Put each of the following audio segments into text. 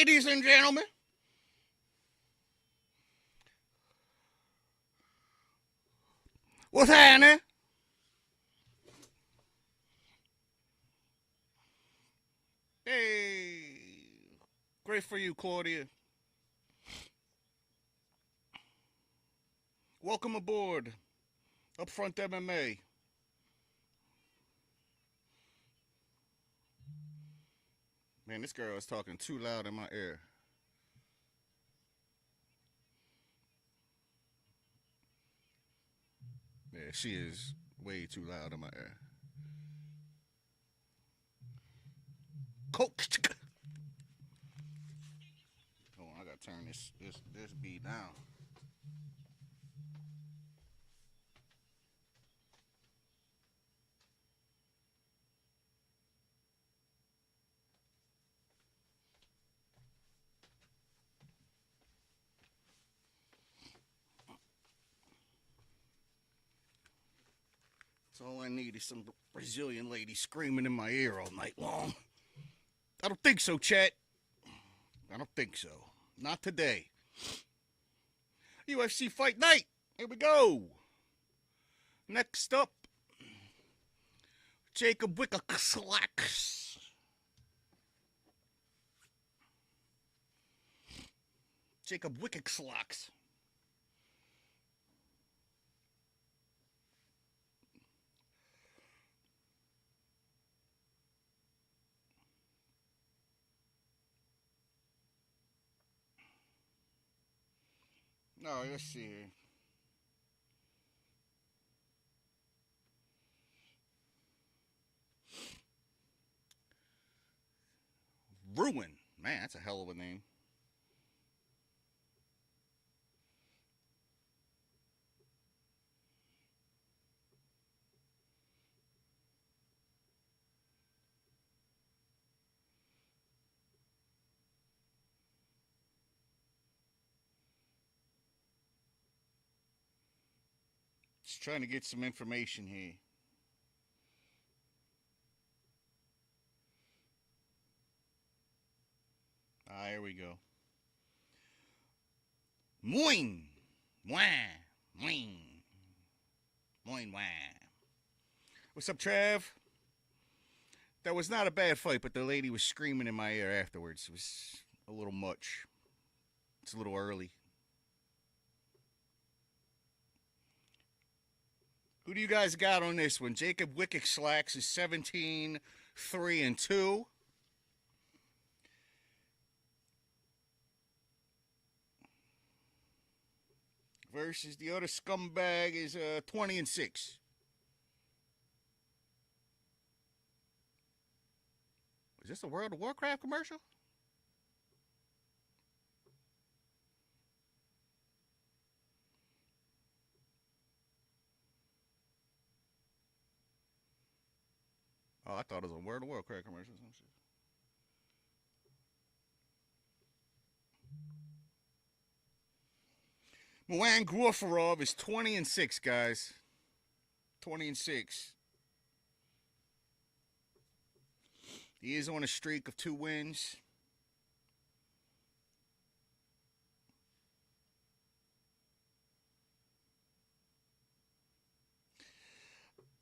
ladies and gentlemen. What's happening? Hey, great for you, Claudia. Welcome aboard Upfront MMA. Man, this girl is talking too loud in my ear. Yeah, she is way too loud in my ear. Coach. Hold on, I gotta turn this beat down. So all I need is some Brazilian lady screaming in my ear all night long. I don't think so, chat. I don't think so. Not today. UFC Fight Night. Here we go. Next up, Jacob Wickaslacks. Jacob Wickaslacks. No, let's see here. Ruin. Man, that's a hell of a name. Just trying to get some information here. Here we go. Moin. Wah. Moin. Moin. Wah. What's up, Trav? That was not a bad fight, but the lady was screaming in my ear afterwards. It was a little much. It's a little early. Who do you guys got on this one? Jacob Wickaslacks is 17-3-2. Versus the other scumbag is 20-6. Is this a World of Warcraft commercial? Oh, I thought it was a World of Warcraft commercial. Some shit. Moan Grufarov is 20-6, guys. 20-6. He is on a streak of 2 wins.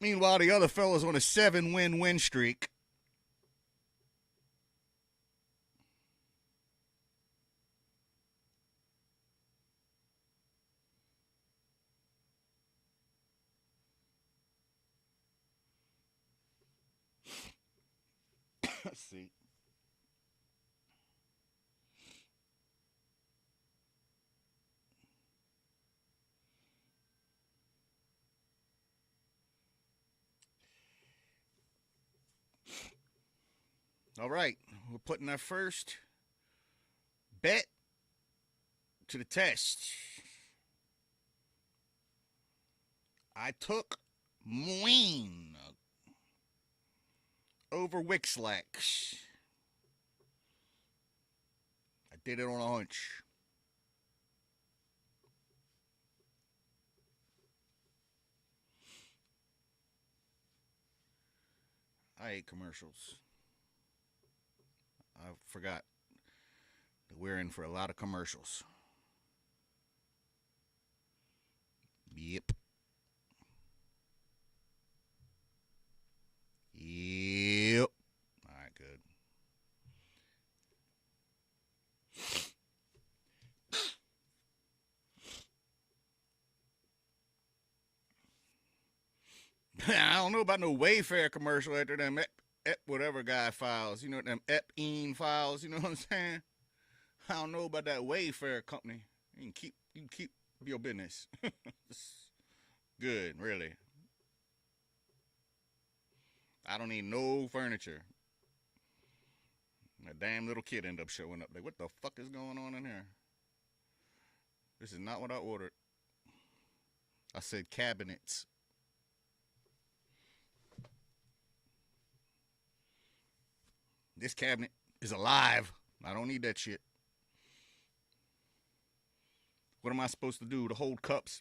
Meanwhile, the other fella's on a 7-win streak. Let's see. All right, we're putting our first bet to the test. I took Moeen over Wickaslacks. I did it on a hunch. I hate commercials. I forgot We're in for a lot of commercials. Yep. Yep. All right, good. I don't know about no Wayfair commercial after them whatever guy files. You know them Epstein files. You know what I'm saying? I don't know about that Wayfair company. You can keep your business. Good, really. I don't need no furniture. A damn little kid end up showing up. Like, what the fuck is going on in here? This is not what I ordered. I said cabinets. This cabinet is alive. I don't need that shit. What am I supposed to do to hold cups?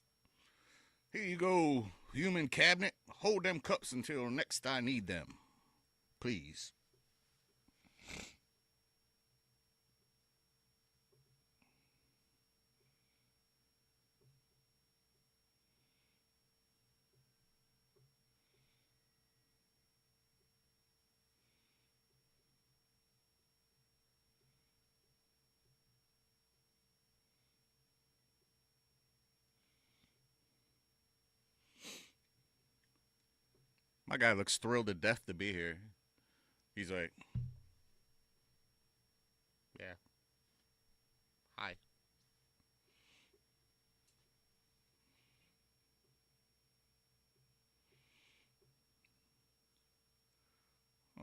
Here you go, human cabinet. Hold them cups until next I need them. Please. My guy looks thrilled to death to be here. He's like, yeah. Hi.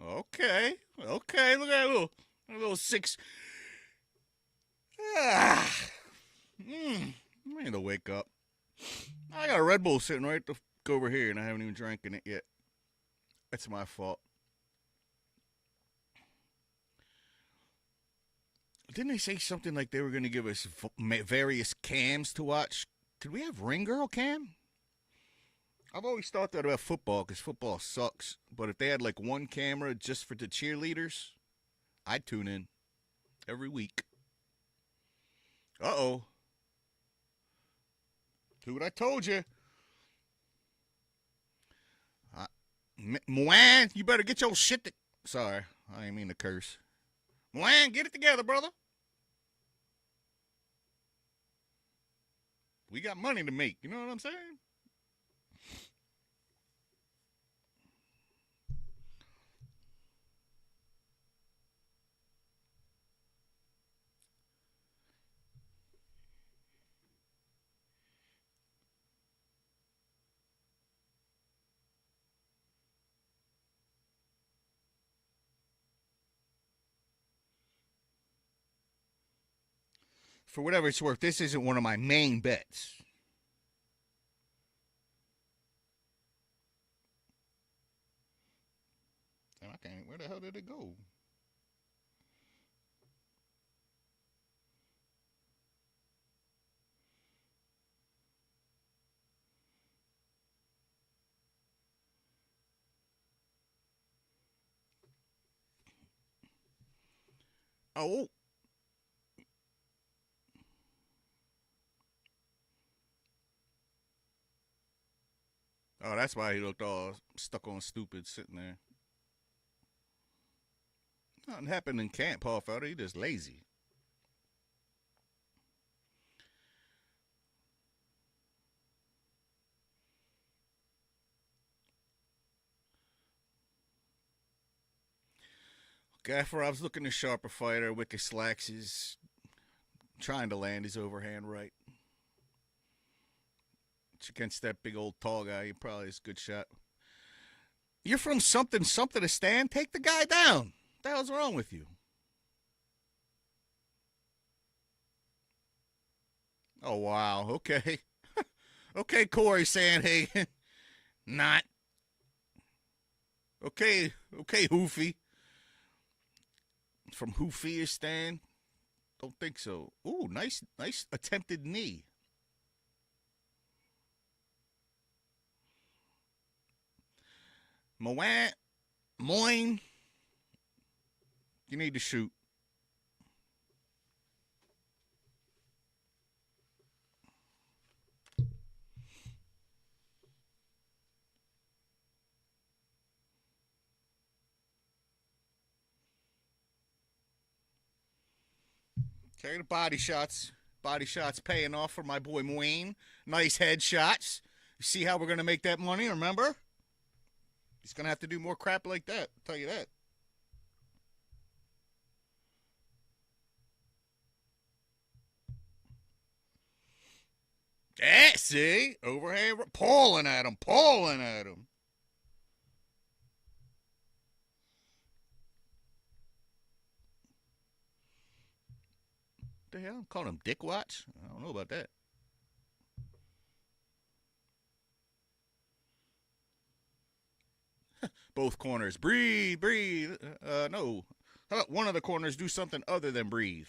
Okay. Okay. Look at that little six. Ah. I need to wake up. I got a Red Bull sitting right over here, and I haven't even drank it yet. That's my fault. Didn't they say something like they were going to give us various cams to watch? Could we have Ring Girl cam? I've always thought that about football because football sucks. But if they had like one camera just for the cheerleaders, I'd tune in every week. Uh-oh. Do what I told you. Moan, you better get your shit. Sorry, I didn't mean to curse. Moan, get it together, brother. We got money to make. You know what I'm saying? For whatever it's worth, this isn't one of my main bets. Damn, I can't. Where the hell did it go? Oh. Oh, that's why he looked all stuck on stupid sitting there. Nothing happened in camp, Paul Felder. He just lazy. Gaffer, I was looking to sharper fighter. Wicked Slacks is trying to land his overhand right. Against that big old tall guy, he probably is a good shot. You're from something to stand. Take the guy down. What the hell's wrong with you? Oh, wow. Okay. Okay, Corey Sandhagen. Not. Okay. Okay, Hoofy. From Hoofy stand? Don't think so. Ooh, nice attempted knee. Moine, you need to shoot. Okay, the body shots. Body shots paying off for my boy Wayne. Nice headshots. You see how we're going to make that money, remember? He's going to have to do more crap like that. I'll tell you that. Yeah, see? Overhand, pulling at him, pulling at him. What the hell? I'm calling him Dick Watch? I don't know about that. Both corners. Breathe, breathe. No. How about one of the corners do something other than breathe?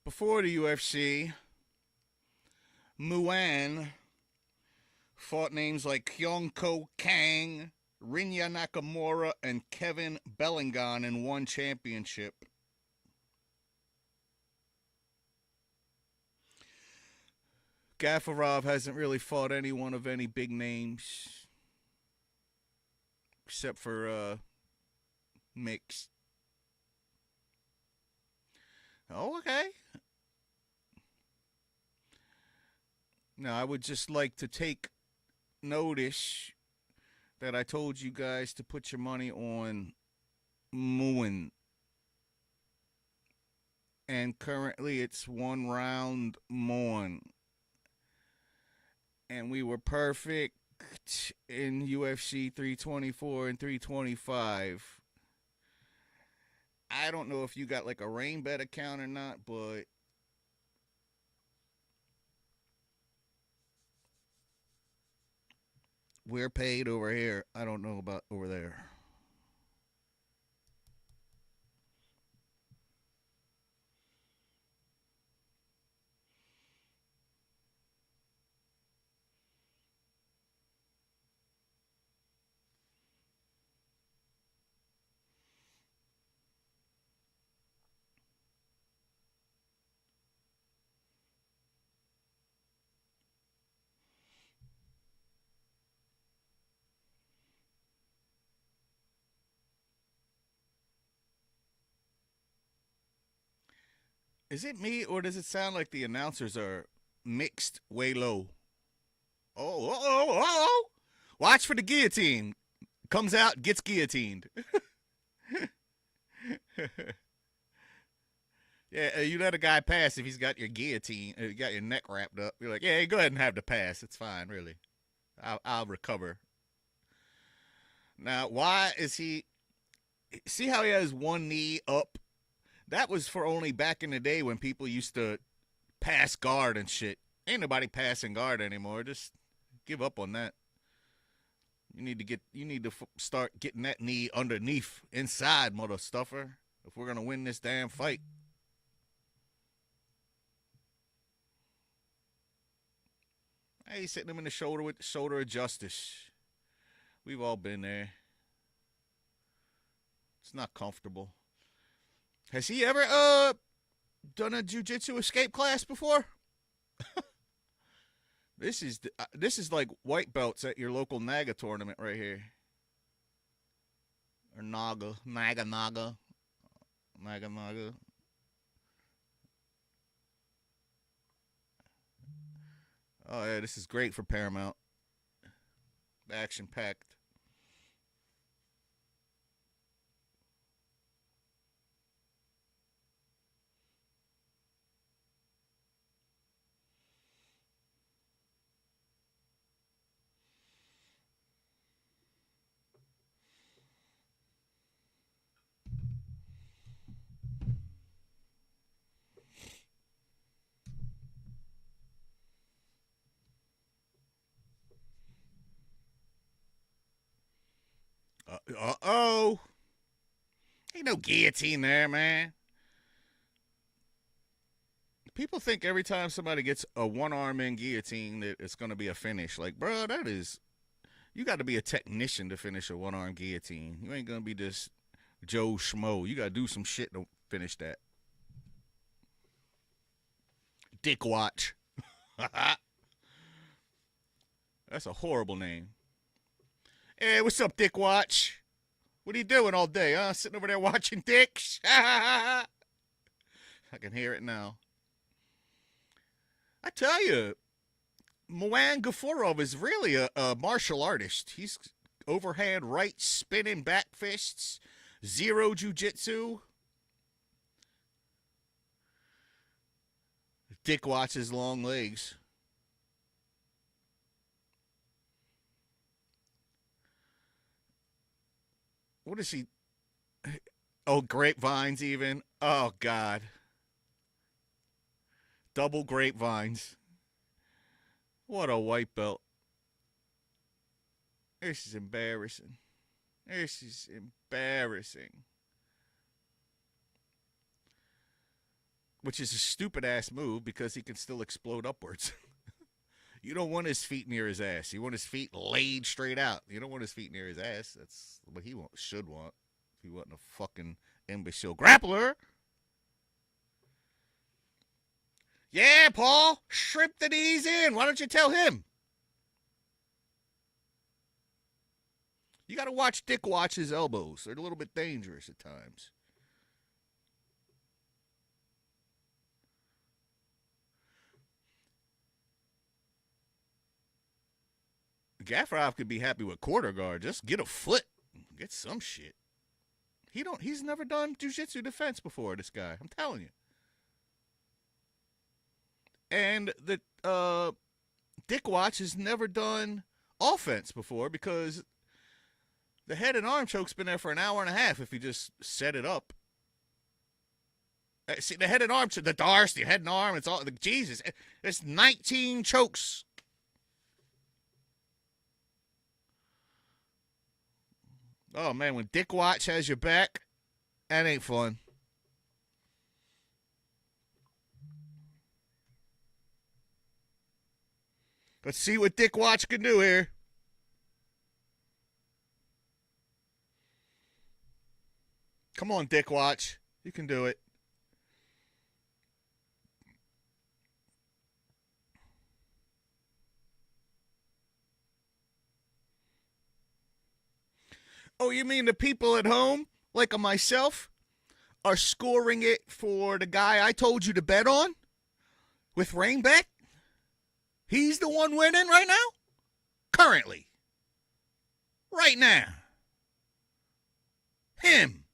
Before the UFC, Muan fought names like Kyung-Ko Kang, Rinya Nakamura, and Kevin Bellingon in one championship. Gafarov hasn't really fought anyone of any big names, except for mixed. Oh, okay. Now, I would just like to take notice that I told you guys to put your money on Muan. And currently it's 1 round more. And we were perfect in UFC 324 and 325. I don't know if you got like a rain bet account or not, but we're paid over here. I don't know about over there. Is it me or does it sound like the announcers are mixed way low? Oh. Watch for the guillotine. Comes out, gets guillotined. Yeah, you let a guy pass if he's got your guillotine, you got your neck wrapped up. You're like, yeah, hey, go ahead and have the pass. It's fine, really. I'll recover. Now, why is he? See how he has one knee up? That was for only back in the day when people used to pass guard and shit. Ain't nobody passing guard anymore. Just give up on that. You need to start getting that knee underneath, inside, mother stuffer. If we're gonna win this damn fight. Hey, he's hitting him in the shoulder with the shoulder of justice. We've all been there. It's not comfortable. Has he ever done a jiu-jitsu escape class before? This is like white belts at your local Naga tournament right here. Or Naga. Naga. Oh yeah, this is great for Paramount. Action packed. Uh-oh. Ain't no guillotine there, man. People think every time somebody gets a one-arm in guillotine that it's going to be a finish. Like, bro, that is... You got to be a technician to finish a one-arm guillotine. You ain't going to be just Joe Schmo. You got to do some shit to finish that. Dick Watch. That's a horrible name. Hey, what's up, Dick Watch? What are you doing all day, huh? Sitting over there watching dicks? I can hear it now. I tell you, Moan Gafurov is really a martial artist. He's overhand right spinning back fists, zero jiu-jitsu. Dick watches long legs. What is he? Oh, grapevines even. Oh, God. Double grapevines. What a white belt. This is embarrassing. This is embarrassing. Which is a stupid ass move because he can still explode upwards. You don't want his feet near his ass. You want his feet laid straight out. You don't want his feet near his ass. That's what he should want. If he wasn't a fucking imbecile grappler. Yeah, Paul. Shrimp the knees in. Why don't you tell him? You got to watch Dick watch his elbows. They're a little bit dangerous at times. Gafurov could be happy with quarter guard. Just get a foot. Get some shit. He's never done jiu-jitsu defense before, this guy. I'm telling you. And the Dick Watch has never done offense before because the head and arm choke's been there for an hour and a half if you just set it up. See, the head and arm, the Darce, the head and arm, it's all, Jesus, it's 19 chokes. Oh, man, when Dick Watch has your back, that ain't fun. Let's see what Dick Watch can do here. Come on, Dick Watch. You can do it. Oh, you mean the people at home, like myself, are scoring it for the guy I told you to bet on with Rainbet? He's the one winning right now? Currently. Right now. Him.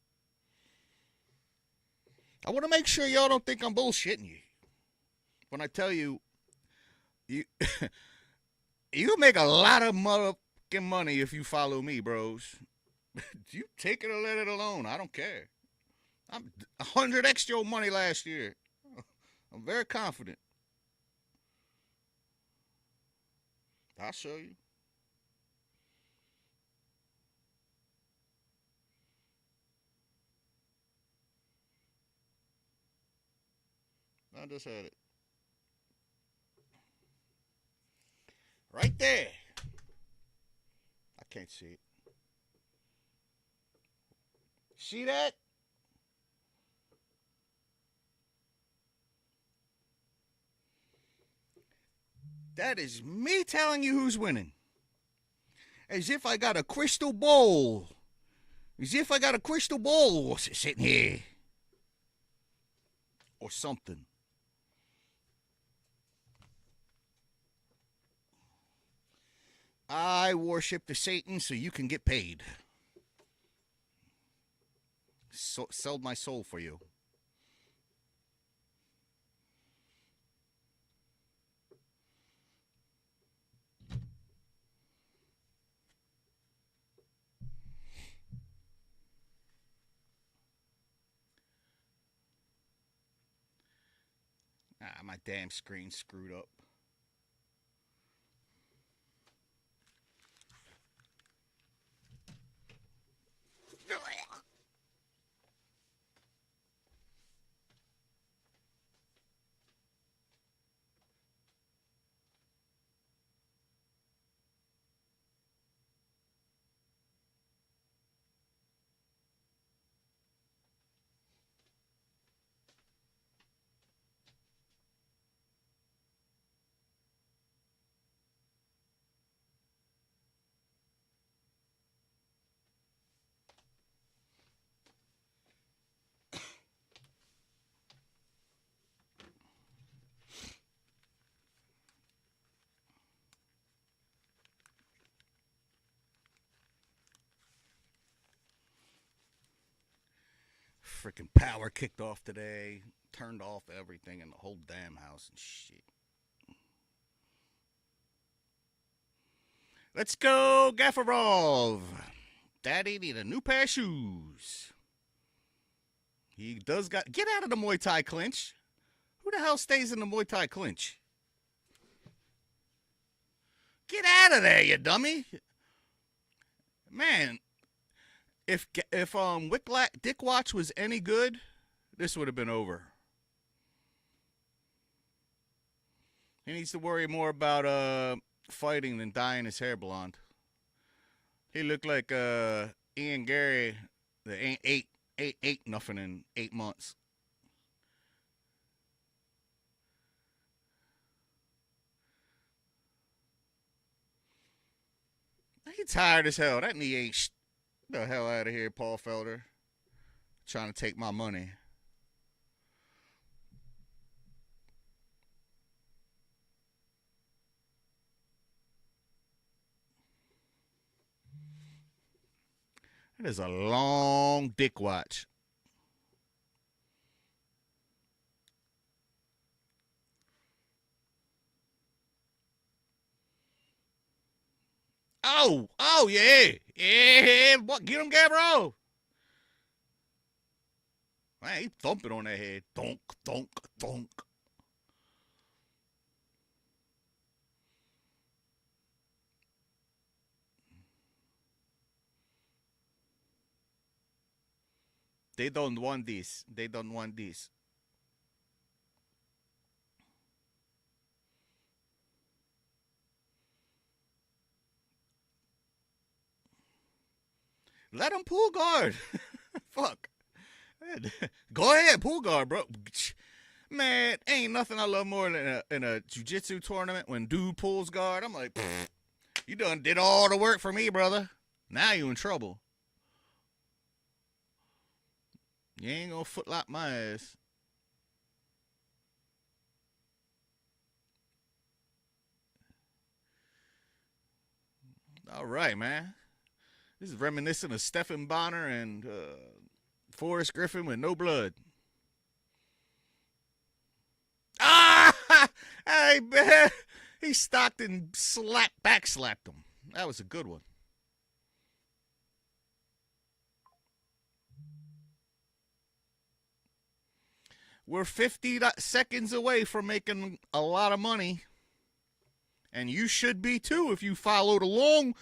I want to make sure y'all don't think I'm bullshitting you. When I tell you, you make a lot of motherfucking money if you follow me, bros. You take it or let it alone. I don't care. I'm 100x your money last year. I'm very confident. I'll show you. I just had it. Right there. I can't see it. See that? That is me telling you who's winning. As if I got a crystal ball. As if I got a crystal ball sitting here. Or something. I worship the Satan so you can get paid. Sold my soul for you. My damn screen's screwed up. freaking power kicked off today. Turned off everything in the whole damn house and shit. Let's go, Gaffarov. Daddy need a new pair of shoes. He does got... Get out of the Muay Thai clinch. Who the hell stays in the Muay Thai clinch? Get out of there, you dummy. Man, if Dick Watch was any good, this would have been over. He needs to worry more about fighting than dyeing his hair blonde. He looked like Ian Gary that ain't ate nothing in 8 months. He tired as hell. That knee ain't the hell out of here, Paul Felder. Trying to take my money. It is a long dick watch. Oh, yeah. Yeah, what? Get him, Gabbro. Man, he thumping on that head. Thunk, thunk, thunk. They don't want this. They don't want this. Let him pull guard. Fuck. Go ahead, pull guard, bro. Man, ain't nothing I love more than in a jiu-jitsu tournament when dude pulls guard. I'm like, you done did all the work for me, brother. Now you in trouble. You ain't gonna footlock my ass. All right, man. This is reminiscent of Stephen Bonner and Forrest Griffin with no blood. Ah! Hey, man. He stopped and backslapped him. That was a good one. We're 50 seconds away from making a lot of money. And you should be too if you followed along.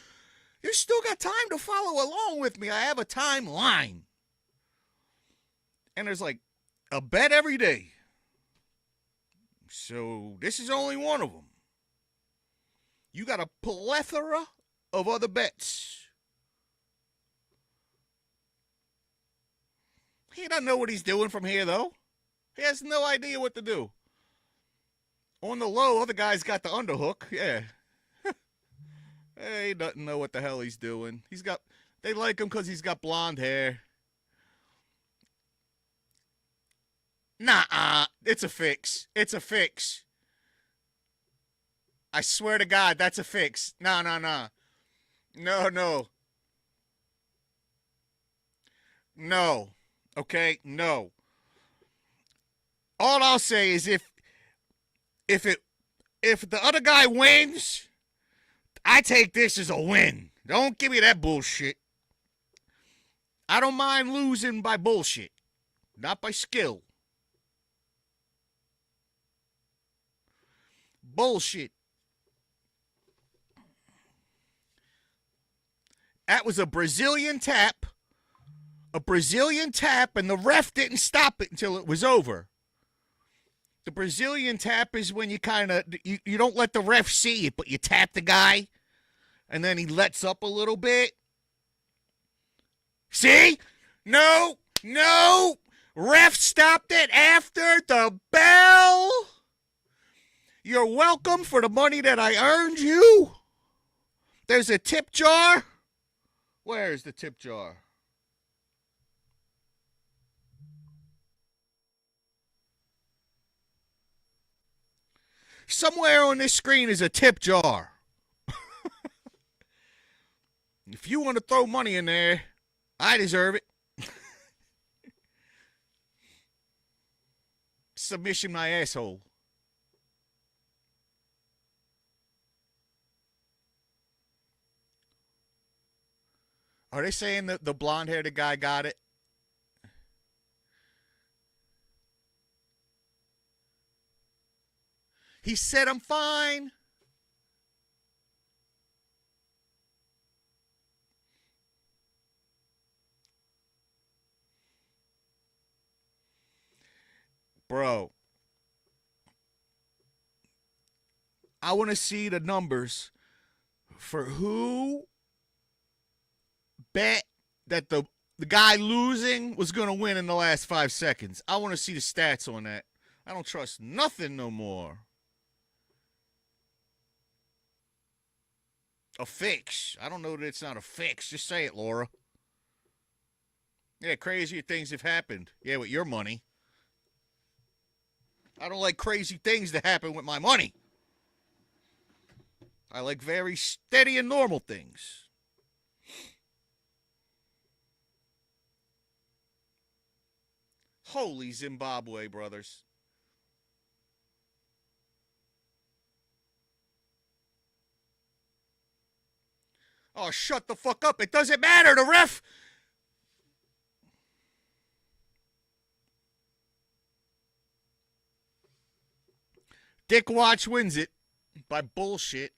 You still got time to follow along with me. I have a timeline. And there's like a bet every day. So this is only one of them. You got a plethora of other bets. He doesn't know what he's doing from here, though. He has no idea what to do. On the low, other guys got the underhook. Yeah. He doesn't know what the hell he's doing. They like him because he's got blonde hair. Nah, it's a fix. It's a fix. I swear to God, that's a fix. No. No. Okay? No. All I'll say is if the other guy wins, I take this as a win. Don't give me that bullshit. I don't mind losing by bullshit, not by skill. Bullshit. That was a Brazilian tap. A Brazilian tap, and the ref didn't stop it until it was over. The Brazilian tap is when you kind of, you don't let the ref see it, but you tap the guy, and then he lets up a little bit. See? No. Ref stopped it after the bell. You're welcome for the money that I earned you. There's a tip jar. Where's the tip jar? Somewhere on this screen is a tip jar. If you want to throw money in there, I deserve it. submission my asshole. Are they saying that the blonde-haired guy got it? He said, I'm fine. Bro, I want to see the numbers for who bet that the guy losing was going to win in the last 5 seconds. I want to see the stats on that. I don't trust nothing no more. A fix. I don't know that it's not a fix. Just say it, Laura. Yeah, crazier things have happened. Yeah, with your money. I don't like crazy things to happen with my money. I like very steady and normal things. Holy Zimbabwe, brothers. Oh, shut the fuck up. It doesn't matter. The ref. Dick Watch wins it by bullshit.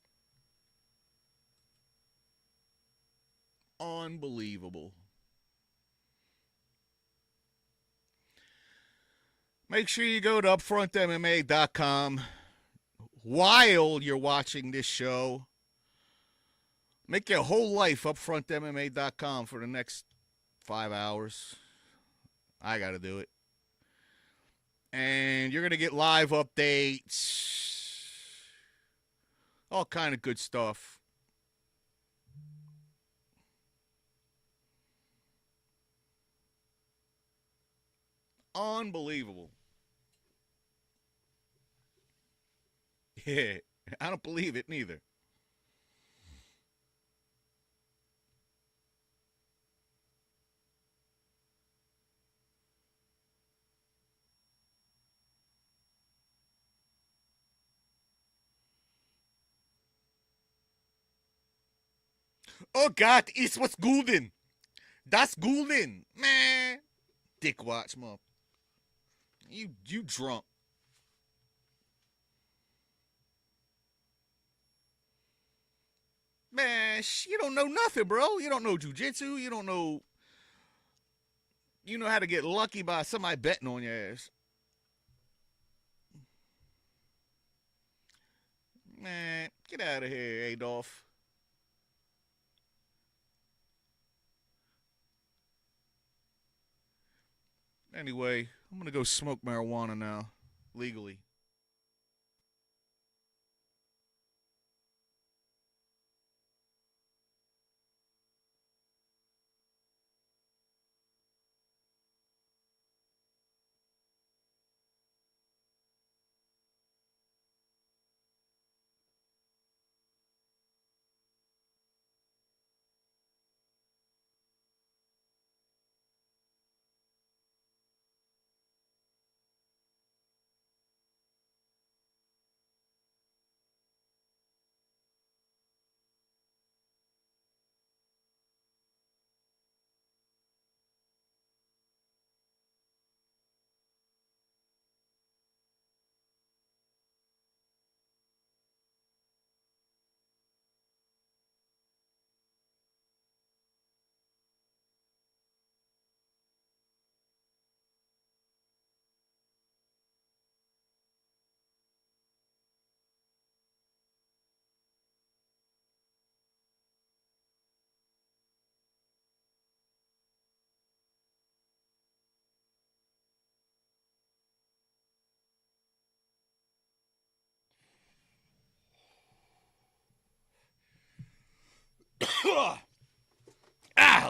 Unbelievable. Make sure you go to upfrontmma.com while you're watching this show. Make your whole life upfrontmma.com for the next 5 hours. I got to do it. And you're going to get live updates. All kind of good stuff. Unbelievable. Yeah, I don't believe it neither. Oh Gott, ist was Gulden. Das Gulden. Man. Dick Watch, mom. You drunk. Man, you don't know nothing, bro. You don't know jujitsu. You don't know. You know how to get lucky by somebody betting on your ass. Man, get out of here, Adolf. Anyway, I'm going to go smoke marijuana now, legally.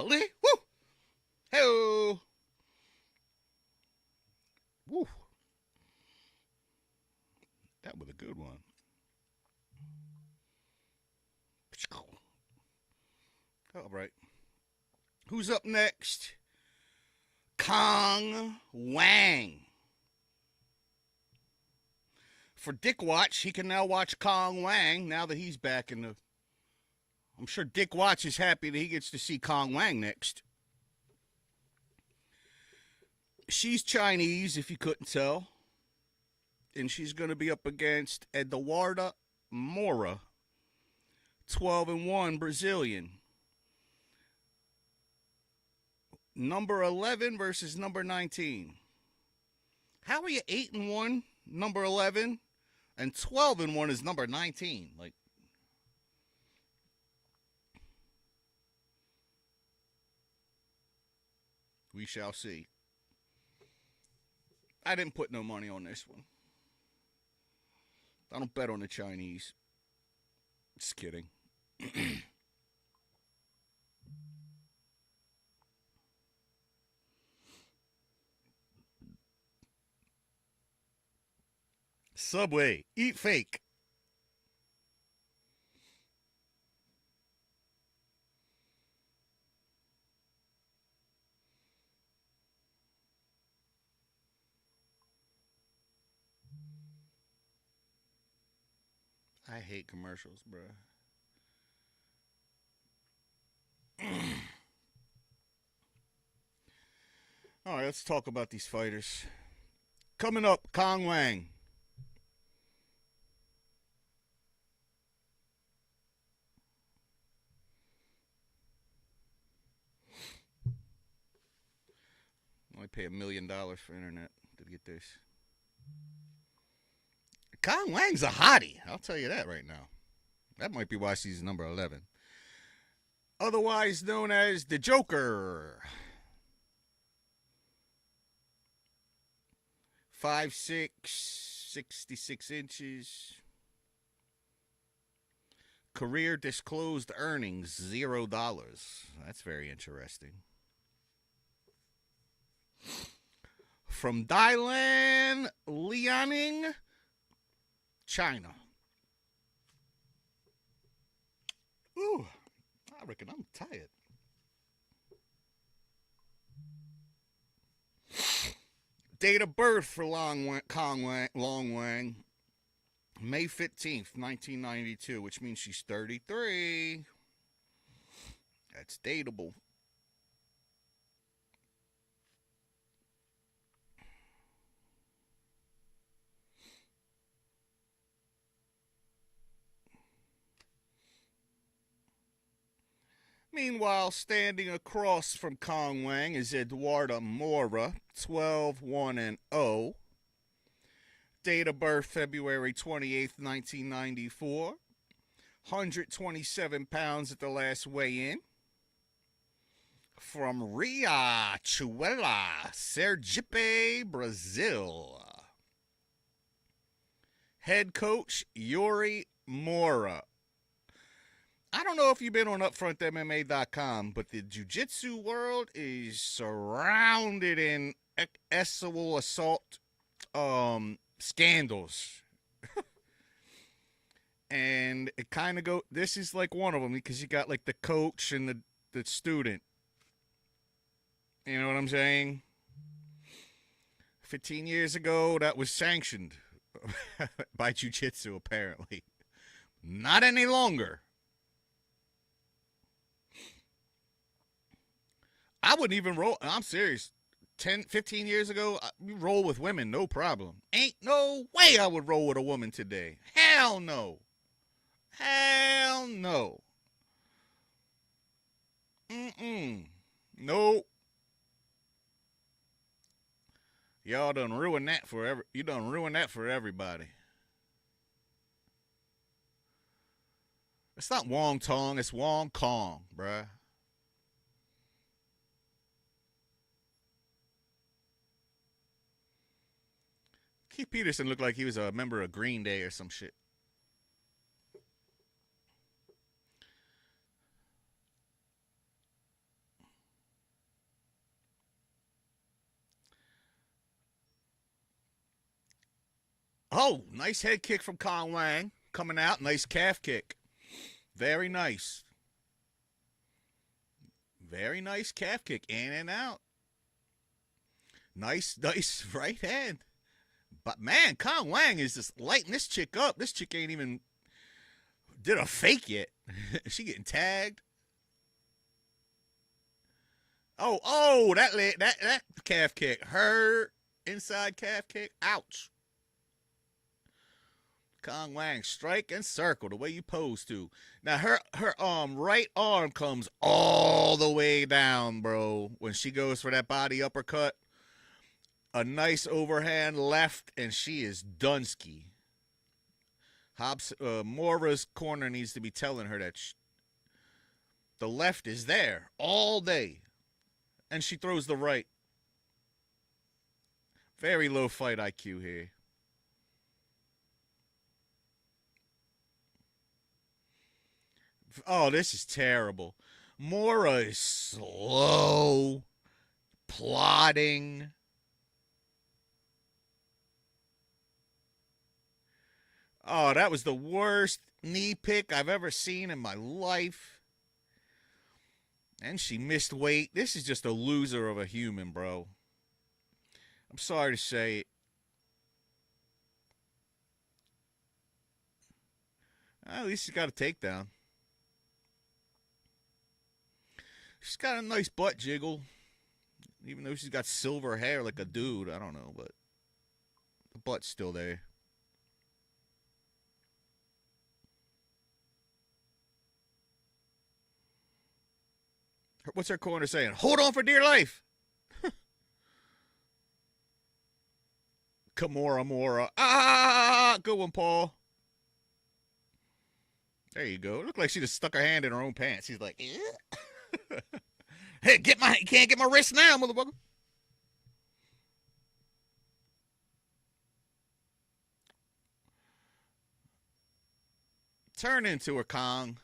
Lee. Woo! Hey-oh. Woo. That was a good one. All right. Who's up next? Kong Wang. For Dick Watch, he can now watch Kong Wang now that he's back in the. I'm sure Dick Watch is happy that he gets to see Kong Wang next. She's Chinese, if you couldn't tell. And she's going to be up against Eduarda Moura, 12-1 Brazilian. Number 11 versus number 19. How are you 8-1, number 11, and 12-1 is number 19? Like, we shall see. I didn't put no money on this one. I don't bet on the Chinese. Just kidding. Subway, eat fake. I hate commercials, bro. All right, let's talk about these fighters. Coming up, Kong Wang. I pay $1 million for internet to get this. Kong Wang's a hottie. I'll tell you that right now. That might be why she's number 11. Otherwise known as the Joker. 5'6", 66 inches. Career disclosed earnings, $0. That's very interesting. From Dalian, Liaoning, China. Ooh, I reckon I'm tired. Date of birth for Long Wang, May 15th, 1992, which means she's 33. That's dateable. Meanwhile, standing across from Kong Wang is Eduarda Moura, 12-1-0. Date of birth February 28th, 1994. 127 pounds at the last weigh-in. From Riachuelo, Sergipe, Brazil. Head coach Yuri Moura. I don't know if you've been on UpfrontMMA.com, but the jiu-jitsu world is surrounded in sexual assault scandals. And it kind of this is like one of them because you got like the coach and the student. You know what I'm saying? 15 years ago, that was sanctioned by jiu-jitsu, apparently. Not any longer. I wouldn't even roll. I'm serious. 10, 15 years ago, we roll with women, no problem. Ain't no way I would roll with a woman today. Hell no. Hell no. Nope. Y'all done ruined that for you done ruined that for everybody. It's not Wong Tong, it's Wong Kong, bruh. Keith Peterson looked like he was a member of Green Day or some shit. Oh, nice head kick from Kong Wang. Coming out, nice calf kick. Very nice. Very nice calf kick. In and out. Nice right hand. But man, Kong Wang is just lighting this chick up. This chick ain't even did a fake yet. She getting tagged. Oh, that calf kick. Her inside calf kick. Ouch. Kong Wang, strike and circle the way you pose to. Now her right arm comes all the way down, bro. When she goes for that body uppercut, a nice overhand left, and she is Dunsky. Mora's corner needs to be telling her that the left is there all day, and she throws the right. Very low fight IQ here. Oh, this is terrible. Mora is slow, plodding. Oh, that was the worst knee pick I've ever seen in my life. And she missed weight. This is just a loser of a human, bro. I'm sorry to say it. At least she got a takedown. She's got a nice butt jiggle. Even though she's got silver hair like a dude. I don't know, but the butt's still there. What's her corner saying? Hold on for dear life. Kimura Mora. Ah, good one, Paul. There you go. Looked like she just stuck her hand in her own pants. She's like, hey, can't get my wrist now, motherfucker. Turn into her, Kong.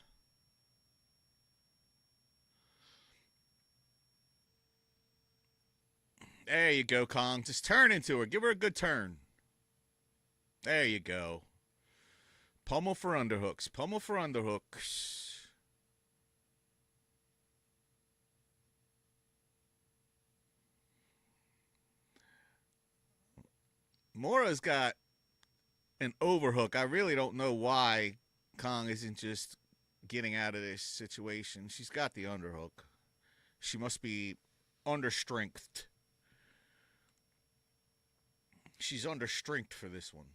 There you go, Kong. Just turn into her. Give her a good turn. There you go. Pummel for underhooks. Pummel for underhooks. Mora's got an overhook. I really don't know why Kong isn't just getting out of this situation. She's got the underhook. She must be understrengthed. She's understrengthed for this one.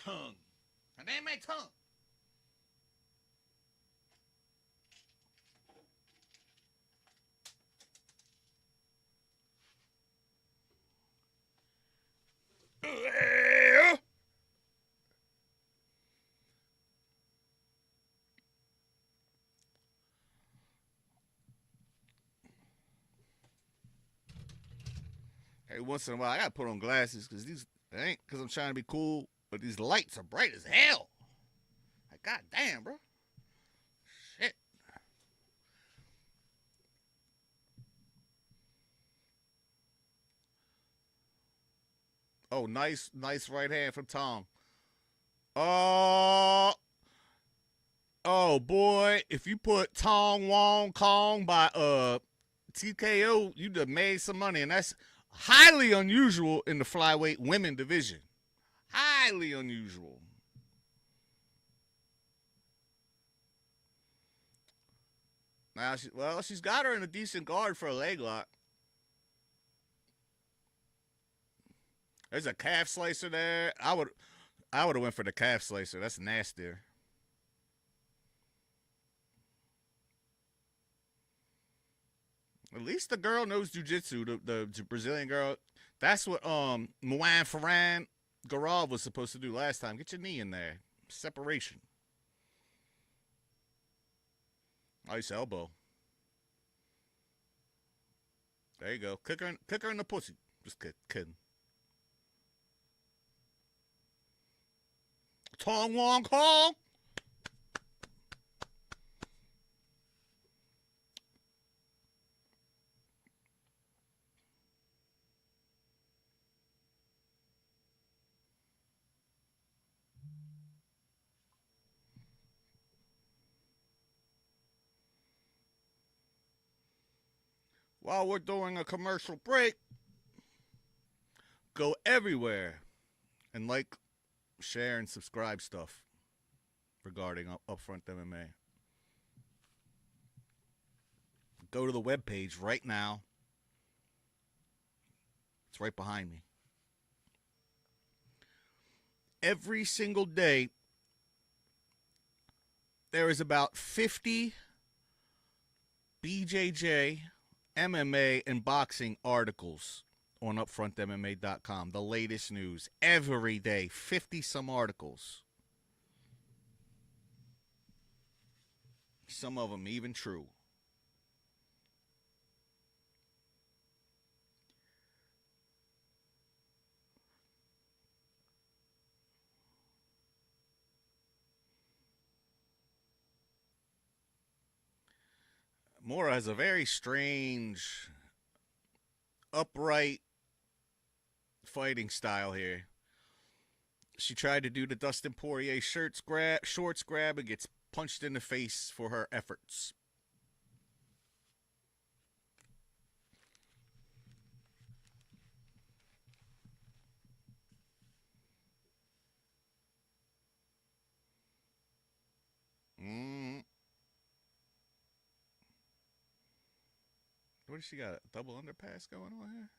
Tongue. And ain't my tongue. Hey, once in a while, I gotta put on glasses because these it ain't because I'm trying to be cool, but these lights are bright as hell. Like, god damn, bro. Shit. Oh, nice right hand from Tom. Oh, oh boy, if you put Tong Wong Kong by TKO, you'd have made some money, and that's highly unusual in the flyweight women division. Highly unusual. Now, she's got her in a decent guard for a leg lock. There's a calf slicer there. I would have went for the calf slicer. That's nastier. At least the girl knows jujitsu. The Brazilian girl. That's what Muan Ferran Garov was supposed to do last time. Get your knee in there. Separation. Nice elbow. There you go. Kick her in the pussy. Just kidding. Tong Wong Kong. while we're doing a commercial break, go everywhere and like, share, and subscribe stuff regarding Upfront MMA. Go to the webpage right now. It's right behind me. Every single day, there is about 50 BJJ, MMA, and boxing articles on UpfrontMMA.com. The latest news. Every day, 50 some articles. Some of them even true. Mora has a very strange, upright fighting style here. She tried to do the Dustin Poirier shorts grab and gets punched in the face for her efforts. What does she got? A double underpass going on here?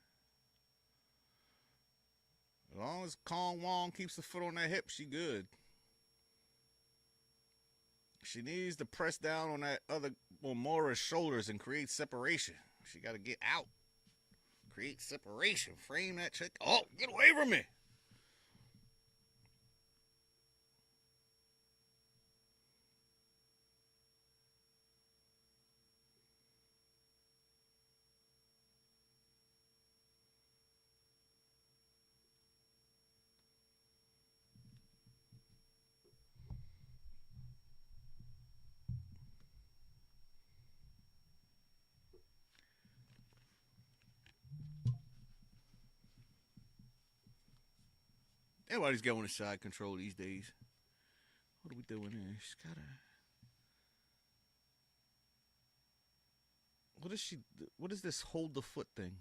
As long as Kong Wong keeps the foot on that hip, she good. She needs to press down on that other Mora's shoulders and create separation. She got to get out. Create separation. Frame that chick. Oh, get away from me. Everybody's going to side control these days. What are we doing here? She's got to... What is this hold the foot thing?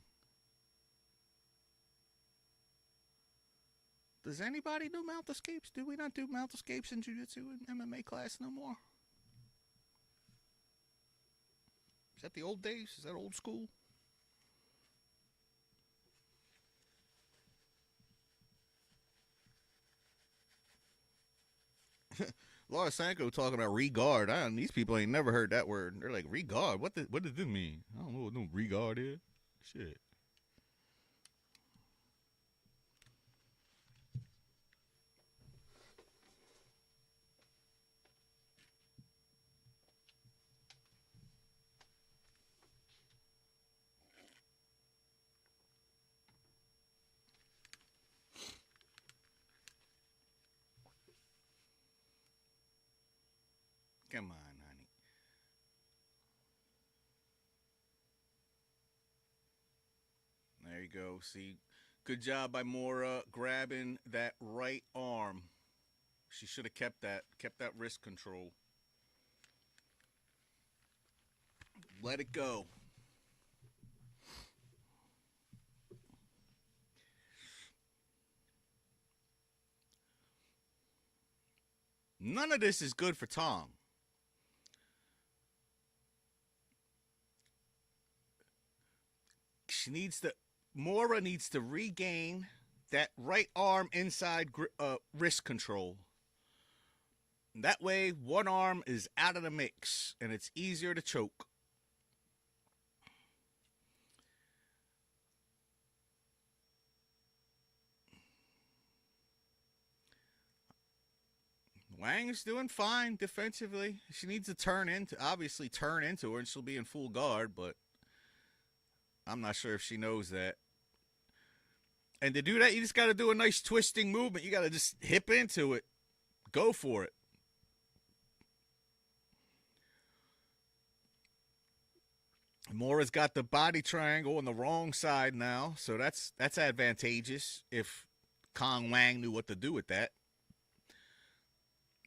Does anybody do mount escapes? Do we not do mount escapes in jiu-jitsu and MMA class no more? Is that the old days? Is that old school? Laura Sanko talking about regard. These people ain't never heard that word. They're like, regard? What does this mean? I don't know what no regard is. Shit. Come on, honey. There you go. See, good job by Mora grabbing that right arm. She should have kept that wrist control. Let it go. None of this is good for Tom. Mora needs to regain that right arm inside wrist control. That way, one arm is out of the mix, and it's easier to choke. Wang's doing fine defensively. She needs to obviously turn into her, and she'll be in full guard, but I'm not sure if she knows that. And to do that, you just got to do a nice twisting movement. You got to just hip into it. Go for it. Mora's got the body triangle on the wrong side now, so that's advantageous if Kong Wang knew what to do with that.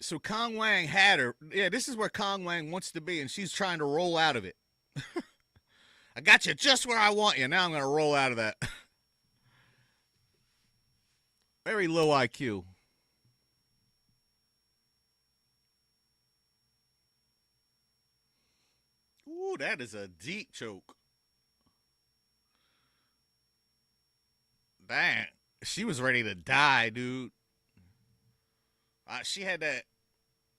So Kong Wang had her. Yeah, this is where Kong Wang wants to be, and she's trying to roll out of it. I got you just where I want you. Now I'm going to roll out of that. Very low IQ. Ooh, that is a deep choke. Dang. She was ready to die, dude. She had that.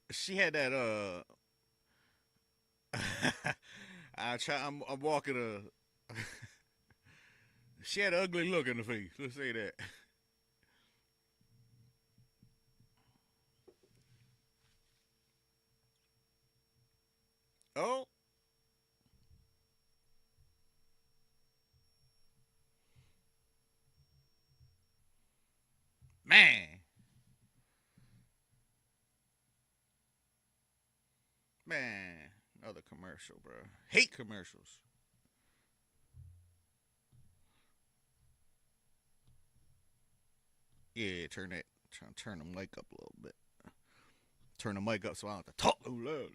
She had that. I'm walking a. She had an ugly look in the face. Let's say that. Oh, man. Man. Another commercial, bro. Hate commercials. Yeah, turn that. Trying to turn the mic up a little bit. Turn the mic up so I don't have to talk too loud.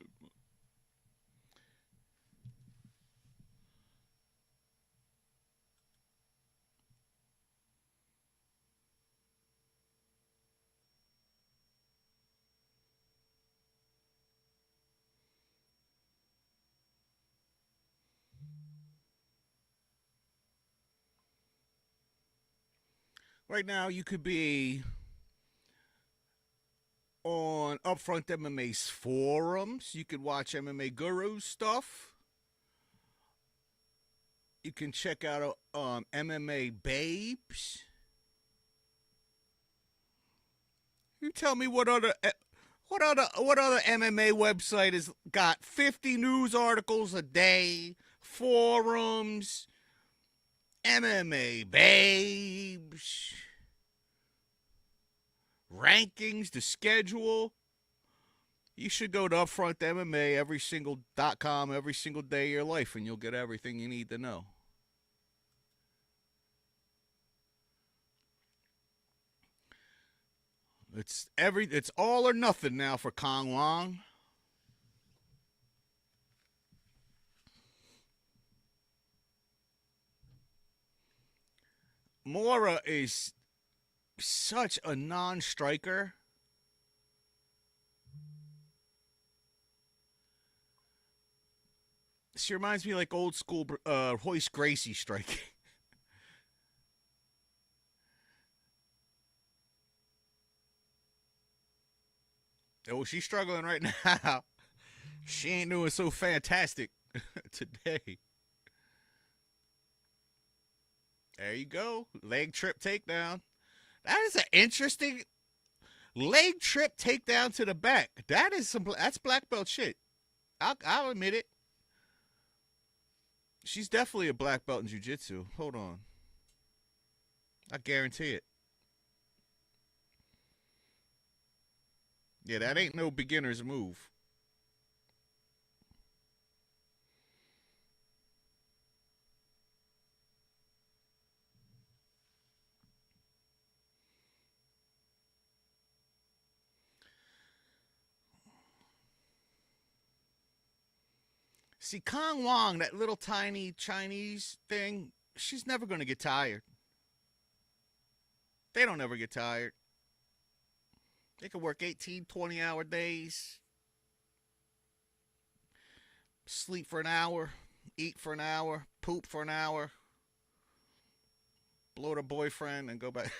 Right now, you could be on Upfront MMA's forums. You could watch MMA Guru stuff. You can check out MMA Babes. You tell me what other MMA website has got 50 news articles a day, forums, MMA Babes, rankings, the schedule. You should go to Upfront MMA .com every single day of your life, and you'll get everything you need to know. It's all or nothing now for Kong Wong. Mora is such a non-striker. She reminds me like old school Royce Gracie striking. Oh, she's struggling right now. She ain't doing so fantastic today. There you go. Leg trip takedown. That is an interesting leg trip takedown to the back. That's black belt shit. I'll admit it. She's definitely a black belt in jiu-jitsu. Hold on. I guarantee it. Yeah, that ain't no beginner's move. See, Kong Wong, that little tiny Chinese thing, she's never going to get tired. They don't ever get tired. They can work 18, 20-hour days, sleep for an hour, eat for an hour, poop for an hour, blow their boyfriend, and go back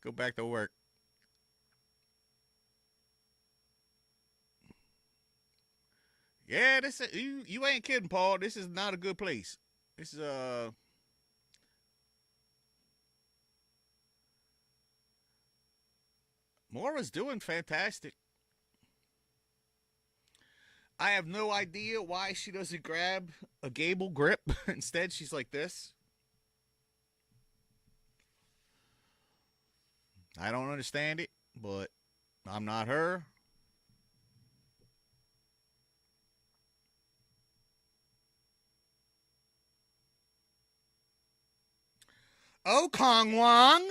go back to work. Yeah, you ain't kidding, Paul. This is not a good place. This is Mora's doing fantastic. I have no idea why she doesn't grab a Gable grip. Instead, she's like this. I don't understand it, but I'm not her. Oh, Kong Wong.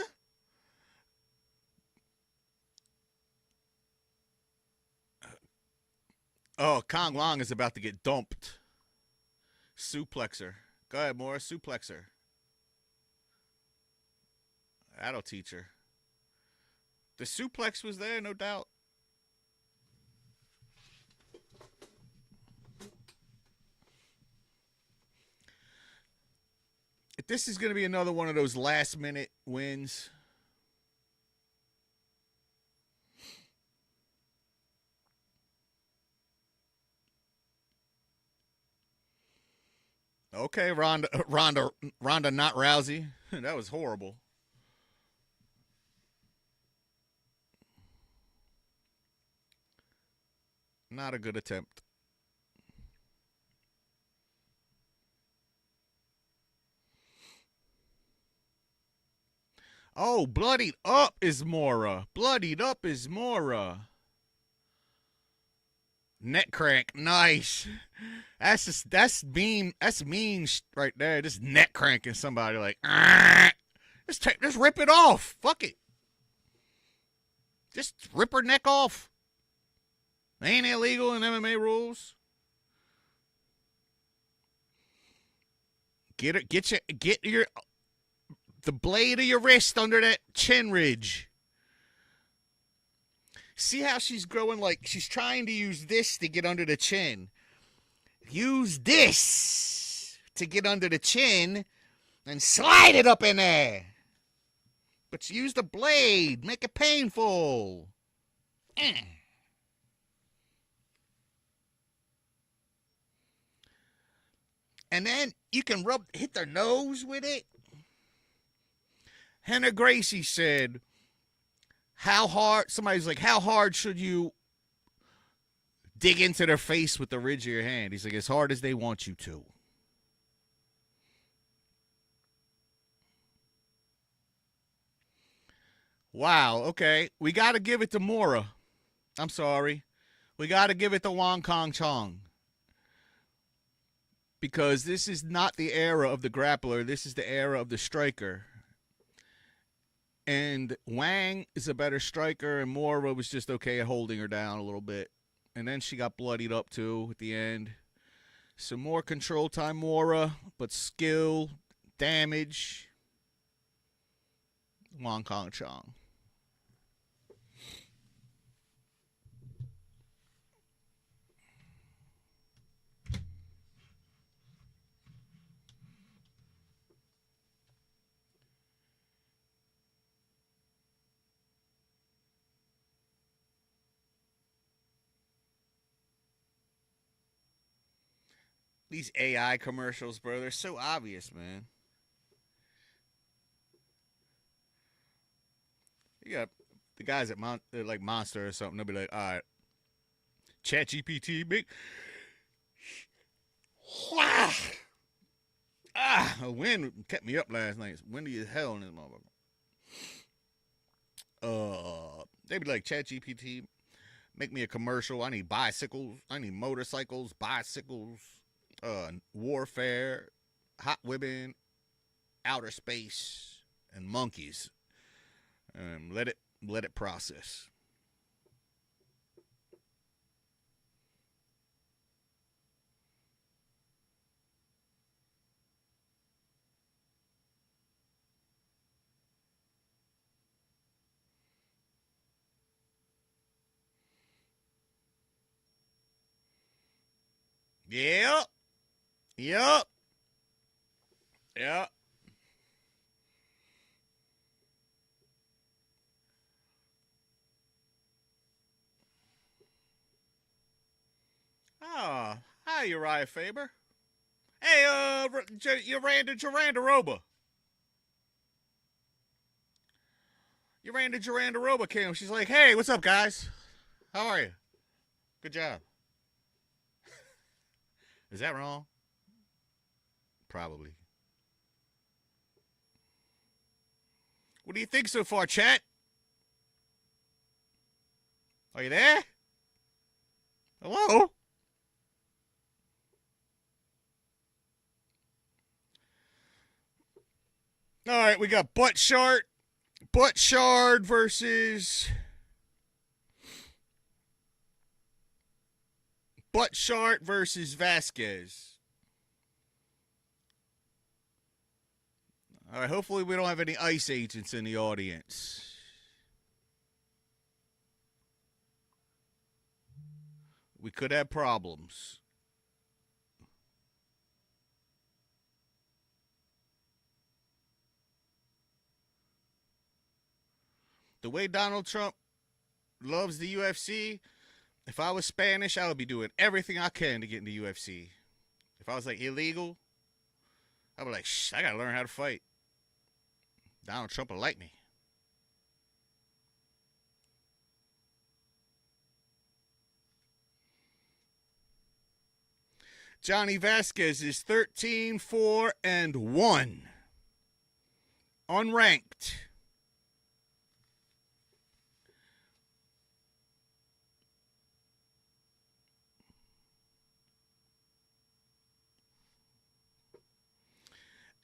Oh, Kong Wong is about to get dumped suplexer. Go ahead, Mora. Suplexer. That'll teach her. The suplex was there, no doubt. If this is going to be another one of those last-minute wins. Okay, Ronda, not Rousey. That was horrible. Not a good attempt. Oh, bloodied up is Mora. Bloodied up is Mora. Neck crank, nice. That's mean right there. Just neck cranking somebody like, just rip it off. Fuck it. Just rip her neck off. Ain't illegal in MMA rules. Get the blade of your wrist under that chin ridge. See how she's growing, like she's trying to use this to get under the chin. Use this to get under the chin and slide it up in there. But use the blade. Make it painful. And then you can hit their nose with it. Henna Gracie said, somebody's like, how hard should you dig into their face with the ridge of your hand? He's like, as hard as they want you to. Wow, okay. We got to give it to Mora. I'm sorry. We got to give it to Wong Kong Chong. Because this is not the era of the grappler. This is the era of the striker. And Wang is a better striker, and Mora was just okay at holding her down a little bit. And then she got bloodied up, too, at the end. Some more control time, Mora, but skill, damage, Wong Kong Chong. These AI commercials, bro, they're so obvious, man. You got the guys at like Monster or something. They'll be like, all right, ChatGPT, big. A wind kept me up last night. It's windy as hell in this motherfucker. They'd be like, ChatGPT, make me a commercial. I need bicycles. I need motorcycles, bicycles. Warfare, hot women, outer space, and monkeys. Let it process. Yep. Yep. Yep. Oh, hi, Uriah Faber. Hey, Jarandaroba. Jarandaroba came. She's like, hey, what's up, guys? How are you? Good job. Is that wrong? Probably. What do you think so far, chat? Are you there? Hello? All right, we got Buttshard versus Vasquez. All right, hopefully we don't have any ICE agents in the audience. We could have problems. The way Donald Trump loves the UFC, if I was Spanish, I would be doing everything I can to get in the UFC. If I was like illegal, I'd be like, I gotta learn how to fight. Donald Trump will like me. Johnny Vasquez is 13-4-1. Unranked.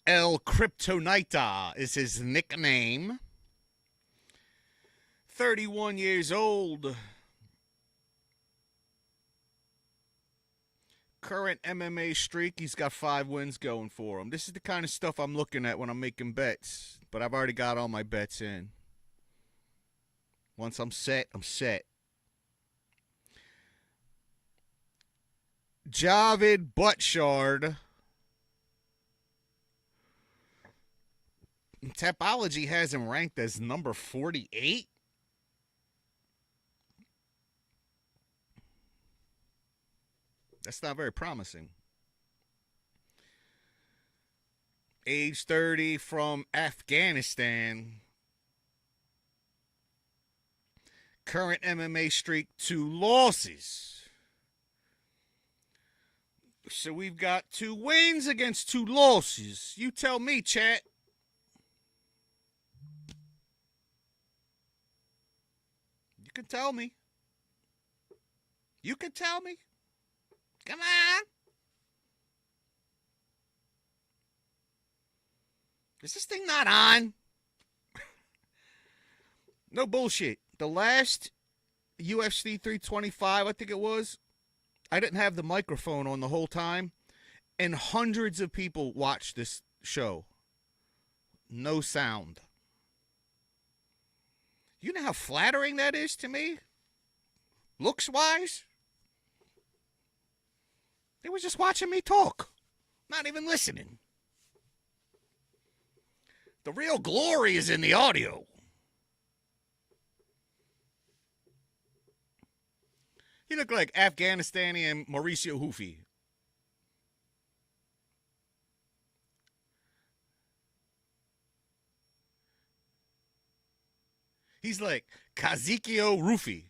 El Kryptonita is his nickname. 31 years old. Current MMA streak, he's got 5 wins going for him. This is the kind of stuff I'm looking at when I'm making bets. But I've already got all my bets in. Once I'm set, I'm set. Javid Butchard. Tapology has him ranked as number 48. That's not very promising. Age 30 from Afghanistan. Current MMA streak 2 losses. So we've got 2 wins against 2 losses. You tell me, chat. You can tell me. You can tell me. Come on. Is this thing not on? No bullshit. The last UFC 325, I think it was, I didn't have the microphone on the whole time, and hundreds of people watched this show. No sound. You know how flattering that is to me? Looks-wise? They were just watching me talk, not even listening. The real glory is in the audio. You look like Afghanistani Mauricio Hufi. He's like Kazikio Rufi.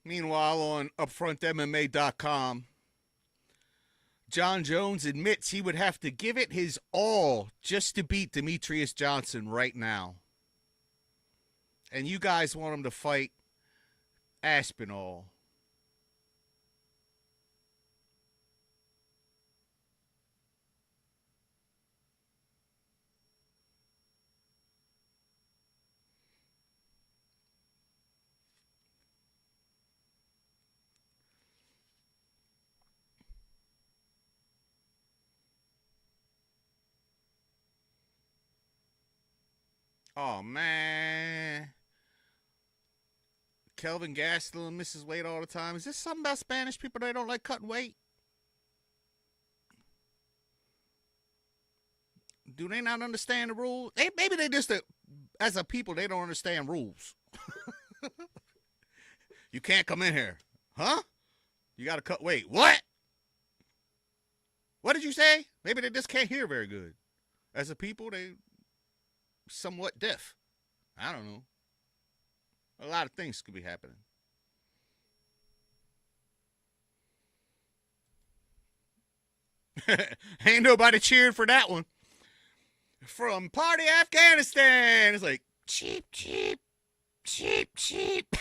Meanwhile, on UpfrontMMA.com, John Jones admits he would have to give it his all just to beat Demetrius Johnson right now. And you guys want him to fight Aspinall. Oh, man. Kelvin Gastelum misses weight all the time. Is this something about Spanish people? They don't like cutting weight? Do they not understand the rules? Maybe they just, as a people, they don't understand rules. You can't come in here. Huh? You got to cut weight. What? What did you say? Maybe they just can't hear very good. As a people, they somewhat deaf. I don't know. A lot of things could be happening. Ain't nobody cheering for that one. From Party Afghanistan. It's like, cheap, cheap, cheap, cheap.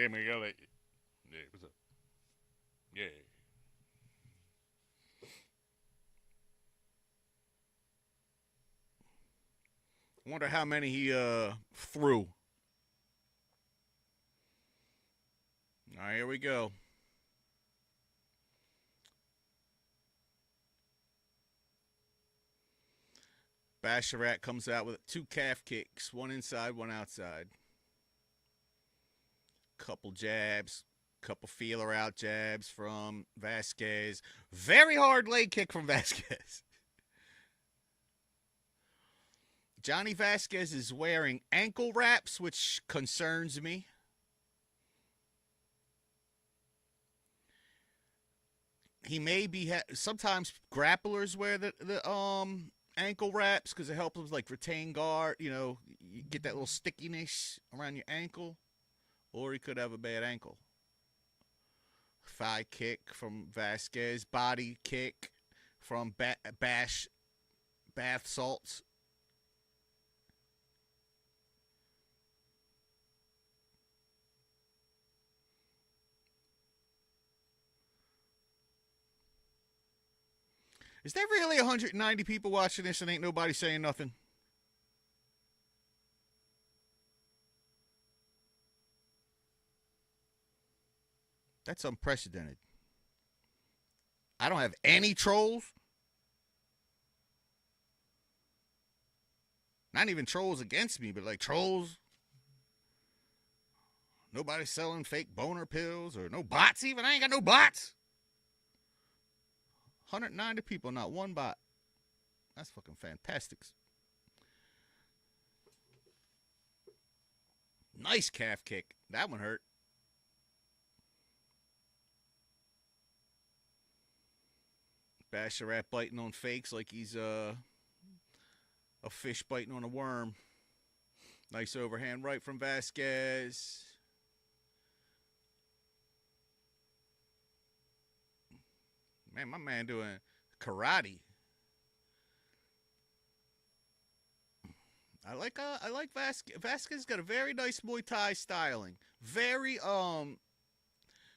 Damn it, yell at you. Yeah, what's up? Yeah. I wonder how many he threw. All right, here we go. Basharat comes out with 2 calf kicks, one inside, one outside. Couple jabs, couple feeler out jabs from Vasquez. Very hard leg kick from Vasquez. Johnny Vasquez is wearing ankle wraps, which concerns me. He may be sometimes grapplers wear the ankle wraps because it helps them like retain guard. You know, you get that little stickiness around your ankle, or he could have a bad ankle. Thigh kick from Vasquez, body kick from Bath Salts. Is there really 190 people watching this and ain't nobody saying nothing? That's unprecedented. I don't have any trolls. Not even trolls against me, but like trolls. Nobody selling fake boner pills or no bots even. I ain't got no bots. 190 people, not one bot. That's fucking fantastic. Nice calf kick. That one hurt. Basharat biting on fakes like he's a fish biting on a worm. Nice overhand right from Vasquez. Man, my man doing karate. I like Vasquez. Vasquez got a very nice Muay Thai styling. Very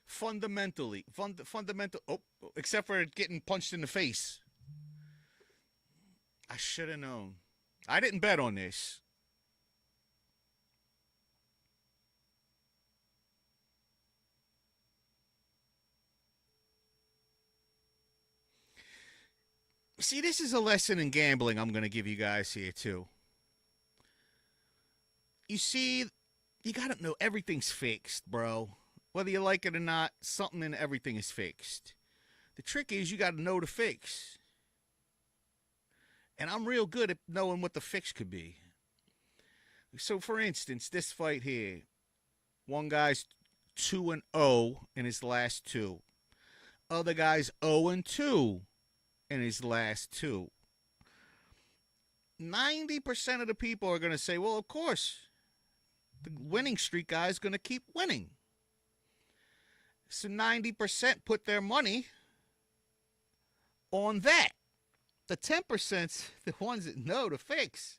fundamentally fundamental. Oh, except for getting punched in the face. I should have known. I didn't bet on this. See, this is a lesson in gambling I'm going to give you guys here, too. You see, you got to know everything's fixed, bro. Whether you like it or not, something in everything is fixed. The trick is you got to know the fix. And I'm real good at knowing what the fix could be. So, for instance, this fight here. One guy's 2-0 in his last 2. Other guy's 0-2 in his last 2. 90% of the people are going to say, well, of course, the winning streak guy is going to keep winning. So 90% put their money on that. The 10%'s the ones that know the fix.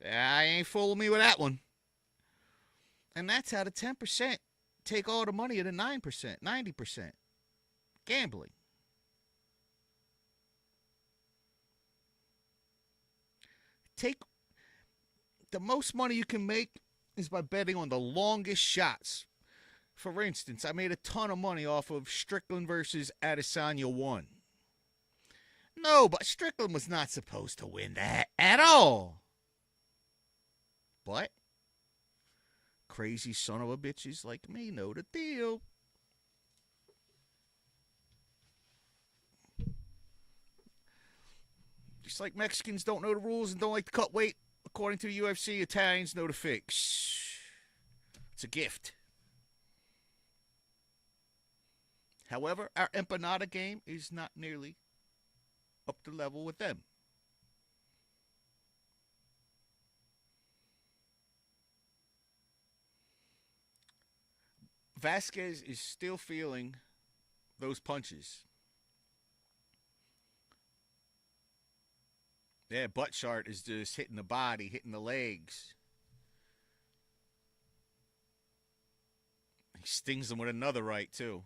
I ain't fooling me with that one. And that's how the 10% take all the money of the 9%, 90%. Gambling. Take the most money you can make is by betting on the longest shots. For instance, I made a ton of money off of Strickland versus Adesanya 1. No, but Strickland was not supposed to win that at all. But crazy son of a bitches like me know the deal. Just like Mexicans don't know the rules and don't like to cut weight, according to the UFC, Italians know the fix. It's a gift. However, our empanada game is not nearly up to level with them. Vasquez is still feeling those punches. Yeah, butt chart is just hitting the body, hitting the legs. He stings him with another right, too.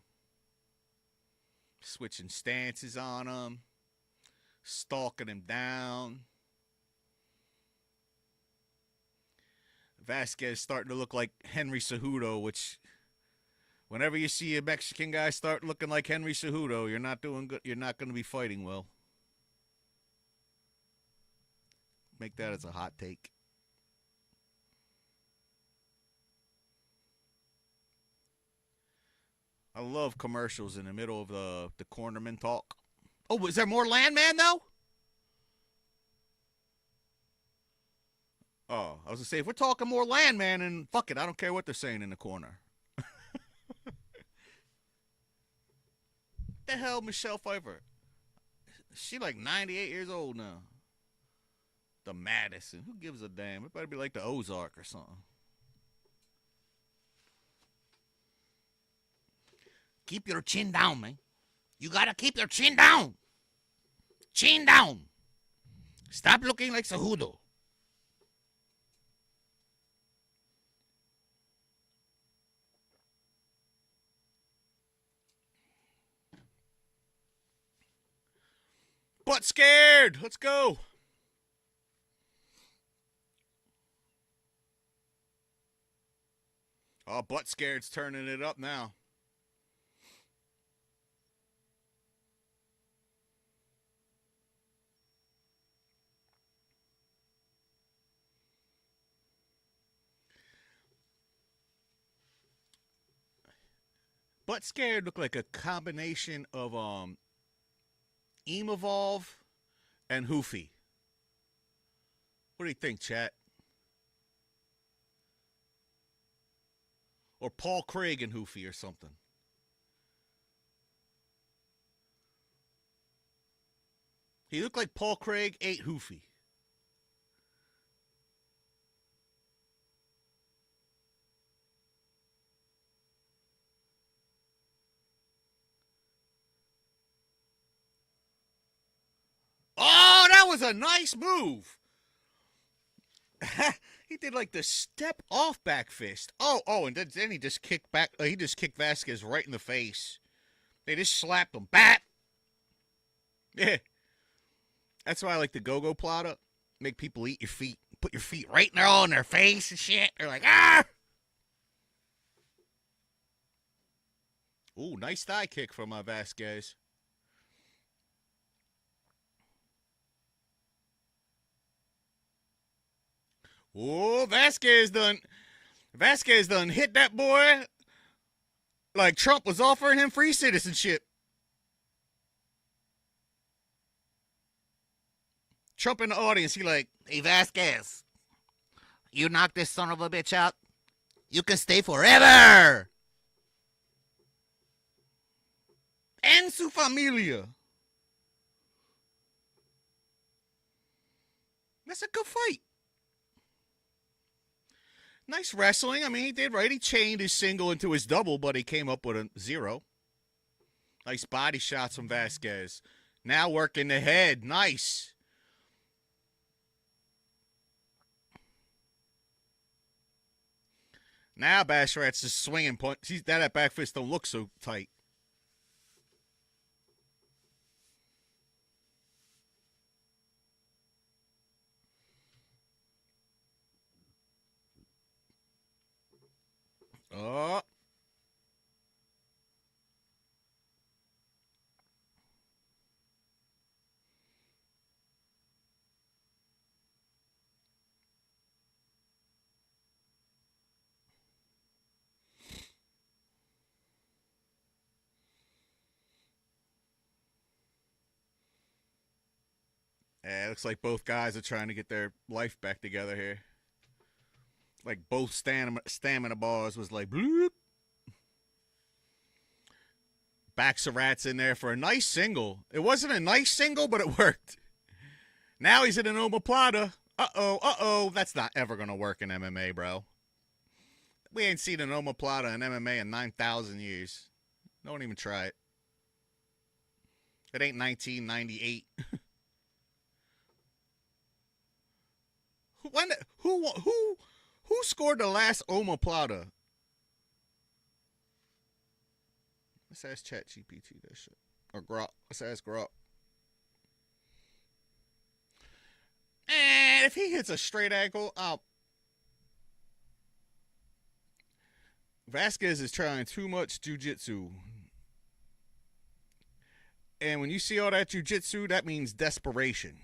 Switching stances on him. Stalking him down. Vasquez starting to look like Henry Cejudo, which whenever you see a Mexican guy start looking like Henry Cejudo, you're not doing good. You're not going to be fighting well. Make that as a hot take. I love commercials in the middle of the cornerman talk. Oh, is there more Landman, though? Oh, I was going to say, if we're talking more Landman, and fuck it, I don't care what they're saying in the corner. The hell, Michelle Pfeiffer? She like 98 years old now. The Madison. Who gives a damn? It better be like the Ozark or something. Keep your chin down, man. You gotta keep your chin down. Chin down. Stop looking like Cejudo. Butt scared. Let's go. Oh, butt scared's turning it up now. Butt scared looked like a combination of Evolve and Hoofy. What do you think, chat? Or Paul Craig and Hoofy or something. He looked like Paul Craig ate Hoofy. Oh, that was a nice move. He did like the step off back fist. Oh, and then he just kicked back. He just kicked Vasquez right in the face. They just slapped him. Bat. Yeah. That's why I like the go-go plata. Make people eat your feet. Put your feet right in all in their face and shit. They're like, ah! Ooh, nice thigh kick from Vasquez. Oh, Vasquez done hit that boy like Trump was offering him free citizenship. Trump in the audience, he like, hey, Vasquez, you knock this son of a bitch out, you can stay forever. En su familia. That's a good fight. Nice wrestling. I mean, he did right. He chained his single into his double, but he came up with a 0. Nice body shots from Vasquez. Now working the head. Nice. Now Basharat's just swinging. That back fist don't look so tight. Oh. Yeah, it looks like both guys are trying to get their life back together here. Like both stamina bars was like bloop. Basharat's in there for a nice single. It wasn't a nice single, but it worked. Now he's in an omoplata. Uh-oh. That's not ever going to work in MMA, bro. We ain't seen an omoplata in MMA in 9,000 years. Don't even try it. It ain't 1998. Who scored the last omoplata? Let's ask ChatGPT that shit. Or Grok. Let's ask Grok. And if he hits a straight ankle, Vasquez is trying too much jiu-jitsu. And when you see all that jiu-jitsu, that means desperation.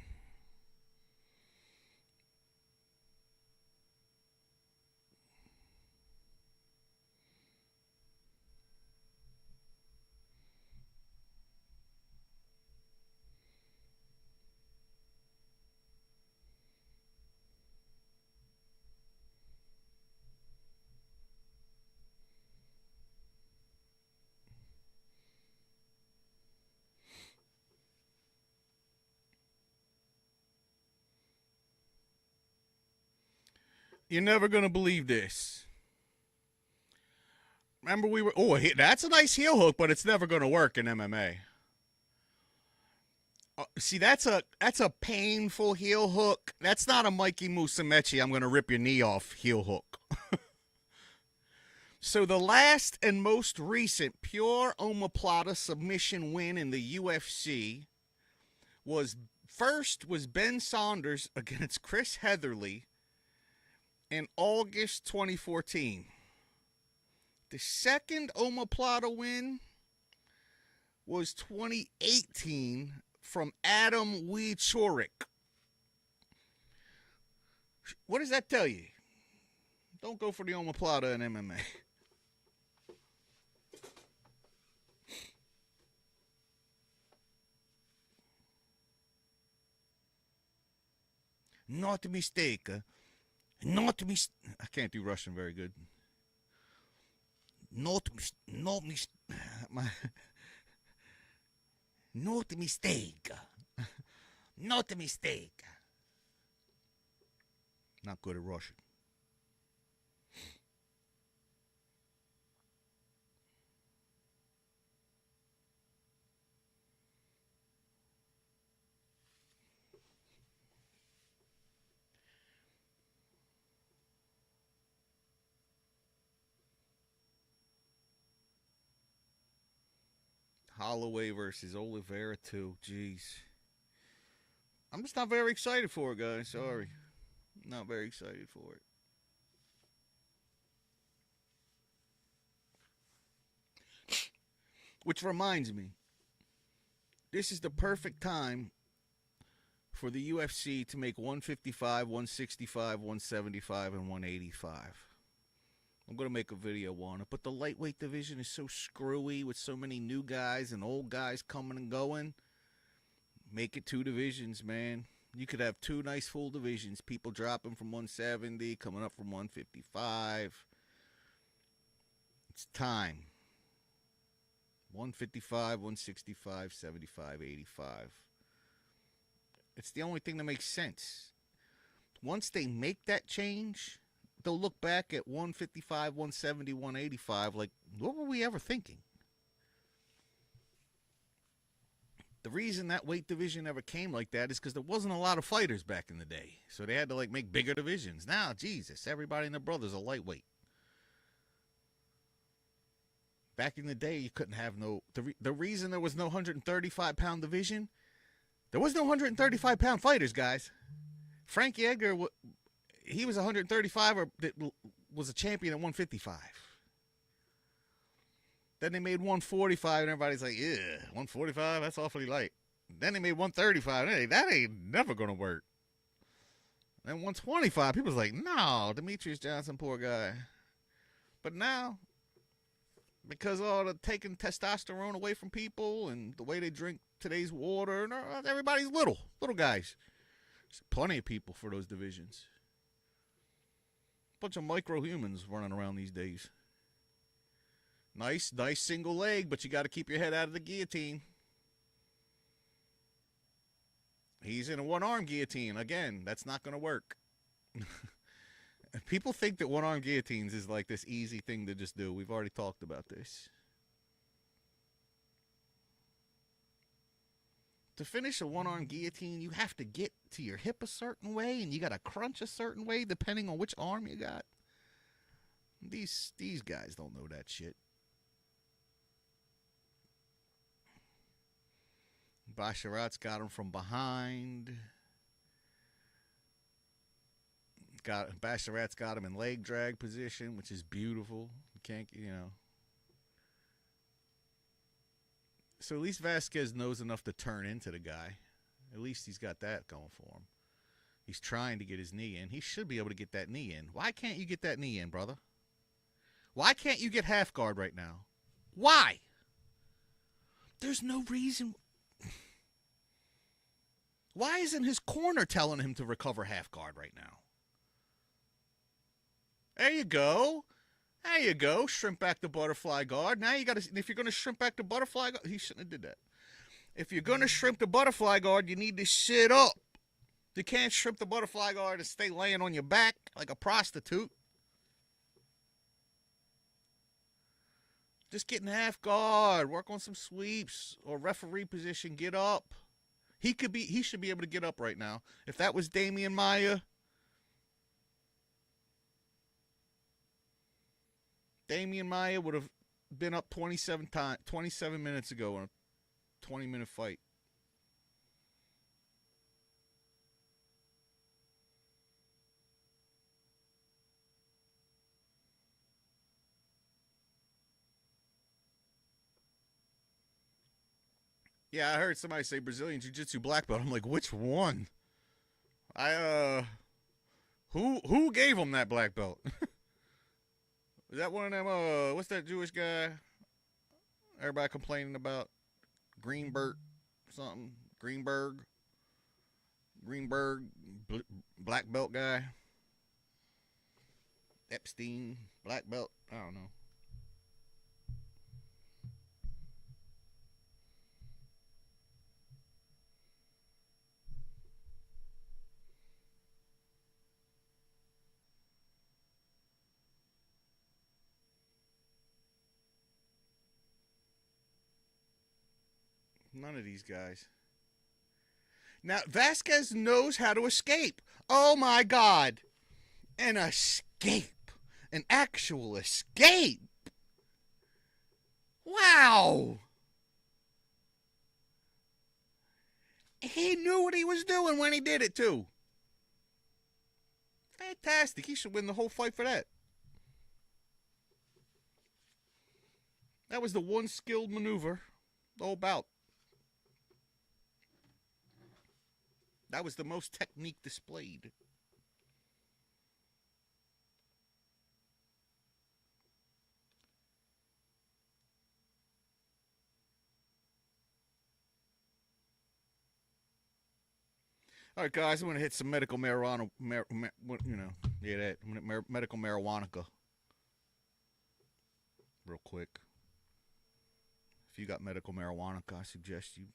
You're never going to believe this. Remember we were... Oh, that's a nice heel hook, but it's never going to work in MMA. See, that's a painful heel hook. That's not a Mikey Musumeci, I'm going to rip your knee off heel hook. So the last and most recent pure omoplata submission win in the UFC was Ben Saunders against Chris Heatherly in August 2014. The second omoplata win was 2018 from Adam Wieczorek. What does that tell you? Don't go for the omoplata in MMA. Not a mistake. Not a mistake. I can't do Russian very good. Not a mistake. Not a mistake. Not good at Russian. Holloway versus Oliveira 2. Jeez. I'm just not very excited for it, guys. Sorry. Not very excited for it. Which reminds me, this is the perfect time for the UFC to make 155, 165, 175, and 185. I'm going to make a video on it, but the lightweight division is so screwy with so many new guys and old guys coming and going. Make it 2 divisions, man. You could have 2 nice full divisions. People dropping from 170, coming up from 155. It's time. 155, 165, 75, 85. It's the only thing that makes sense. Once they make that change, they'll look back at 155, 170, 185 like, what were we ever thinking? The reason that weight division ever came like that is because there wasn't a lot of fighters back in the day. So they had to, like, make bigger divisions. Now, Jesus, everybody and their brother's a lightweight. Back in the day, you couldn't have no... The reason there was no 135-pound division, there was no 135-pound fighters, guys. Frankie Edgar, he was 135 or was a champion at 155. Then they made 145, and everybody's like, yeah, 145, that's awfully light. Then they made 135. Hey, that ain't never going to work. Then 125, people's like, no, Demetrius Johnson, poor guy. But now, because of all the taking testosterone away from people and the way they drink today's water, everybody's little guys. There's plenty of people for those divisions. Bunch of micro humans running around these days. Nice single leg, but you got to keep your head out of the guillotine. He's in a one-arm guillotine. Again, that's not going to work. People think that one-arm guillotines is like this easy thing to just do. We've already talked about this. To finish a one-arm guillotine, you have to get to your hip a certain way, and you got to crunch a certain way depending on which arm you got. These guys don't know that shit. Basharat's got him from behind. Basharat's got him in leg drag position, which is beautiful. You can't, So at least Vasquez knows enough to turn into the guy. At least he's got that going for him. He's trying to get his knee in. He should be able to get that knee in. Why can't you get that knee in, brother? Why can't you get half guard right now? Why? There's no reason. Why isn't his corner telling him to recover half guard right now? There you go. There you go. Shrimp back the butterfly guard. Now you got to, if you're going to shrimp back the butterfly guard, he shouldn't have did that. If you're going to shrimp the butterfly guard, you need to sit up. You can't shrimp the butterfly guard and stay laying on your back like a prostitute. Just get in half guard. Work on some sweeps or referee position. Get up. He should be able to get up right now. If that was Damian Maia, Damian Maia would have been up 27 minutes ago in a 20-minute fight. Yeah, I heard somebody say Brazilian Jiu-Jitsu black belt. I'm like, which one? Who gave him that black belt? Is that one of them, what's that Jewish guy everybody complaining about? Greenberg something? Greenberg, black belt guy? Epstein, black belt? I don't know. None of these guys. Now, Vasquez knows how to escape. Oh, my God. An escape. An actual escape. Wow. He knew what he was doing when he did it, too. Fantastic. He should win the whole fight for that. That was the one skilled maneuver the whole bout. That was the most technique displayed. All right, guys, I'm going to hit some medical marijuana, medical marijuana real quick. If you got medical marijuana, I suggest you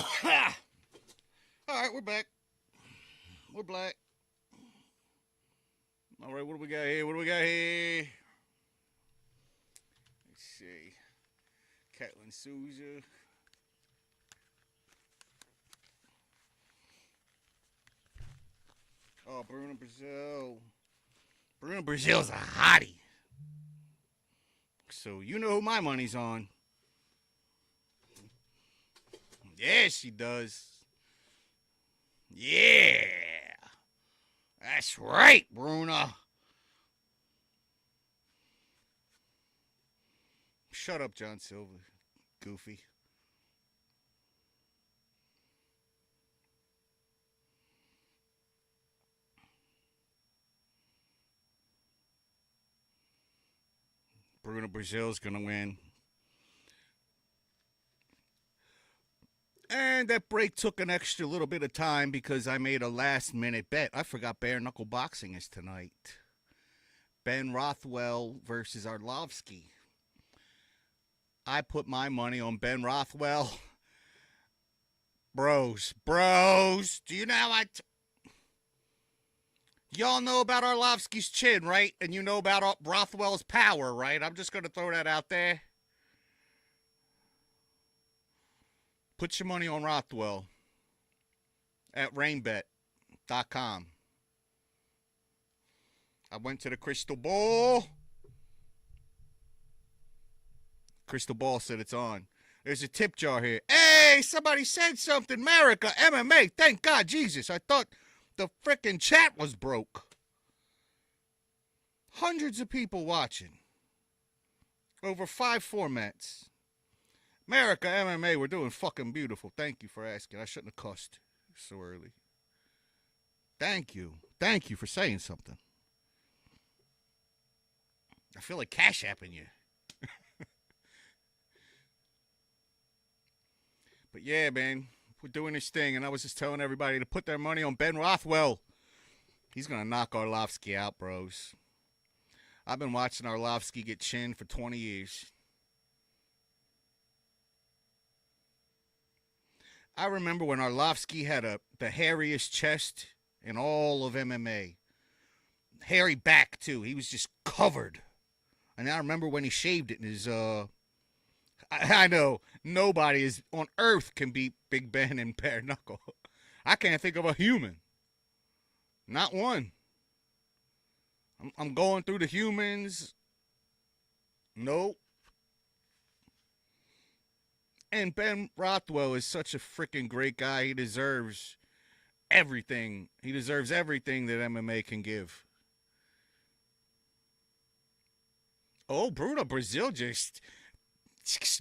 All right, we're back. We're black. All right, what do we got here? What do we got here? Let's see. Catlin Souza. Oh, Bruno Brazil. Bruno Brazil's a hottie. So you know who my money's on. Yeah, she does. Yeah. That's right, Bruno. Shut up, John Silver. Goofy. Bruno Brazil's going to win. And that break took an extra little bit of time because I made a last-minute bet. I forgot bare knuckle boxing is tonight. Ben Rothwell versus Arlovsky. I put my money on Ben Rothwell. Bros. Do you know how y'all know about Arlovsky's chin, right? And you know about Rothwell's power, right? I'm just going to throw that out there. Put your money on Rothwell at rainbet.com. I went to the Crystal Ball. Crystal Ball said it's on. There's a tip jar here. Hey, somebody said something. America, MMA. Thank God, Jesus. I thought the frickin' chat was broke. Hundreds of people watching. Over 5 formats. America, MMA, we're doing fucking beautiful. Thank you for asking. I shouldn't have cussed so early. Thank you. Thank you for saying something. I feel like Cash Apping you. But yeah, man, we're doing this thing, and I was just telling everybody to put their money on Ben Rothwell. He's going to knock Arlovsky out, bros. I've been watching Arlovsky get chinned for 20 years. I remember when Arlovsky had the hairiest chest in all of MMA. Hairy back, too. He was just covered. And I remember when he shaved it in his, I know nobody on earth can beat Big Ben and bare knuckle. I can't think of a human. Not one. I'm going through the humans. Nope. And Ben Rothwell is such a freaking great guy. He deserves everything. He deserves everything that MMA can give. Oh, Bruno Brazil just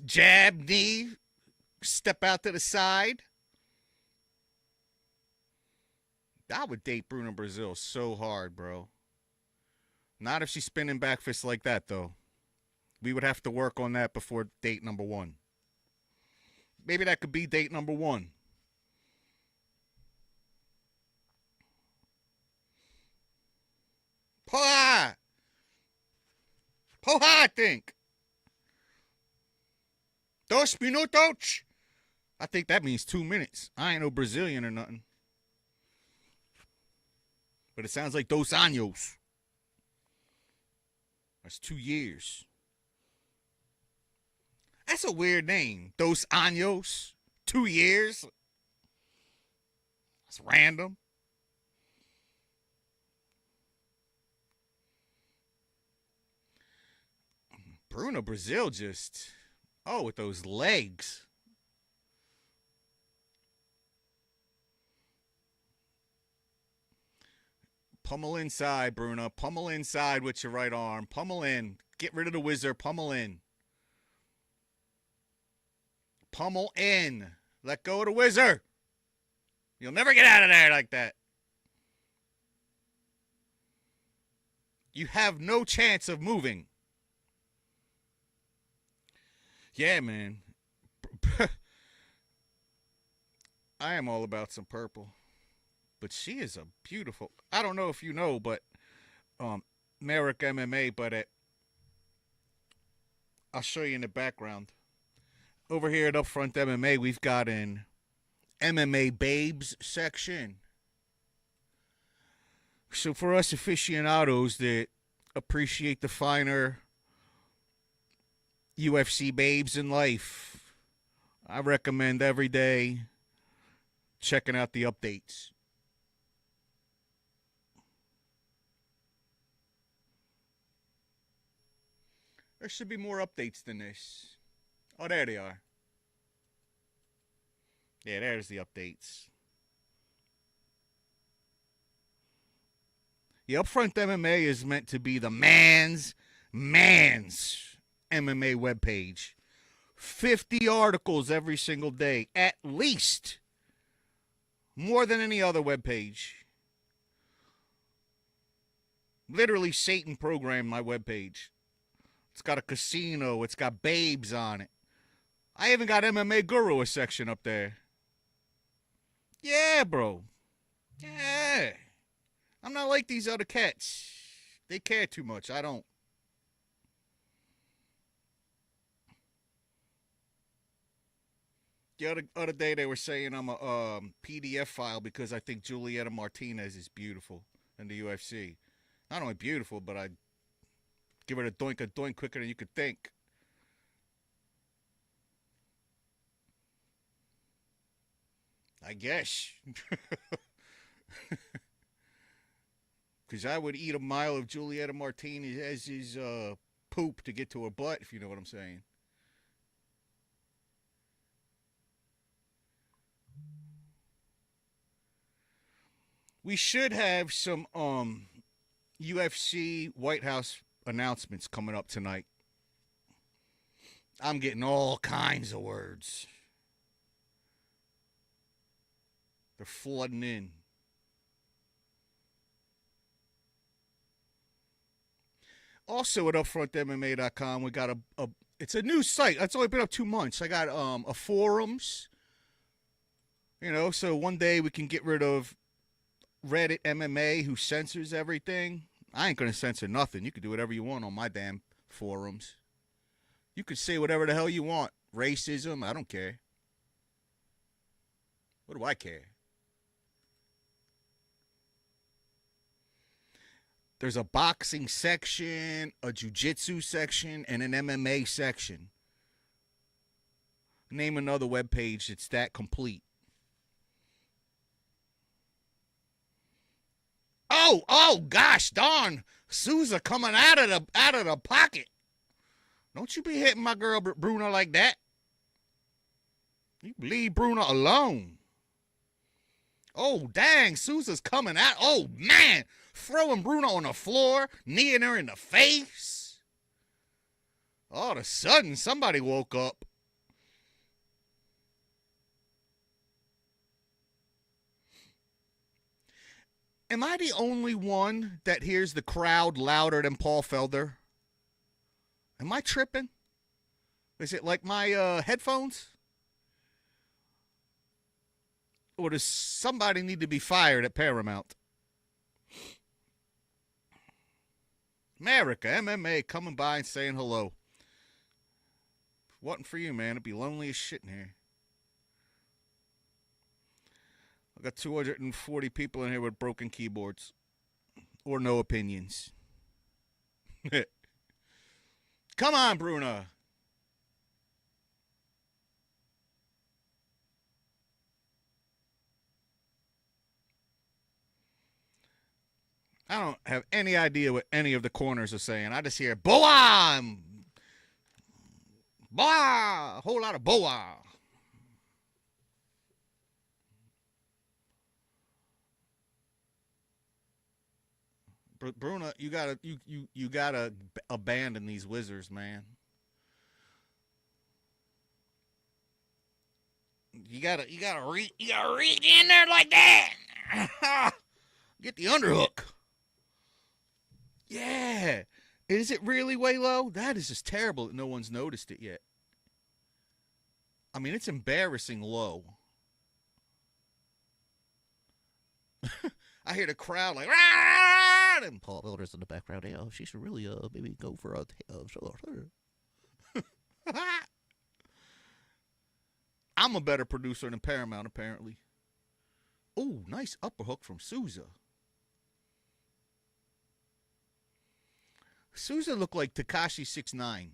jab, knee, step out to the side. I would date Bruno Brazil so hard, bro. Not if she's spinning back fists like that, though. We would have to work on that before date number 1. Maybe that could be date number 1. Poha! Poha, I think. 2 minutos. I think that means 2 minutes. I ain't no Brazilian or nothing. But it sounds like 2 años. That's 2 years. That's a weird name. 2 años. 2 years. That's random. Bruno Brazil just... Oh, with those legs. Pummel inside, Bruno. Pummel inside with your right arm. Pummel in. Get rid of the whizzer. Pummel in. Pummel in. Let go of the whizzer. You'll never get out of there like that. You have no chance of moving. Yeah, man. I am all about some purple. But she is a beautiful... I don't know if you know, but... Merrick MMA, but I'll show you in the background. Over here at Upfront MMA, we've got an MMA babes section. So for us aficionados that appreciate the finer UFC babes in life, I recommend every day checking out the updates. There should be more updates than this. Oh, there they are. Yeah, there's the updates. The Upfront MMA is meant to be the man's MMA webpage. 50 articles every single day, at least. More than any other webpage. Literally, Satan programmed my webpage. It's got a casino. It's got babes on it. I even got MMA Guru a section up there. Yeah, bro. Yeah. I'm not like these other cats. They care too much. I don't. The other day they were saying I'm a PDF file because I think Julieta Martinez is beautiful in the UFC. Not only beautiful, but I give her a doink quicker than you could think. I guess. Because I would eat a mile of Julieta Martinez as his poop to get to her butt, if you know what I'm saying. We should have some UFC White House announcements coming up tonight. I'm getting all kinds of words. They're flooding in. Also at upfrontmma.com, we got it's a new site. It's only been up 2 months. I got a forums. You know, so one day we can get rid of Reddit MMA who censors everything. I ain't gonna censor nothing. You can do whatever you want on my damn forums. You can say whatever the hell you want. Racism, I don't care. What do I care? There's a boxing section, a jiu-jitsu section, and an MMA section. Name another webpage that's that complete. Oh, gosh darn. Souza coming out of the pocket. Don't you be hitting my girl Bruna like that. You leave Bruna alone. Oh, dang, Souza's coming out. Oh, man. Throwing Bruna on the floor, kneeing her in the face. All of a sudden, somebody woke up. Am I the only one that hears the crowd louder than Paul Felder? Am I tripping? Is it like my headphones? Or does somebody need to be fired at Paramount? America, MMA coming by and saying hello. Wasn't for you, man. It'd be lonely as shit in here. I got 240 people in here with broken keyboards. Or no opinions. Come on, Bruna. I don't have any idea what any of the corners are saying. I just hear boa, boa, a whole lot of boa. Bruna, you gotta abandon these wizards, man. You gotta reach in there like that. Get the underhook. Yeah. Is it really way low? That is just terrible that no one's noticed it yet. I mean, it's embarrassing low. I hear the crowd like, Rah! And Paul Felder's in the background. Hey, she should really maybe go for a I'm a better producer than Paramount, apparently. Ooh, nice upper hook from Souza. Souza looked like Tekashi 6ix9ine.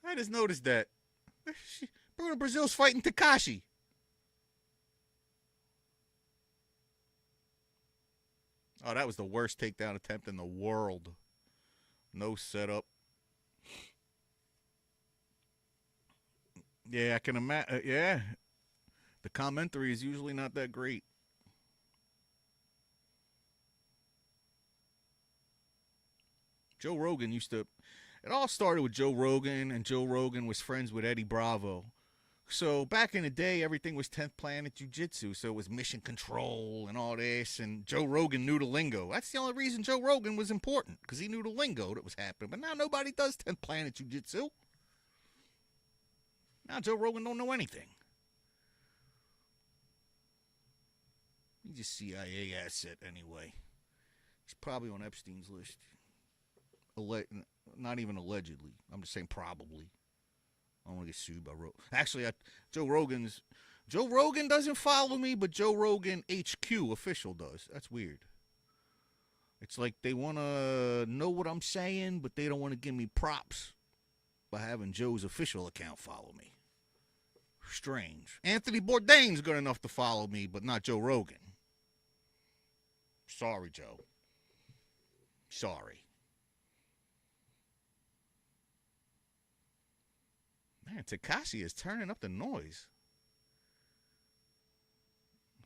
I just noticed that. Bruno Brazil's fighting Tekashi. Oh, that was the worst takedown attempt in the world. No setup. Yeah, I can imagine. Yeah. The commentary is usually not that great. Joe Rogan used to. It all started with Joe Rogan, and Joe Rogan was friends with Eddie Bravo. So back in the day, everything was 10th Planet Jiu-Jitsu, so it was Mission Control and all this, and Joe Rogan knew the lingo. That's the only reason Joe Rogan was important, because he knew the lingo that was happening. But now nobody does 10th Planet Jiu-Jitsu. Now Joe Rogan don't know anything. He's a CIA asset anyway. He's probably on Epstein's list. Not even allegedly. I'm just saying probably. I don't want to get sued by Rogan. Actually, Joe Rogan doesn't follow me, but Joe Rogan HQ official does. That's weird. It's like they want to know what I'm saying, but they don't want to give me props by having Joe's official account follow me. Strange. Anthony Bourdain's good enough to follow me, but not Joe Rogan. Sorry, Joe. Sorry. Man, Tekashi is turning up the noise.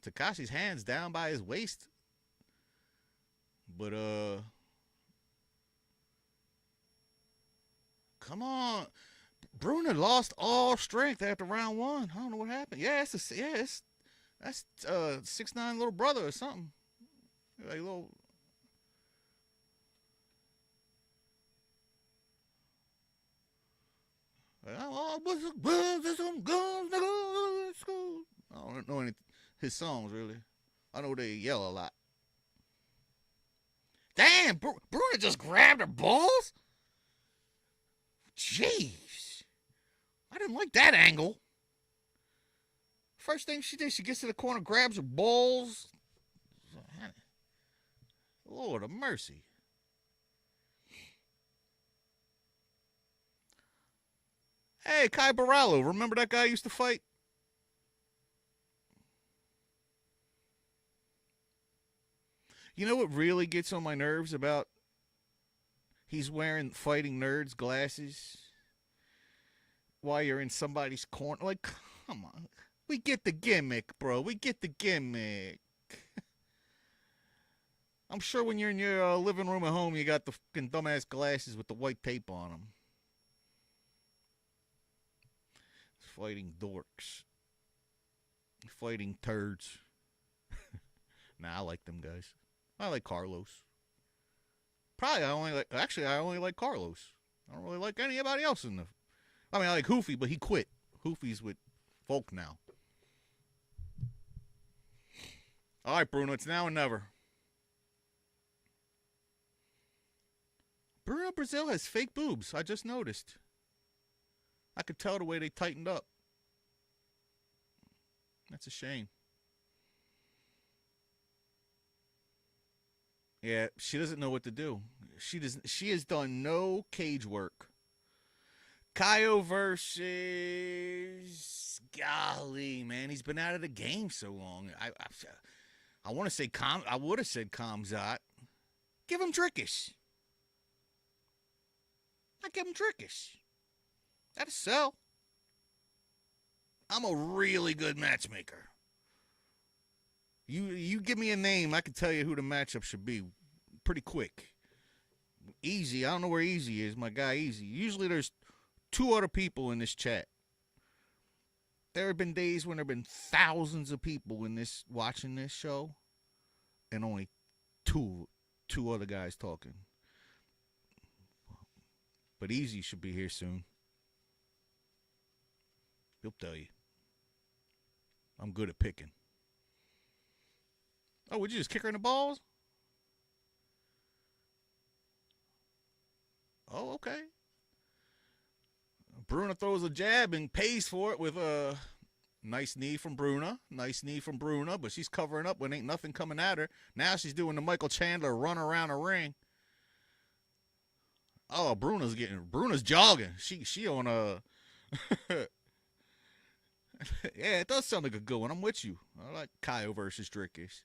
Tekashi's hands down by his waist. But, come on. Bruno lost all strength after round one. I don't know what happened. Yeah, that's 6ix9ine little brother or something. Like little. I don't know any his songs really. I know they yell a lot. Damn, Bruna just grabbed her balls? Jeez. I didn't like that angle. First thing she did, she gets to the corner, grabs her balls. Lord of mercy. Hey, Kai Barallo, remember that guy used to fight? You know what really gets on my nerves about he's wearing Fighting Nerds glasses while you're in somebody's corner? Like, come on. We get the gimmick, bro. We get the gimmick. I'm sure when you're in your living room at home, you got the fucking dumbass glasses with the white tape on them. Fighting dorks. Fighting turds. Nah, I like them guys. I like Carlos. I only like Carlos. I don't really like anybody else in the. I mean, I like Hoofy, but he quit. Hoofy's with Volk now. All right, Bruno, it's now or never. Bruno Brazil has fake boobs. I just noticed. I could tell the way they tightened up. That's a shame. Yeah, she doesn't know what to do. She has done no cage work. Caio versus golly, man, he's been out of the game so long. I want to say I would have said Khamzat. Give him Drickish. I give him Drickish. That'll sell. I'm a really good matchmaker. You give me a name, I can tell you who the matchup should be pretty quick. Easy, I don't know where Easy is, my guy Easy. Usually there's two other people in this chat. There have been days when there have been thousands of people in this watching this show, and only two other guys talking. But Easy should be here soon. He'll tell you. I'm good at picking. Oh, would you just kick her in the balls? Oh, okay. Bruna throws a jab and pays for it with a nice knee from Bruna. Nice knee from Bruna, but she's covering up when ain't nothing coming at her. Now she's doing the Michael Chandler run around a ring. Oh, Bruna's jogging. She on a yeah, it does sound like a good one. I'm with you. I like Kaio versus Drickish.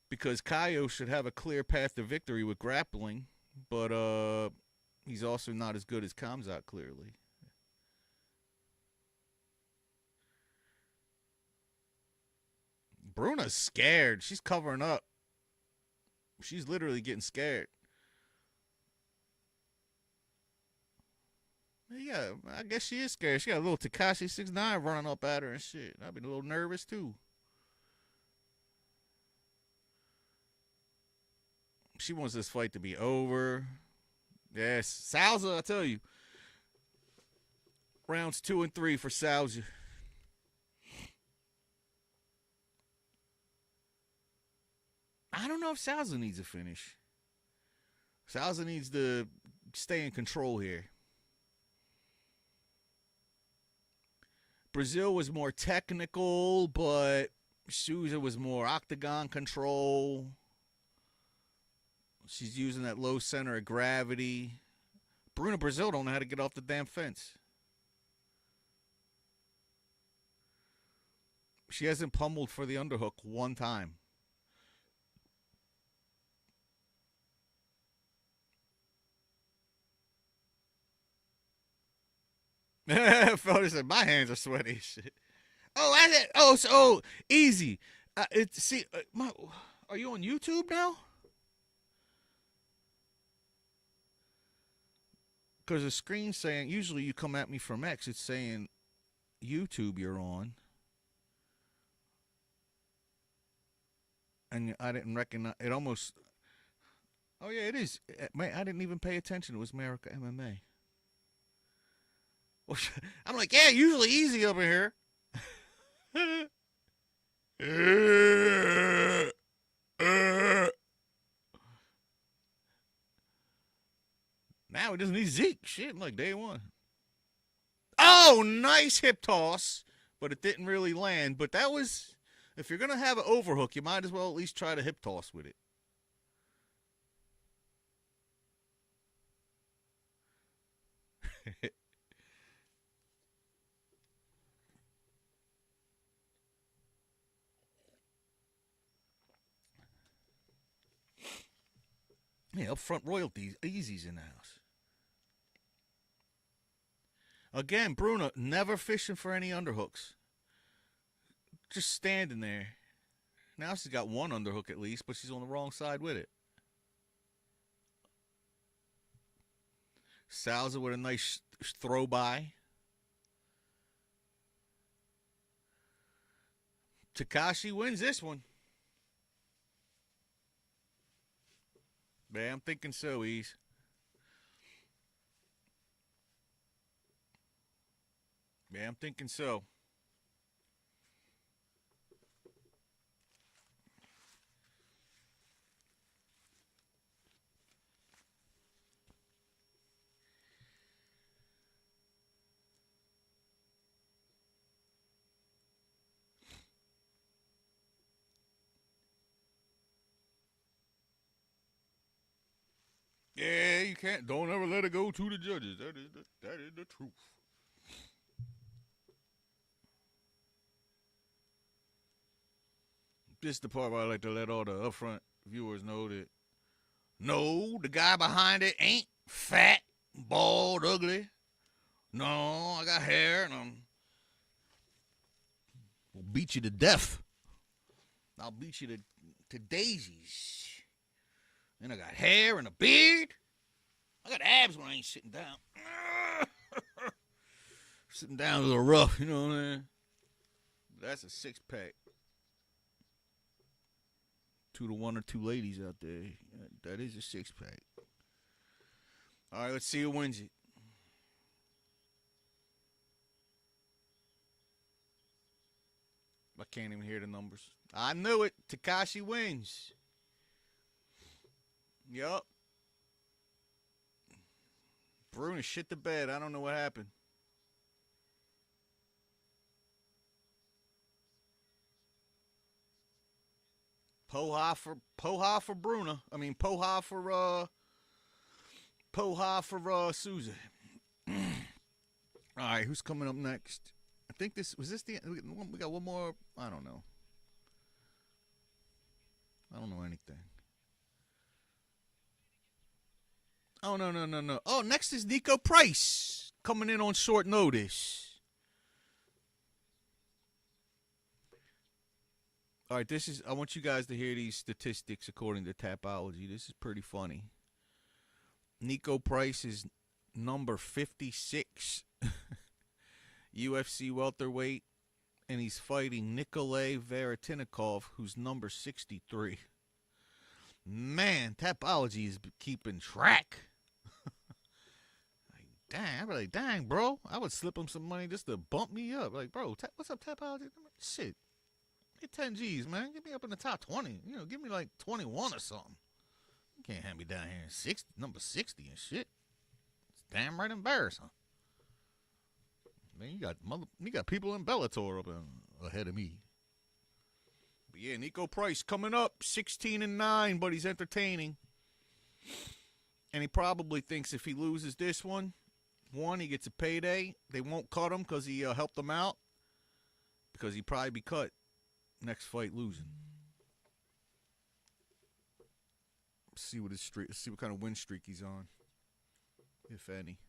Because Kaio should have a clear path to victory with grappling, but he's also not as good as Khamzat, clearly. Bruna's scared. She's covering up. She's literally getting scared. Yeah, I guess she is scared. She got a little Tekashi 6ix9ine running up at her and shit. I'd be a little nervous too. She wants this fight to be over. Yes, Souza, I tell you. Rounds 2 and 3 for Souza. I don't know if Souza needs a finish. Souza needs to stay in control here. Brazil was more technical, but Souza was more octagon control. She's using that low center of gravity. Bruna Brazil don't know how to get off the damn fence. She hasn't pummeled for the underhook one time. Fellas said my hands are sweaty. Shit. Oh, easy. Are you on YouTube now? Because the screen's saying, usually you come at me from X, it's saying YouTube you're on. And I didn't recognize it almost. Oh, yeah, it is. I didn't even pay attention. It was America MMA. I'm like, yeah, usually easy over here. Now he doesn't need Zeke. Shit, like day one. Oh, nice hip toss, but it didn't really land. But that was, if you're going to have an overhook, you might as well at least try to hip toss with it. Yeah, upfront royalties, easy's in the house. Again, Bruna never fishing for any underhooks. Just standing there. Now she's got one underhook at least, but she's on the wrong side with it. Souza with a nice throw by. Tekashi wins this one. Yeah, I'm thinking so, Ease. Yeah, I'm thinking so. Yeah, you can't. Don't ever let it go to the judges. That is the truth. This is the part where I like to let all the upfront viewers know that no, the guy behind it ain't fat, bald, ugly. No, I got hair and I'll beat you to death. I'll beat you to daisies. And I got hair and a beard. I got abs when I ain't sitting down. Sitting down a little rough, you know what I mean? That's a 6-pack. 2 to 1 or 2 ladies out there. That is a 6-pack. All right, let's see who wins it. I can't even hear the numbers. I knew it. Tekashi wins. Yup. Bruna shit the bed. I don't know what happened. Poha for Bruna. I mean Poha for Souza. All right, who's coming up next? I think this was this the we got one more. I don't know. I don't know anything. Oh no. Oh, next is Nico Price coming in on short notice. All right, this is. I want you guys to hear these statistics according to Tapology. This is pretty funny. Nico Price is number 56 UFC welterweight, and he's fighting Nikolay Veretinikov, who's number 63. Man, Tapology is keeping track. Dang, I'd be like, dang, bro. I would slip him some money just to bump me up. Like, bro, what's up, Tapology? Shit. Get 10 G's, man. Get me up in the top 20. You know, give me like 21 or something. You can't have me down here in 60, number 60 and shit. It's damn right embarrassing. Man, you got people in Bellator up ahead of me. But yeah, Nico Price coming up 16-9, but he's entertaining. And he probably thinks if he loses this one, he gets a payday. They won't cut him because he helped them out. Because he'd probably be cut next fight losing. See what his streak. See what kind of win streak he's on, if any.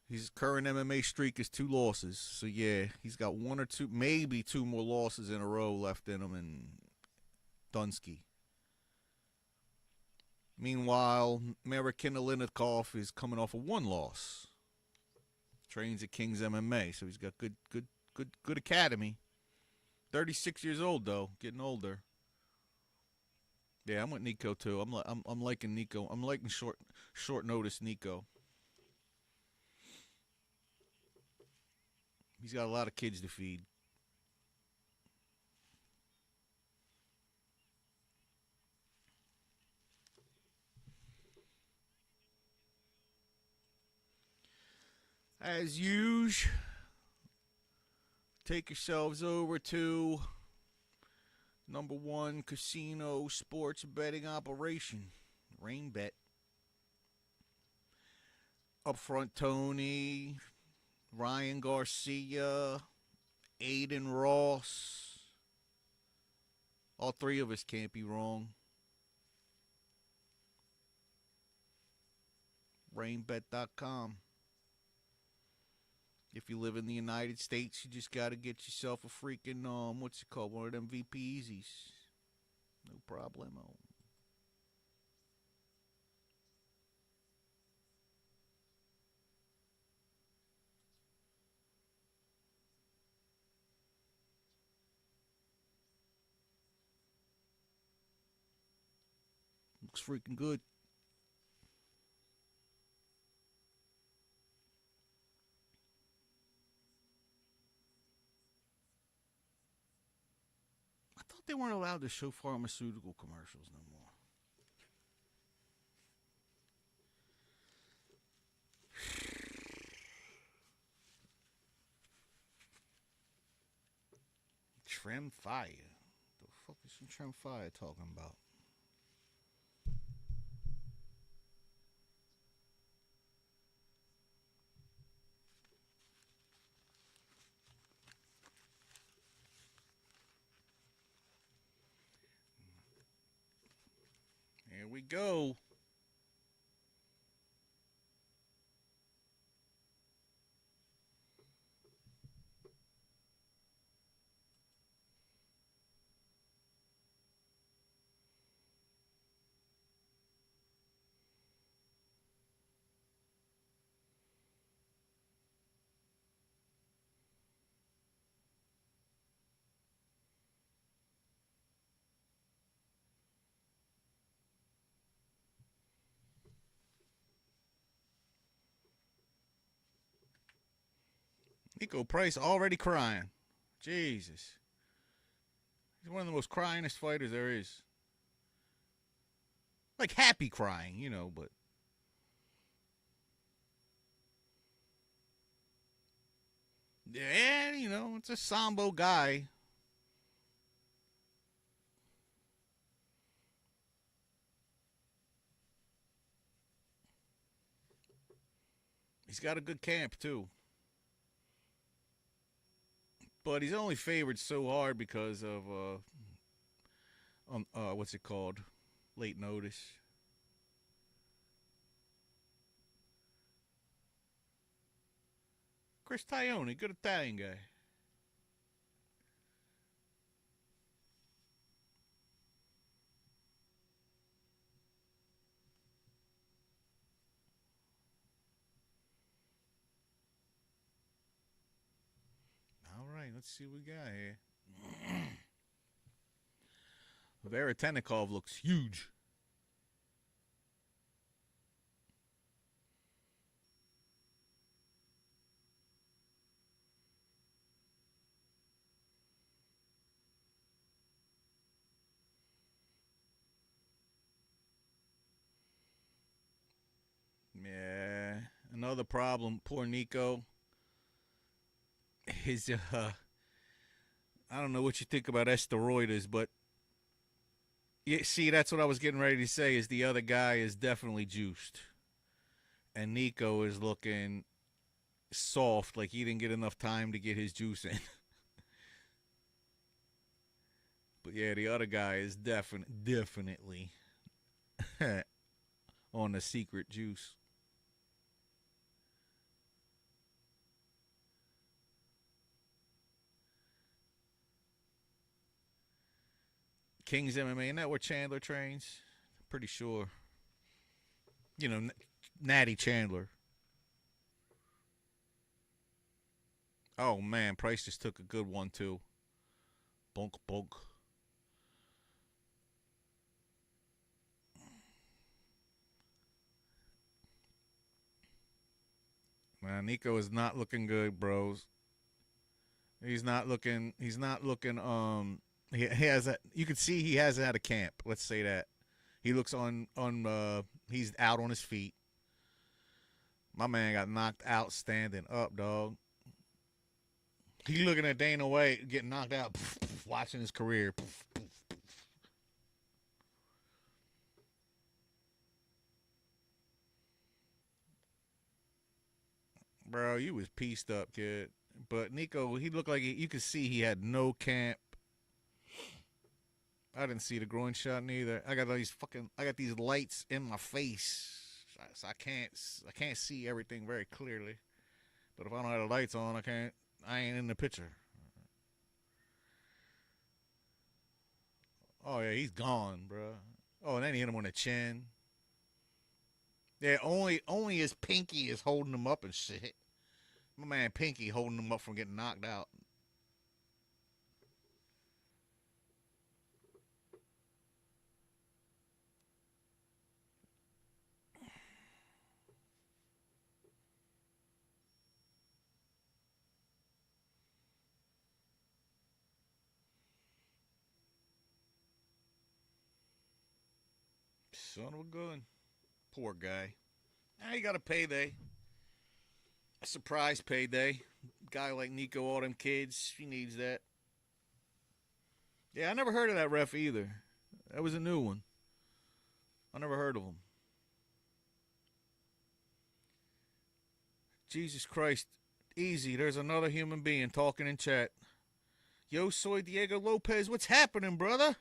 His current MMA streak is 2 losses. So yeah, he's got 1 or 2, maybe 2 more losses in a row left in him. And Dunsky. Meanwhile, American Olinikov is coming off a 1 loss. Trains at King's MMA, so he's got good academy. 36 years old though, getting older. Yeah, I'm with Nico too. I'm liking Nico. I'm liking short notice Nico. He's got a lot of kids to feed. As usual, take yourselves over to number 1 casino sports betting operation, RainBet. Up front, Tony, Ryan Garcia, Aiden Ross. All 3 of us can't be wrong. RainBet.com. If you live in the United States, you just got to get yourself a freaking, what's it called? One of them VPZs. No problemo. Looks freaking good. They weren't allowed to show pharmaceutical commercials no more. Tremfya. The fuck is some Tremfya talking about? Here we go. Nico Price already crying. Jesus. He's one of the most cryingest fighters there is. Like happy crying, you know, but Yeah, you know, it's a Sambo guy. He's got a good camp too, but he's only favored so hard because of what's it called, late notice. Chris Tione, good Italian guy. All right, let's see what we got here. Veretennikov looks huge. Yeah, another problem. Poor Nico. His I don't know what you think about steroids, but you see, that's what I was getting ready to say. Is the other guy is definitely juiced, and Nico is looking soft, like he didn't get enough time to get his juice in. But yeah, the other guy is definitely on the secret juice. King's MMA, isn't that where Chandler trains? Pretty sure. You know, Natty Chandler. Oh man, Price just took a good one too. Bunk bunk. Man, Nico is not looking good, bros. He's not looking. He's not looking. He has. You can see he hasn't had a camp. Let's say that. He looks on. He's out on his feet. My man got knocked out standing up, dog. He looking at Dana White getting knocked out, watching his career. Bro, you was pieced up, kid. But Nico, he looked like you could see he had no camp. I didn't see the groin shot neither. I got these lights in my face, so I can't see everything very clearly. But if I don't have the lights on, I ain't in the picture. Oh yeah, he's gone, bro. Oh, and then he hit him on the chin. Yeah, only his pinky is holding him up and shit. My man Pinky holding him up from getting knocked out. Son of a gun. Poor guy. Now he got a payday. A surprise payday. Guy like Nico, all them kids, he needs that. Yeah, I never heard of that ref either. That was a new one. I never heard of him. Jesus Christ. Easy. There's another human being talking in chat. Yo soy Diego Lopez. What's happening, brother?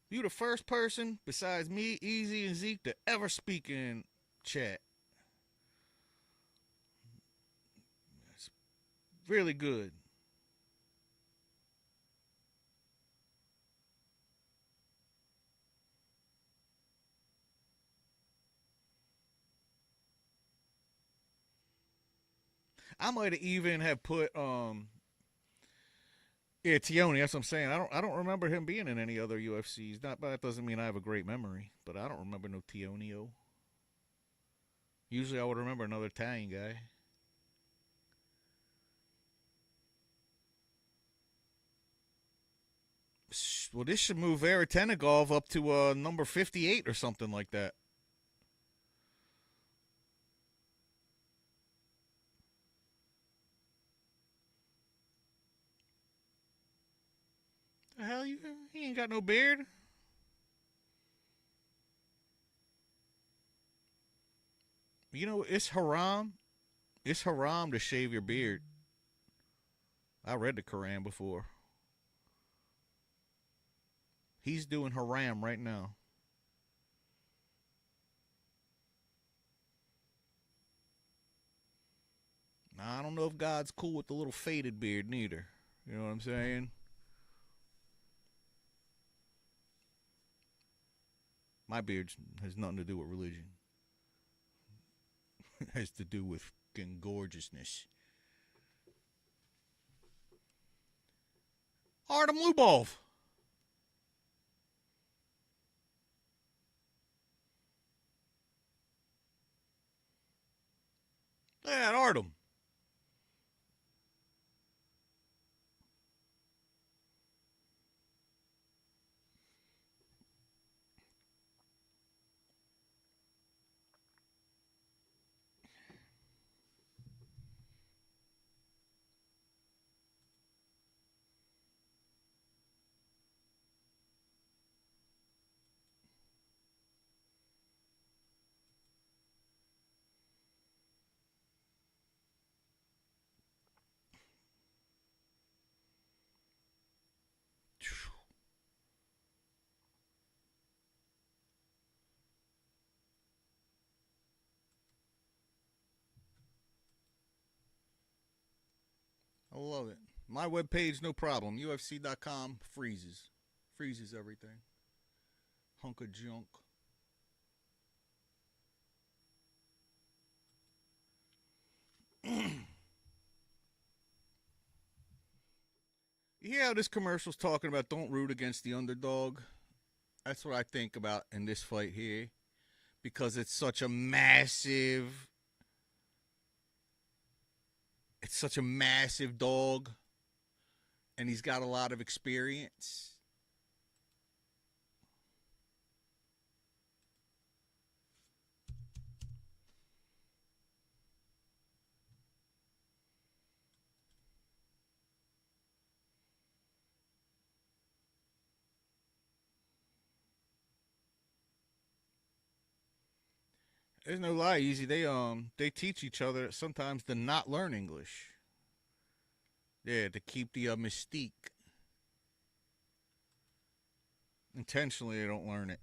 You the first person besides me, Easy, and Zeke to ever speak in chat. That's really good. I might have even have put yeah, Tione, that's what I'm saying. I don't remember him being in any other UFCs. Not but that doesn't mean I have a great memory, but I don't remember no Tionio. Usually I would remember another Italian guy. Well, this should move Veretennikov up to number 58 or something like that. hell? He ain't got no beard. You know, it's haram. It's haram to shave your beard. I read the Quran before. He's doing haram right now. Now, I don't know if God's cool with the little faded beard neither. You know what I'm saying? My beard has nothing to do with religion. It has to do with fucking gorgeousness. Artem Lubov. Yeah, Artem. I love it. My webpage, no problem. UFC.com freezes. Freezes everything. Hunk of junk. You hear how this commercial's talking about don't root against the underdog? That's what I think about in this fight here. Because it's such a massive dog, and he's got a lot of experience. There's no lie, easy. They teach each other sometimes to not learn English. Yeah, to keep the mystique. Intentionally, they don't learn it.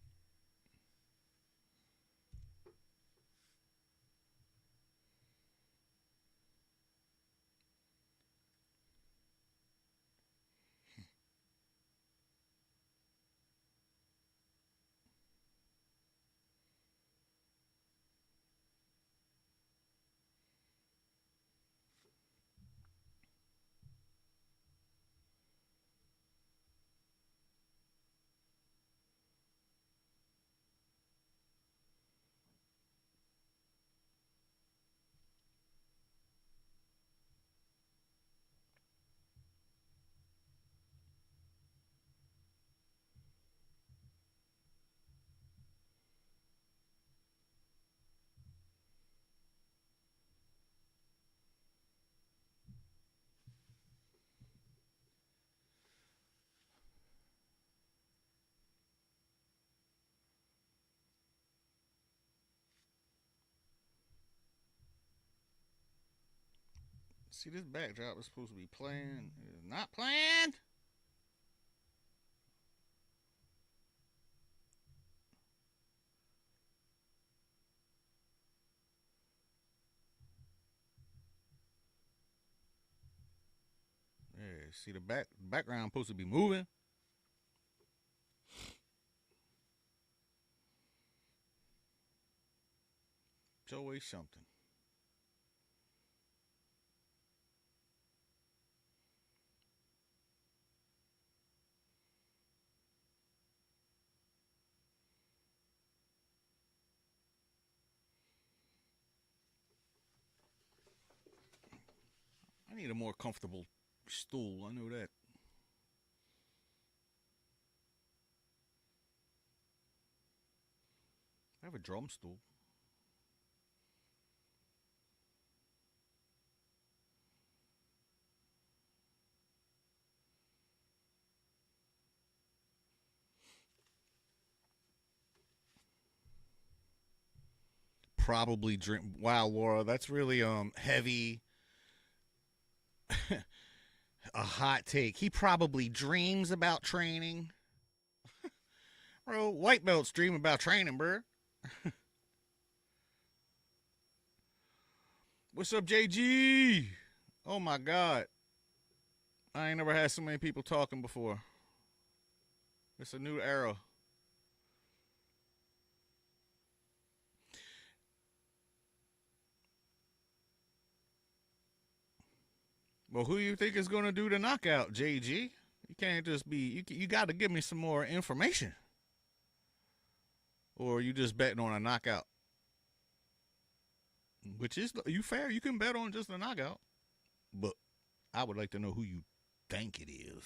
See, this backdrop is supposed to be planned. It's not planned. Yeah, see the background supposed to be moving. It's always something. I need a more comfortable stool. I know that. I have a drum stool. probably dream. Wow, Laura, that's really heavy. A hot take. He probably dreams about training. Bro, white belts dream about training, bro. What's up, JG? Oh my God. I ain't never had so many people talking before. It's a new era. Well, who you think is going to do the knockout, JG? You can't just be. You got to give me some more information. Or are you just betting on a knockout? Which is you fair? You can bet on just a knockout, but I would like to know who you think it is.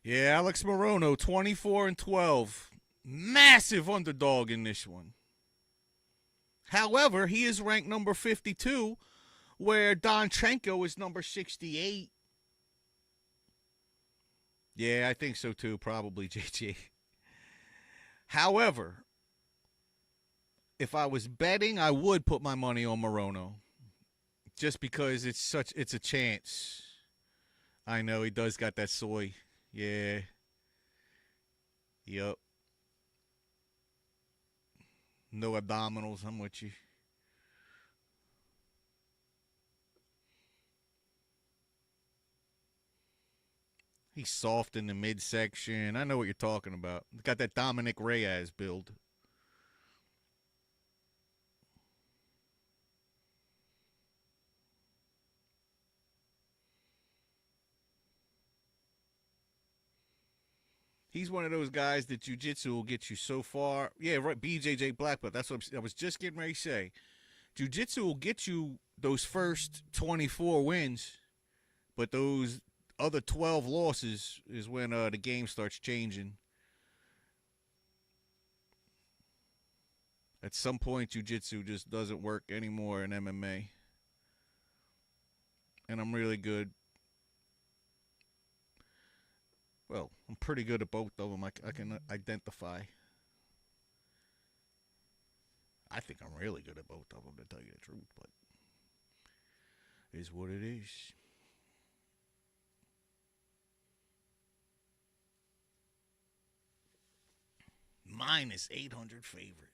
Yeah, Alex Morono, 24-12. Massive underdog in this one. However, he is ranked number 52, where Donchenko is number 68. Yeah, I think so too, probably, JJ. However, if I was betting, I would put my money on Morono. Just because it's a chance. I know he does got that soy. Yeah. Yup. No abdominals, I'm with you. He's soft in the midsection. I know what you're talking about. Got that Dominic Reyes build. He's one of those guys that jiu-jitsu will get you so far. Yeah, right, BJJ Black Belt. That's what I was just getting ready to say. Jiu-jitsu will get you those first 24 wins, but those other 12 losses is when the game starts changing. At some point, jiu-jitsu just doesn't work anymore in MMA. And I'm really good. Well, I'm pretty good at both of them. I can identify. I think I'm really good at both of them, to tell you the truth, but it is what it is. Minus 800 favorite.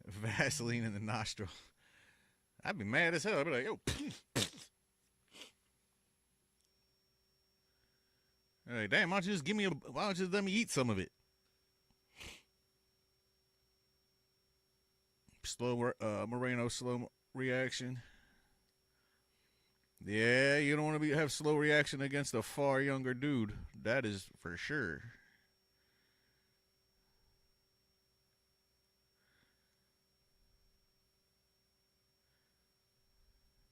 Vaseline in the nostril. I'd be mad as hell. I'd be like, yo. Hey, damn, why don't you just give me why don't you just let me eat some of it? Slow, Moreno, slow reaction. Yeah, you don't want to have slow reaction against a far younger dude. That is for sure.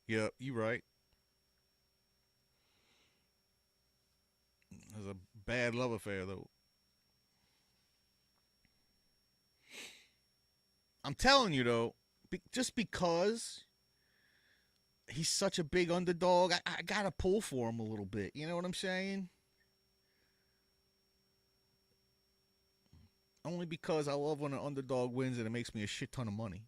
Yep, you right. It's a bad love affair, though. I'm telling you, though, just because he's such a big underdog, I gotta pull for him a little bit. You know what I'm saying? Only because I love when an underdog wins and it makes me a shit ton of money.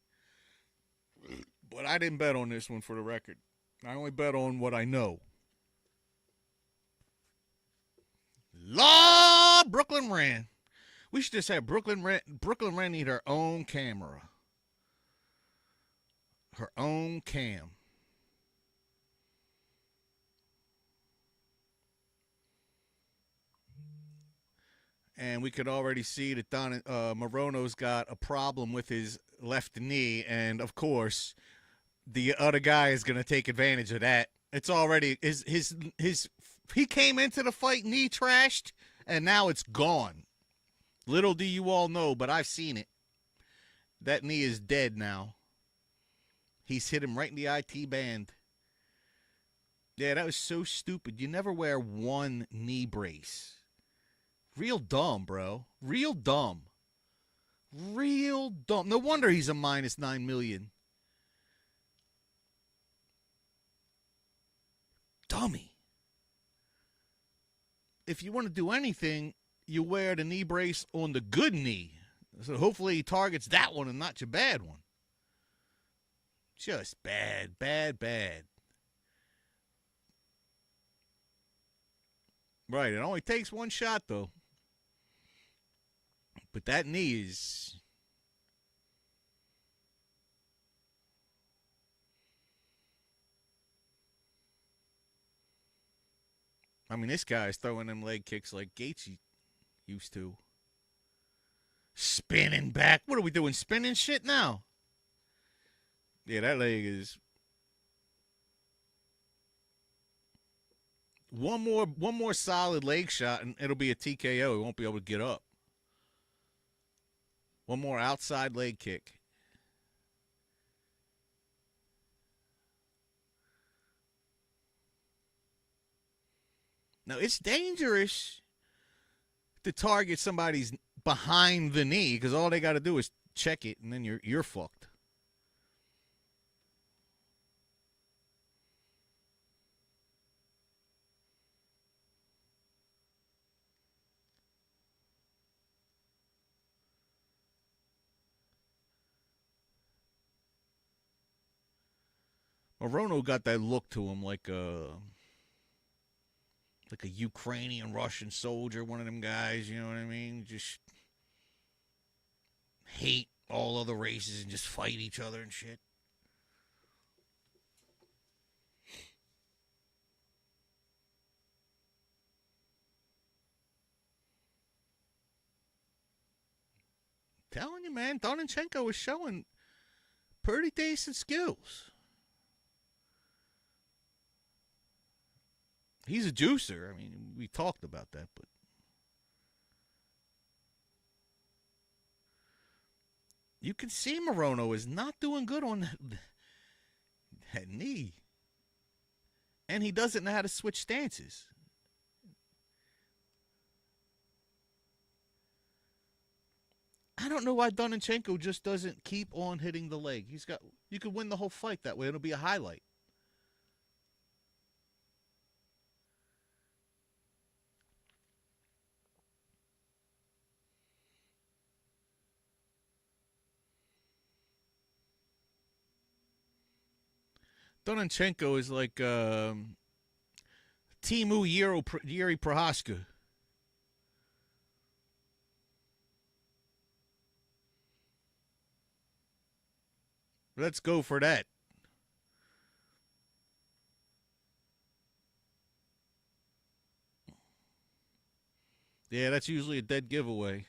But I didn't bet on this one for the record. I only bet on what I know. Law Brooklyn ran. We should just have Brooklyn Wren need her own camera. Her own cam. And we could already see that Morono's got a problem with his left knee, and of course, the other guy is going to take advantage of that. It's already his he came into the fight knee trashed, and now it's gone. Little do you all know, but I've seen it. That knee is dead now. He's hit him right in the IT band. Yeah, that was so stupid. You never wear one knee brace. Real dumb, bro. Real dumb. Real dumb. No wonder he's a minus 9 million. Dummy. If you want to do anything, you wear the knee brace on the good knee. So hopefully he targets that one and not your bad one. Just bad, bad, bad. Right, it only takes one shot, though. But that knee is... I mean, this guy's throwing them leg kicks like Gaethje used to. Spinning back. What are we doing? Spinning shit now? Yeah, that leg is... One more solid leg shot, and it'll be a TKO. He won't be able to get up. One more outside leg kick. Now, it's dangerous to target somebody's behind the knee because all they got to do is check it, and then you're fucked. Morono got that look to him like a Ukrainian Russian soldier, one of them guys, you know what I mean? Just hate all other races and just fight each other and shit. Telling you, man, Donichenko is showing pretty decent skills. He's a juicer. I mean, we talked about that, but you can see Morono is not doing good on that knee. And he doesn't know how to switch stances. I don't know why Donichenko just doesn't keep on hitting the leg. You could win the whole fight that way. It'll be a highlight. Donichenko is like Timu Yuri Prohaska. Let's go for that. Yeah, that's usually a dead giveaway.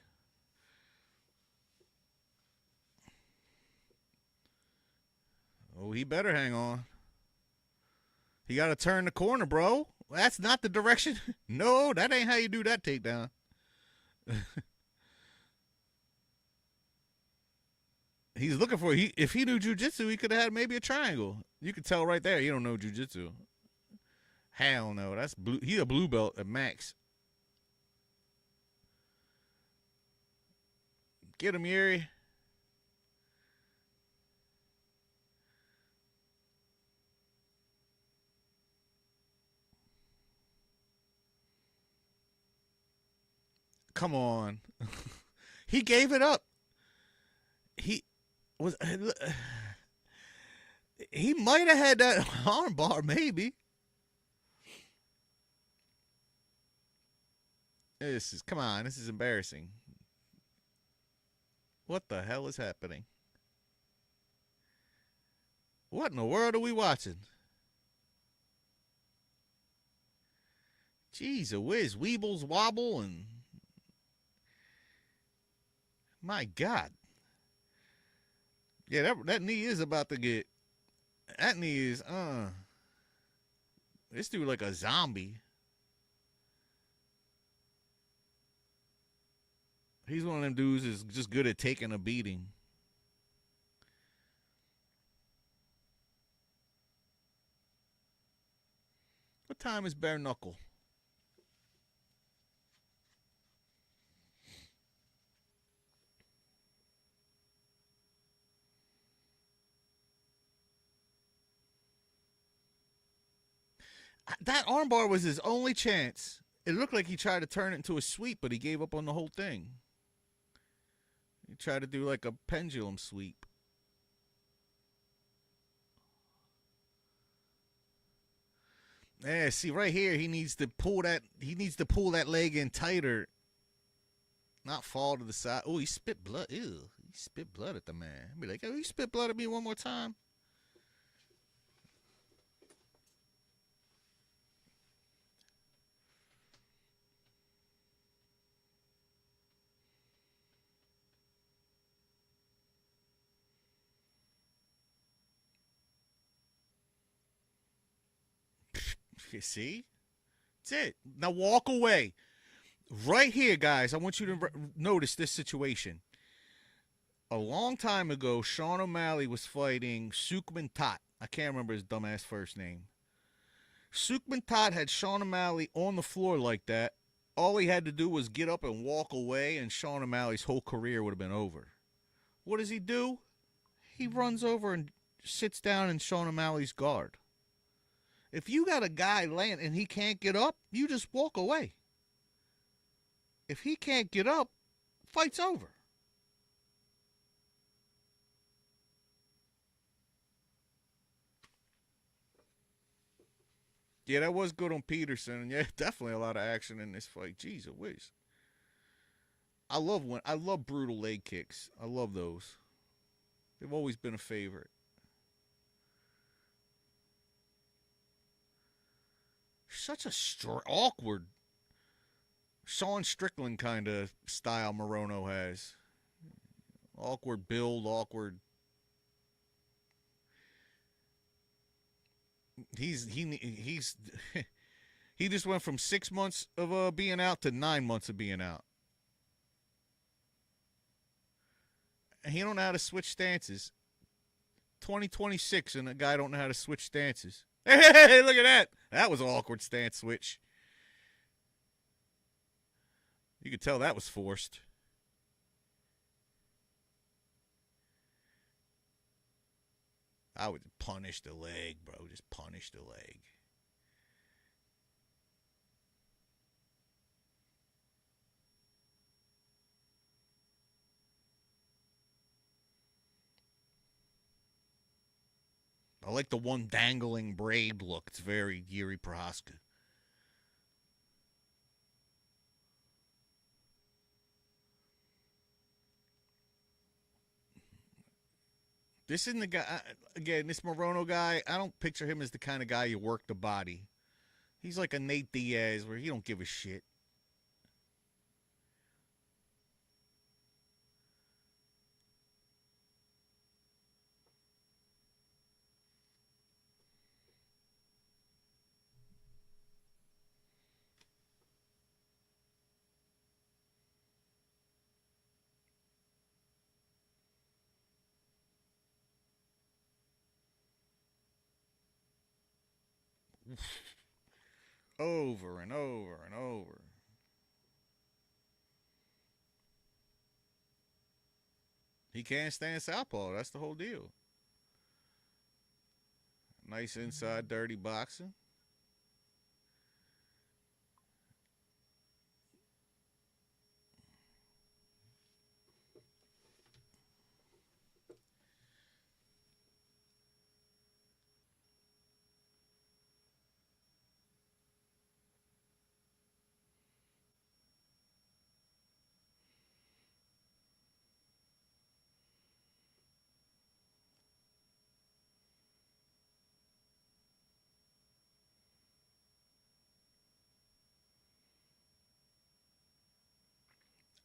Oh, he better hang on. He got to turn the corner, bro. That's not the direction. No, that ain't how you do that takedown. He's looking for if he knew jiu-jitsu, he could have had maybe a triangle. You could tell right there. You don't know jiu-jitsu. Hell no. That's blue. He a blue belt at max. Get him, Yuri. Come on. He gave it up. He was. He might have had that armbar, maybe. Come on, this is embarrassing. What the hell is happening? What in the world are we watching? Jeez, a whiz, weebles wobble, and my God. Yeah, that knee is about to get. That knee is, this dude like a zombie. He's one of them dudes who's just good at taking a beating. What time is bare knuckle? That armbar was his only chance. It looked like he tried to turn it into a sweep, but he gave up on the whole thing. He tried to do like a pendulum sweep. Yeah, see right here, he needs to pull that. He needs to pull that leg in tighter, not fall to the side. Oh, he spit blood. Ew, he spit blood at the man. I'd be like, oh, you spit blood at me one more time. You see? That's it. Now walk away. Right here, guys, I want you to notice this situation. A long time ago, Sean O'Malley was fighting Sukman Tat. I can't remember his dumbass first name. Sukman Tat had Sean O'Malley on the floor like that. All he had to do was get up and walk away, and Sean O'Malley's whole career would have been over. What does he do? He runs over and sits down in Sean O'Malley's guard. If you got a guy laying and he can't get up, you just walk away. If he can't get up, fight's over. Yeah, that was good on Peterson. And yeah, definitely a lot of action in this fight. Jeez, whiz. I love brutal leg kicks. I love those. They've always been a favorite. Such a awkward Sean Strickland kind of style Morono has. Awkward build, awkward. He's he just went from 6 months of being out to 9 months of being out. And he don't know how to switch stances. 2026 and a guy don't know how to switch stances. Hey, look at that. That was an awkward stance switch. You could tell that was forced. I would punish the leg, bro. Just punish the leg. I like the one dangling braid look. It's very Yuri Prohaska. This isn't the guy, again, this Morono guy, I don't picture him as the kind of guy you work the body. He's like a Nate Diaz where he don't give a shit. Over and over and over. He can't stand southpaw. That's the whole deal. Nice inside dirty boxing.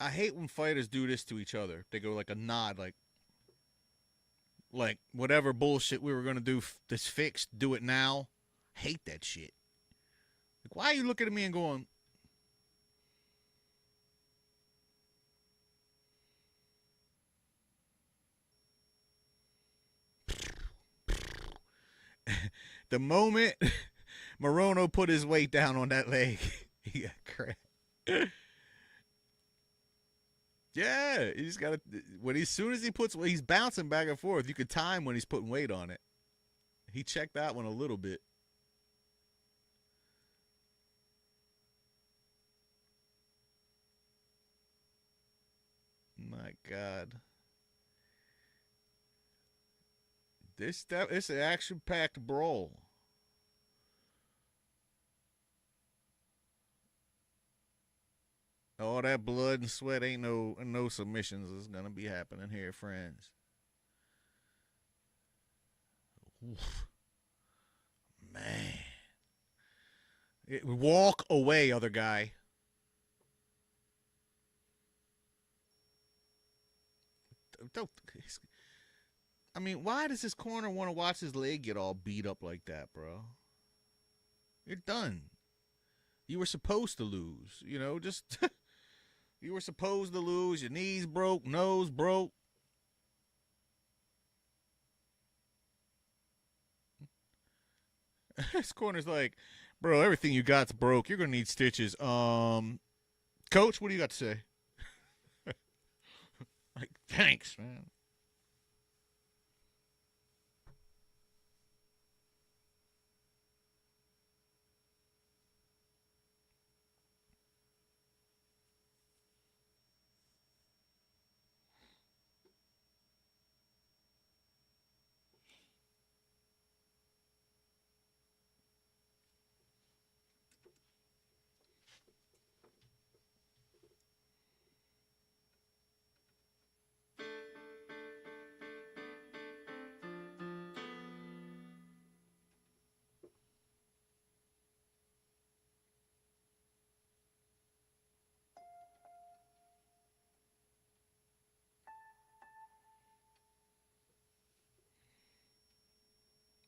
I hate when fighters do this to each other. They go like a nod, like whatever bullshit we were gonna do this fixed, do it now. Hate that shit. Like, why are you looking at me and going? The moment Morono put his weight down on that leg. He got cracked. Yeah, he's got to. As soon as he puts, he's bouncing back and forth. You could time when he's putting weight on it. He checked that one a little bit. My God. It's an action-packed brawl. All that blood and sweat ain't no submissions is gonna be happening here, friends. Oof. Man. Walk away, other guy. Don't. I mean, why does this corner want to watch his leg get all beat up like that, bro? You're done. You were supposed to lose. You know, just you were supposed to lose. Your knees broke, nose broke. This corner's like, bro, everything you got's broke. You're gonna need stitches. Coach, what do you got to say? Like, thanks, man.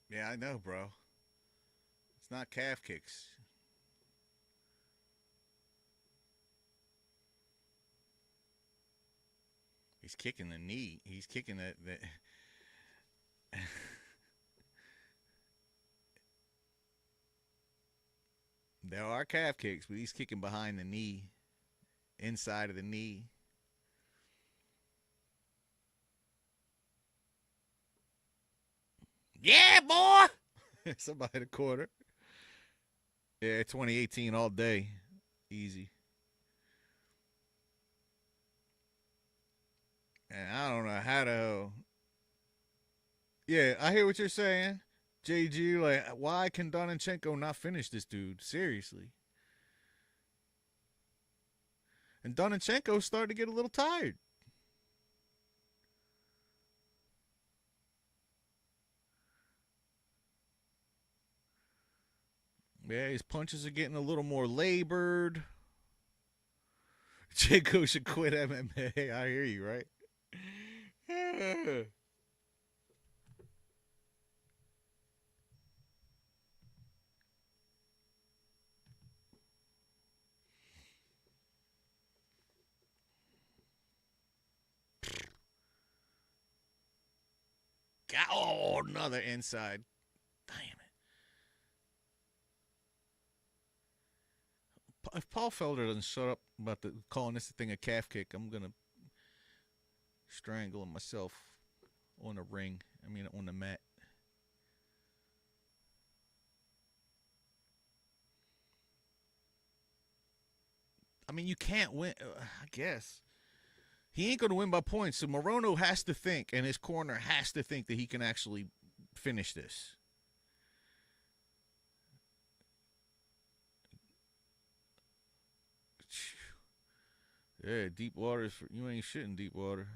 Yeah, I know, bro. It's not calf kicks. He's kicking the knee. He's kicking the There are calf kicks, but he's kicking behind the knee, inside of the knee. Yeah, boy. Somebody the quarter. Yeah, 2018 all day. Easy. And I don't know how to. Yeah, I hear what you're saying. JG, like, why can Donanchenko not finish this dude? Seriously. And Donanchenko's starting to get a little tired. Yeah, his punches are getting a little more labored. Chenko should quit MMA. I hear you, right? Oh, another inside. Damn it. If Paul Felder doesn't shut up about calling this thing a calf kick, I'm going to strangle myself on the ring. I mean, on the mat. I mean, you can't win. I guess. He ain't going to win by points. So Morono has to think, and his corner has to think that he can actually finish this. Yeah, deep water. You ain't shitting deep water.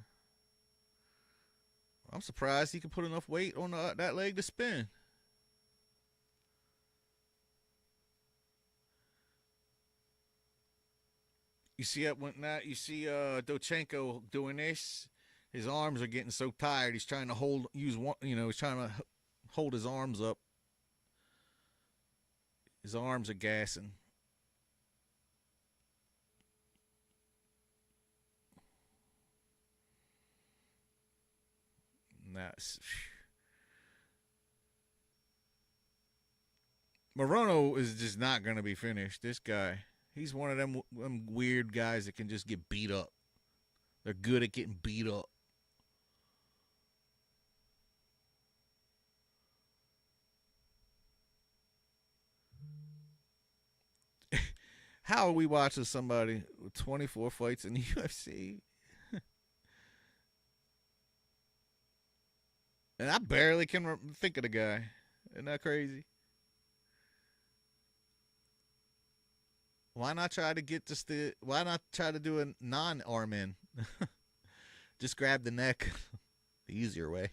I'm surprised he can put enough weight on that leg to spin. You see that when that you see Dochenko doing this, his arms are getting so tired. He's trying to use one. He's trying to hold his arms up. His arms are gassing. That's Morono is just not going to be finished. This guy, he's one of them weird guys that can just get beat up. They're good at getting beat up. How are we watching somebody with 24 fights in the UFC? And I barely can think of the guy. Isn't that crazy? Why not try to get just the? Why not try to do a non-arm in? Just grab the neck, the easier way.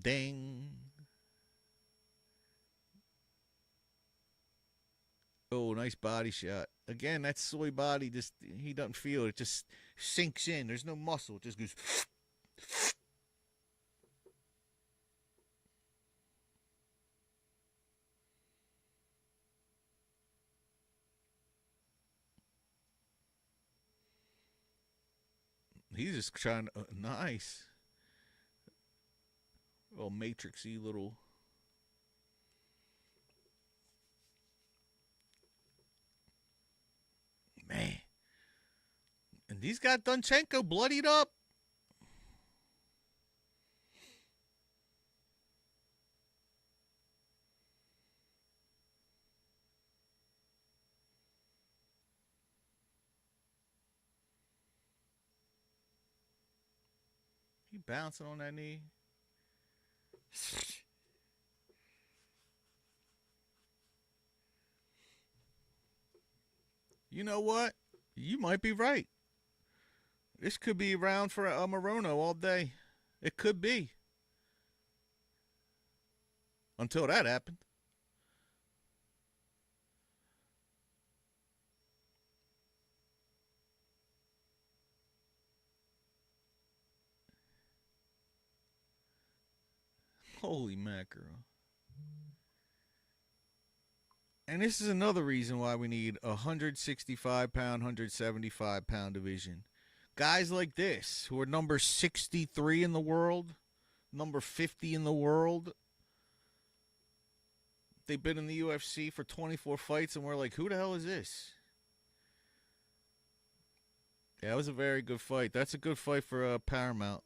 Ding. Oh, nice body shot. Again, that soy body just he doesn't feel it. It just sinks in. There's no muscle. It just goes. He's just trying to nice. Little matrixy little man. And he's got Dunchenko bloodied up. He bouncing on that knee. You know what? You might be right. This could be around for a Morono all day. It could be. Until that happened. Holy mackerel. And this is another reason why we need a 165 pound, 175-pound division. Guys like this, who are number 63 in the world, number 50 in the world, they've been in the UFC for 24 fights, and we're like, who the hell is this? Yeah, it was a very good fight. That's a good fight for Paramount.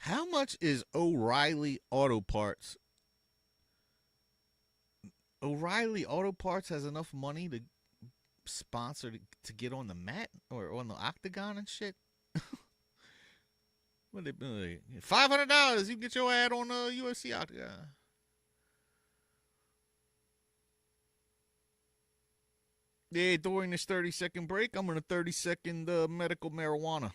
How much is O'Reilly Auto Parts? O'Reilly Auto Parts has enough money to sponsor to get on the mat or on the octagon and shit. What they been like? $500, you can get your ad on the UFC octagon. Yeah, during this 30-second break, I'm on a 30-second medical marijuana.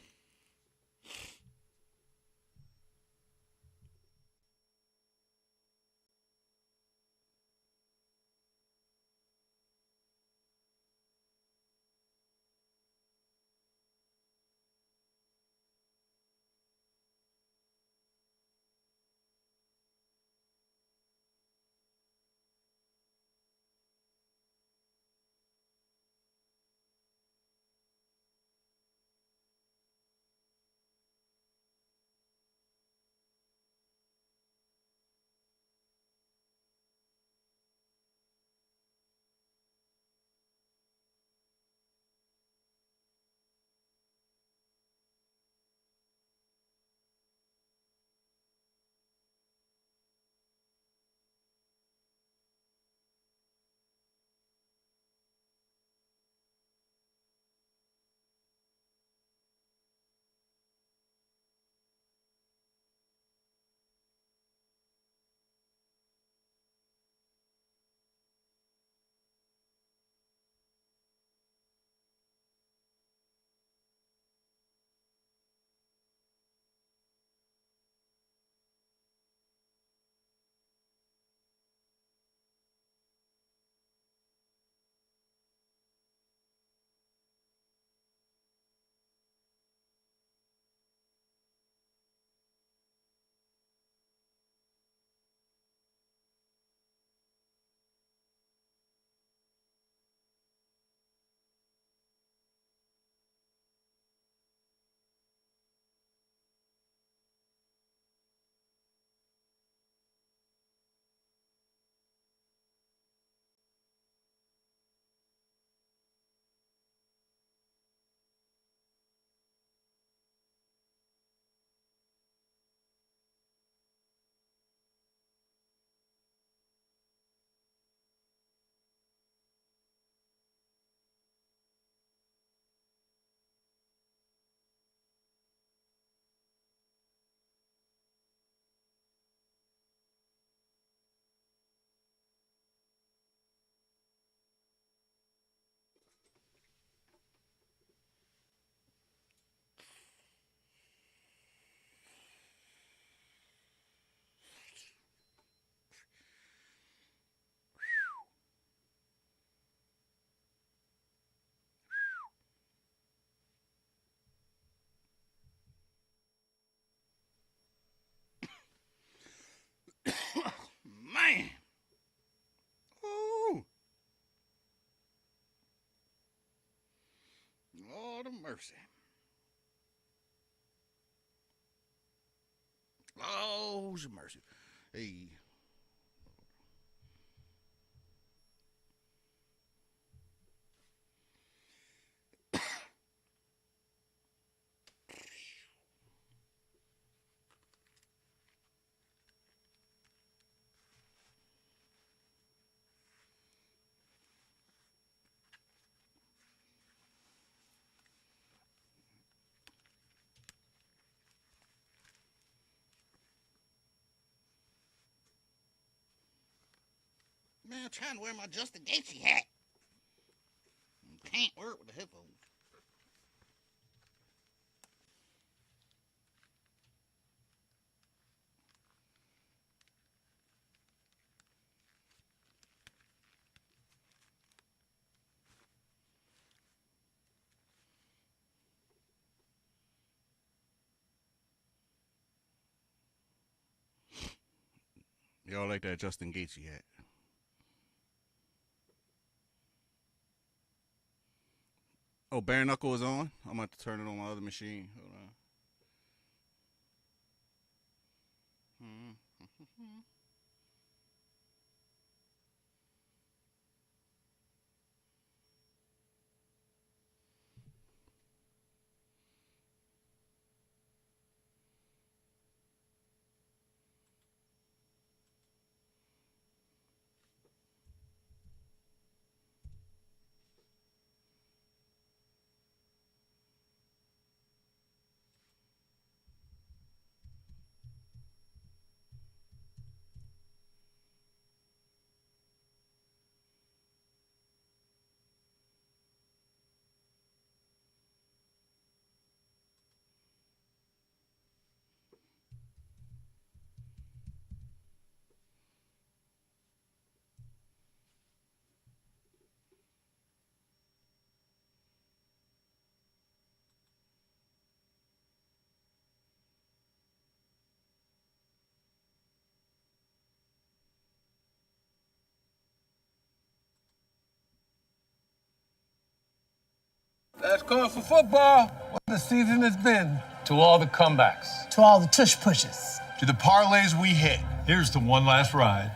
mercy. Lord mercy. Hey. Man, I'm trying to wear my Justin Gaethje hat. Can't wear it with the headphones. Y'all like that Justin Gaethje hat? Oh, bare knuckle is on. I'm about to turn it on my other machine. Hold on. That's cause for football. What the season has been. To all the comebacks. To all the tush pushes. To the parlays we hit. Here's to one last ride.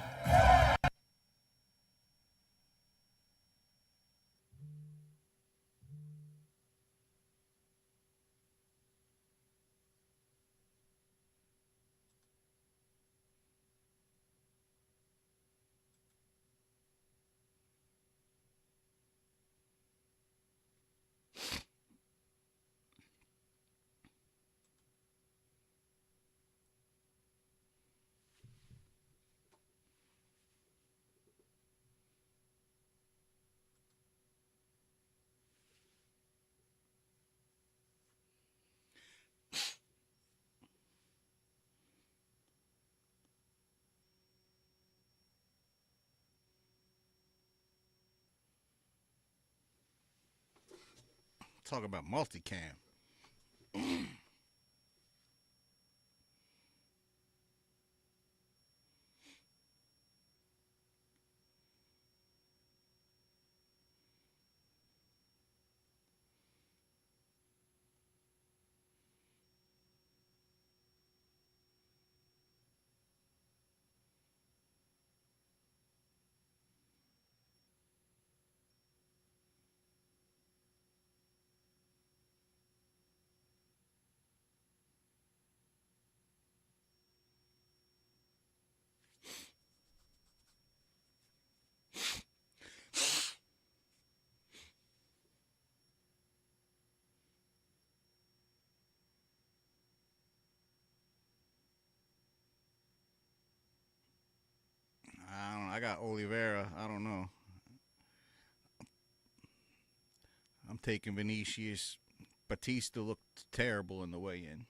Talk about multicam. I don't know. I got Oliveira. I don't know. I'm taking Vinicius. Batista looked terrible in the weigh-in.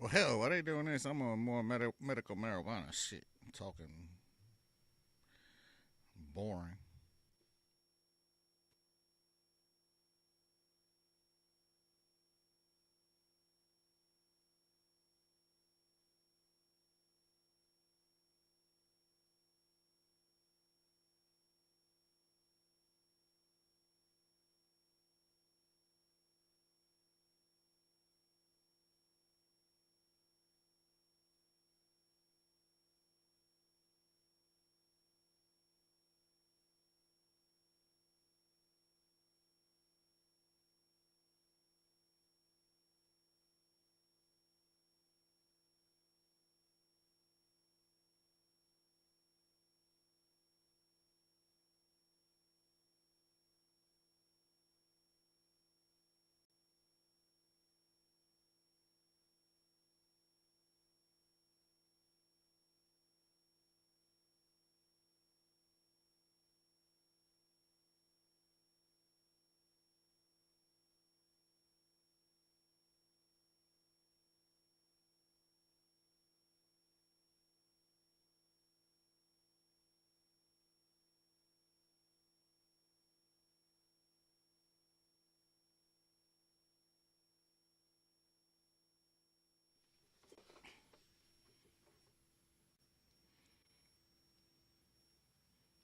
Well, hell, why they doing this? I'm on more medical marijuana shit. I'm talking boring.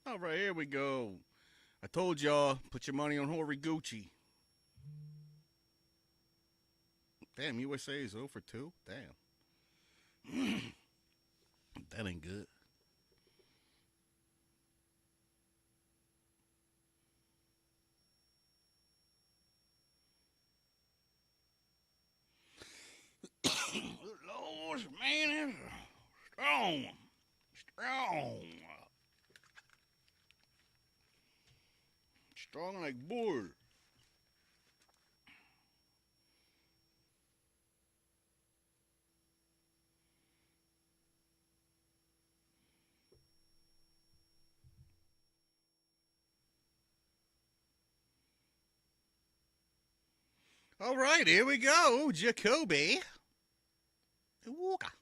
All right, here we go. I told y'all, put your money on Horiguchi. Damn, USA is 0 for 2. Damn. That ain't good. Lord, man, strong. Strong. Strong like bull. All right, here we go. Jacoby. Walker.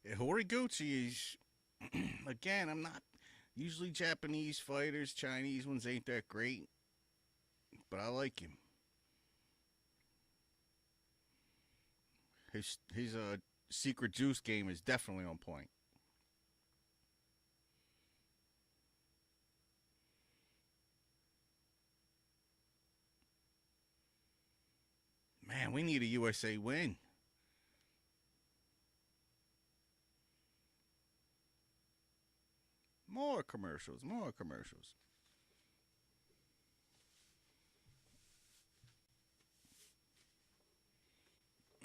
Yeah, Horiguchi is, again, I'm not, usually Japanese fighters, Chinese ones ain't that great, but I like him. His secret juice game is definitely on point. Man, we need a USA win. More commercials, more commercials.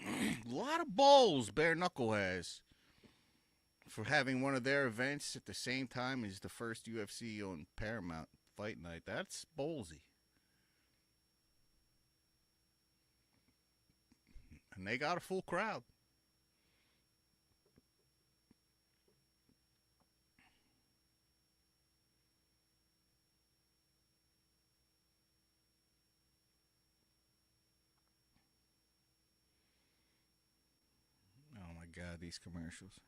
A lot of balls Bare Knuckle has for having one of their events at the same time as the first UFC on Paramount Fight Night. That's ballsy. And they got a full crowd. Oh my God, these commercials.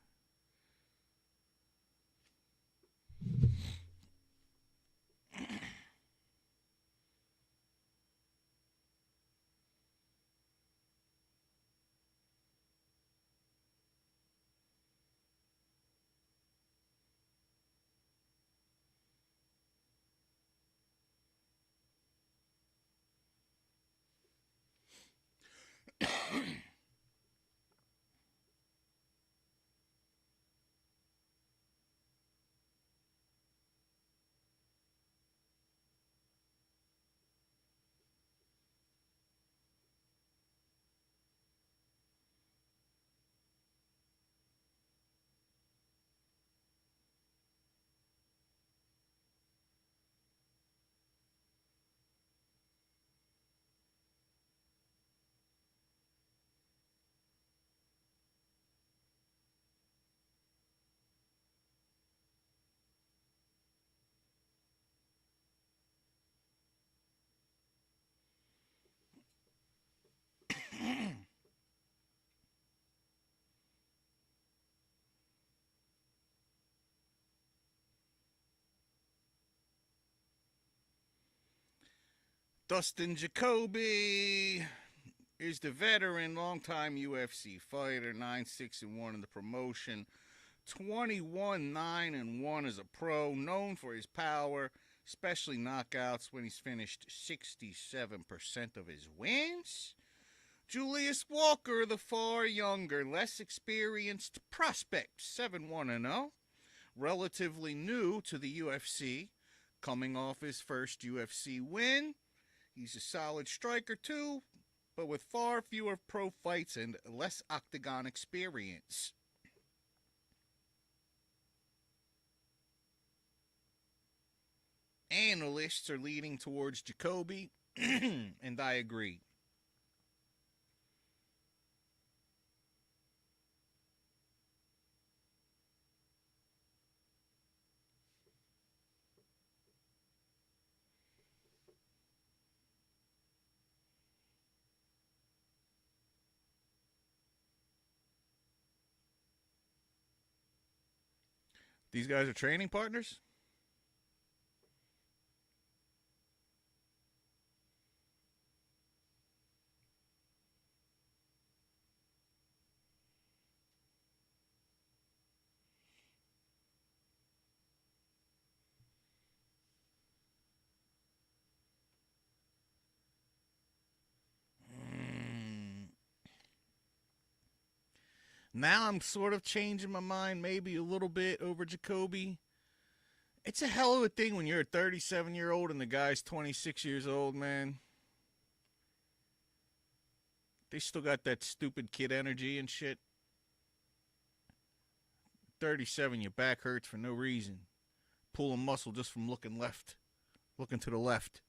Dustin Jacoby is the veteran, longtime UFC fighter, 9-6-1 in the promotion, 21-9-1 as a pro, known for his power, especially knockouts when he's finished 67% of his wins. Julius Walker, the far younger, less experienced prospect, 7-1-0, relatively new to the UFC, coming off his first UFC win. He's a solid striker too, but with far fewer pro fights and less octagon experience. Analysts are leaning towards Jacoby, and I agree. These guys are training partners? Now I'm sort of changing my mind maybe a little bit over Jacoby. It's a hell of a thing when you're a 37-year-old and the guy's 26 years old, man. They still got that stupid kid energy and shit. 37, your back hurts for no reason. Pull a muscle just from looking to the left.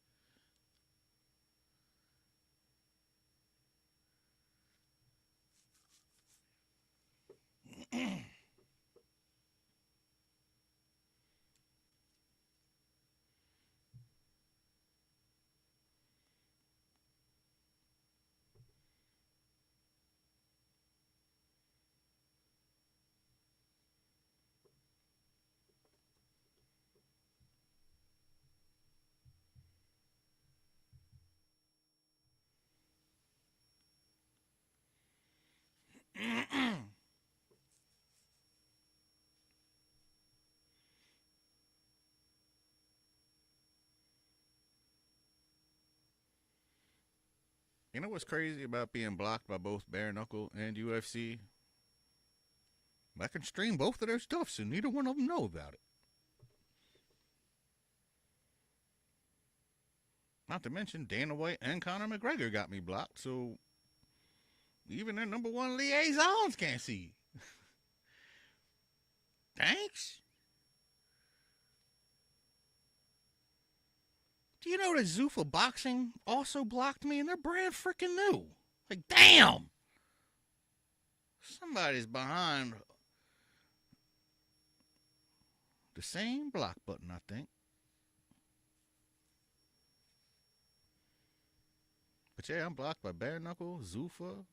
You know what's crazy about being blocked by both Bare Knuckle and UFC? I can stream both of their stuff, so neither one of them know about it. Not to mention Dana White and Conor McGregor got me blocked, so even their number one liaisons can't see. Thanks. Do you know that Zuffa Boxing also blocked me and they're brand freaking new? Like, damn! Somebody's behind the same block button, I think. But yeah, I'm blocked by Bare Knuckle, Zuffa,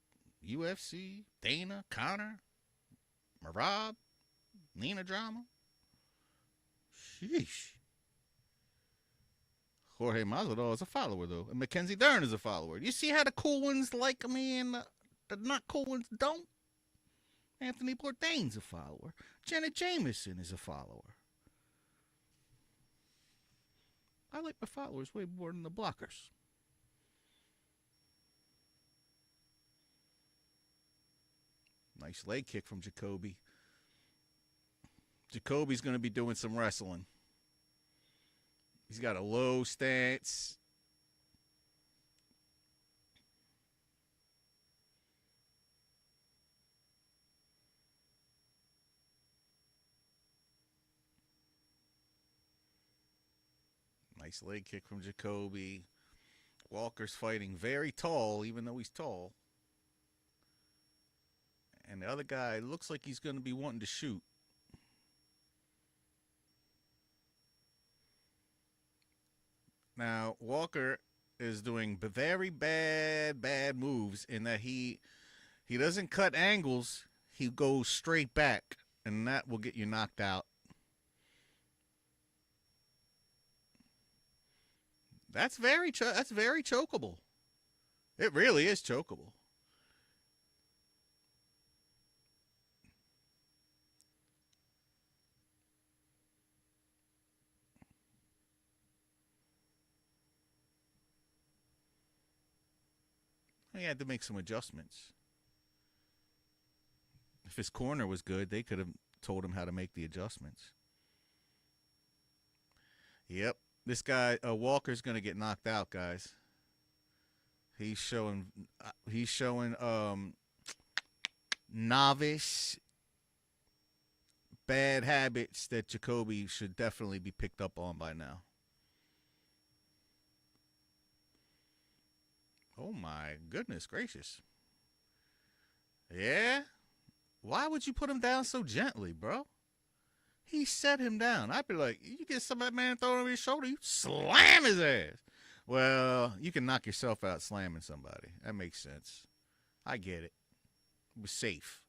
UFC, Dana, Conor, Marab, Nina Drama. Sheesh. Jorge Masvidal is a follower, though. And Mackenzie Dern is a follower. You see how the cool ones like me and the not cool ones don't? Anthony Bourdain's a follower. Janet Jameson is a follower. I like my followers way more than the blockers. Nice leg kick from Jacoby. Jacoby's going to be doing some wrestling. He's got a low stance. Nice leg kick from Jacoby. Walker's fighting very tall, even though he's tall. And the other guy looks like he's going to be wanting to shoot. Now, Walker is doing very bad moves in that he doesn't cut angles. He goes straight back, and that will get you knocked out. That's very chokeable. It really is chokeable. He had to make some adjustments. If his corner was good, they could have told him how to make the adjustments. Yep, this guy Walker's gonna get knocked out, guys. He's showing novice bad habits that Jacoby should definitely be picked up on by now. Oh my goodness gracious. Yeah? Why would you put him down so gently, bro? He set him down. I'd be like, you get some of that man throwing over your shoulder, you slam his ass. Well, you can knock yourself out slamming somebody. That makes sense. I get it. It was safe.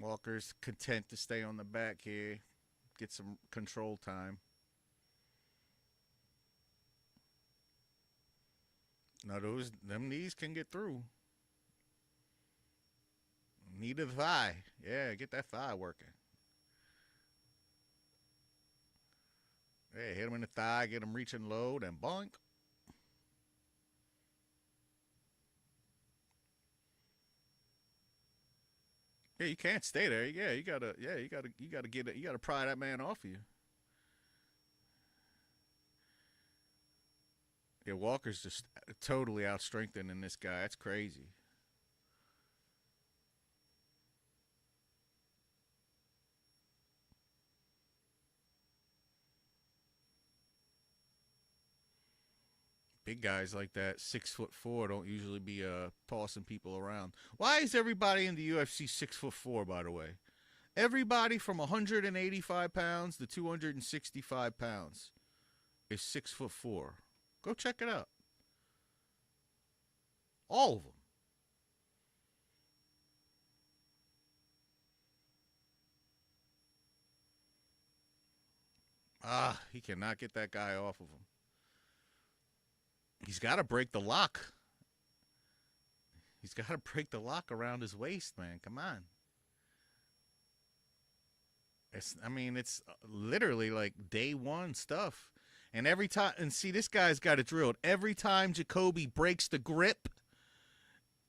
Walker's content to stay on the back here, get some control time. Now them knees can get through. Knee to the thigh. Yeah, get that thigh working. Hey, hit him in the thigh, get him reaching low, then boink. Yeah, you can't stay there. Yeah, you gotta get it. You gotta pry that man off of you. Yeah, Walker's just totally outstrengthening this guy. That's crazy. Big guys like that, 6'4", don't usually be tossing people around. Why is everybody in the UFC 6'4", by the way? Everybody from 185 pounds to 265 pounds is 6'4". Go check it out. All of them. He cannot get that guy off of him. He's got to break the lock. He's got to break the lock around his waist, man. Come on. It's literally like day one stuff. And every time, and see, this guy's got it drilled. Every time Jacoby breaks the grip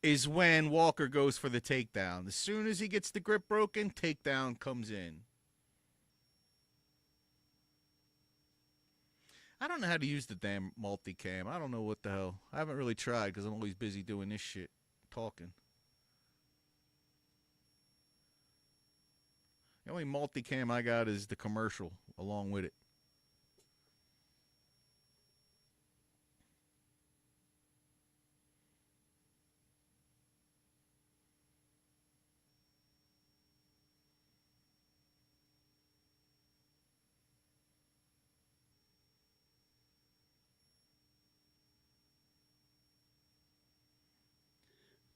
is when Walker goes for the takedown. As soon as he gets the grip broken, takedown comes in. I don't know how to use the damn multicam. I don't know what the hell. I haven't really tried because I'm always busy doing this shit, talking. The only multicam I got is the commercial along with it.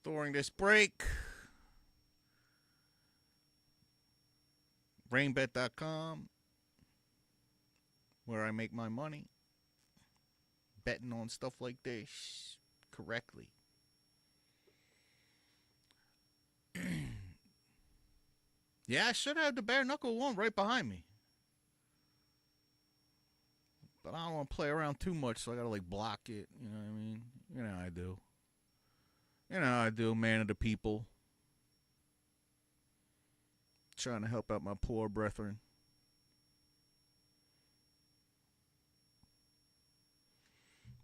During this break, rainbet.com, where I make my money, betting on stuff like this correctly. Yeah, I should have the bare knuckle one right behind me. But I don't want to play around too much, so I gotta like block it. You know what I mean? You know how I do. You know how I do, man of the people. Trying to help out my poor brethren.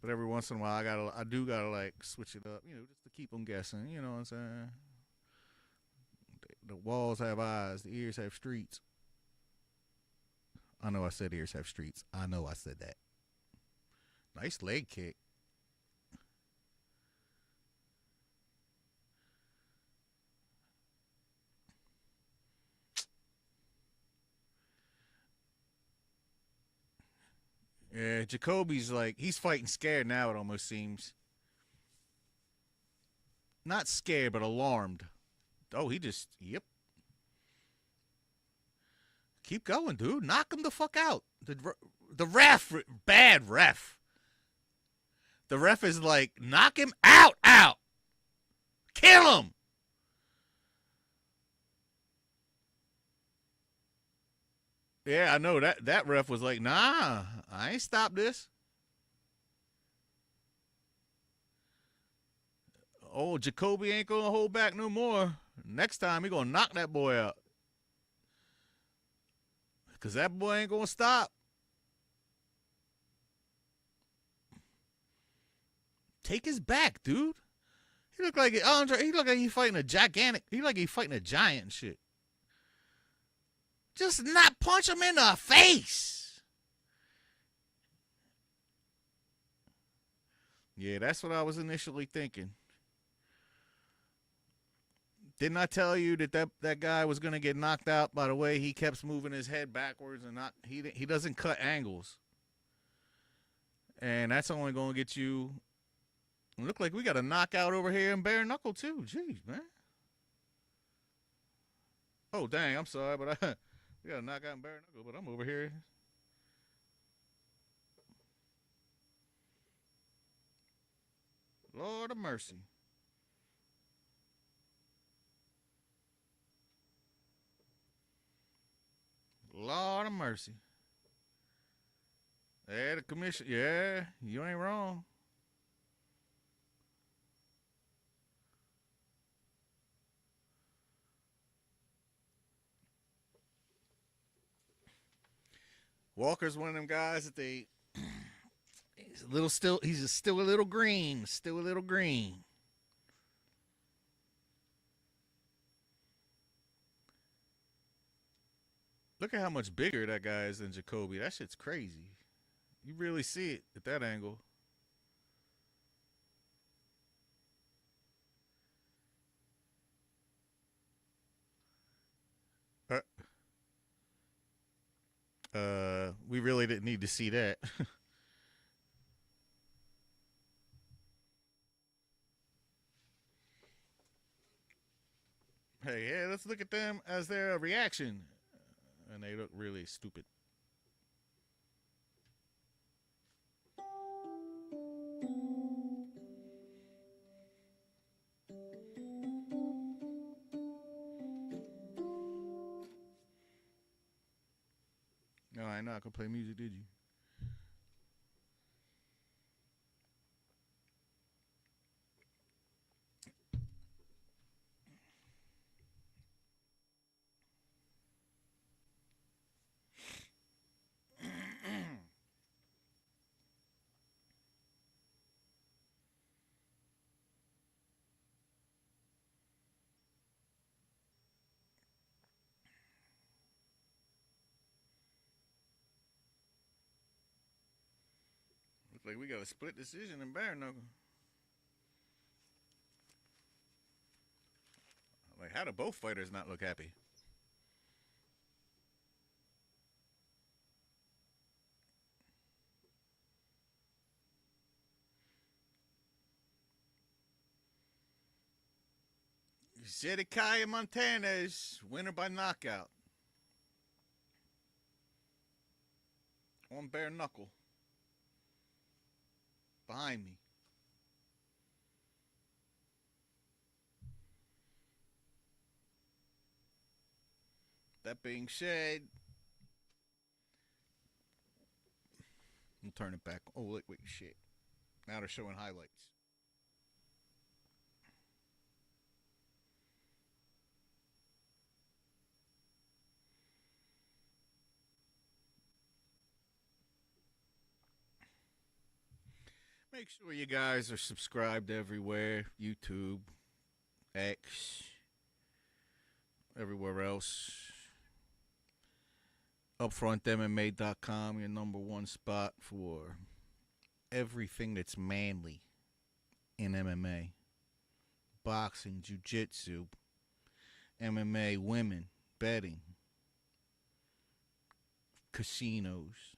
But every once in a while, I do gotta like switch it up, you know, just to keep them guessing. You know what I'm saying? The walls have eyes. The ears have streets. I know I said ears have streets. I know I said that. Nice leg kick. Yeah, Jacoby's like, he's fighting scared now, it almost seems. Not scared, but alarmed. Oh, he just, yep. Keep going, dude. Knock him the fuck out. The ref, bad ref. The ref is like, knock him out. Kill him. Yeah, I know that ref was like, nah, I ain't stop this. Oh, Jacoby ain't gonna hold back no more. Next time he gonna knock that boy out. Cause that boy ain't gonna stop. Take his back, dude. He look like Andre. He look like he fighting a gigantic. He like he fighting a giant and shit. Just not punch him in the face. Yeah, that's what I was initially thinking. Didn't I tell you that guy was gonna get knocked out by the way he kept moving his head backwards and not he doesn't cut angles, and that's only gonna get you. Look like we got a knockout over here in bare knuckle too. Jeez, man. Oh dang, I'm sorry, but we got a knockout in bare knuckle, but I'm over here. Lord of mercy. Lord of mercy. Yeah, the commission. Yeah, you ain't wrong. Walker's one of them guys that they. He's a little still. He's still a little green. Still a little green. Look at how much bigger that guy is than Jacoby. That shit's crazy. You really see it at that angle. We really didn't need to see that. Hey, yeah, let's look at them as their reaction. And they look really stupid. No, I know I could play music, did you? Looks like we got a split decision in bare knuckle. Like, how do both fighters not look happy? Zedekiah Montanez, winner by knockout. On bare knuckle. Behind me. That being said, we'll turn it back. Oh, wait, shit. Now they're showing highlights. Make sure you guys are subscribed everywhere. YouTube, X, everywhere else. UpfrontMMA.com, your number one spot for everything that's manly in MMA. Boxing, jiu-jitsu, MMA, women, betting, casinos,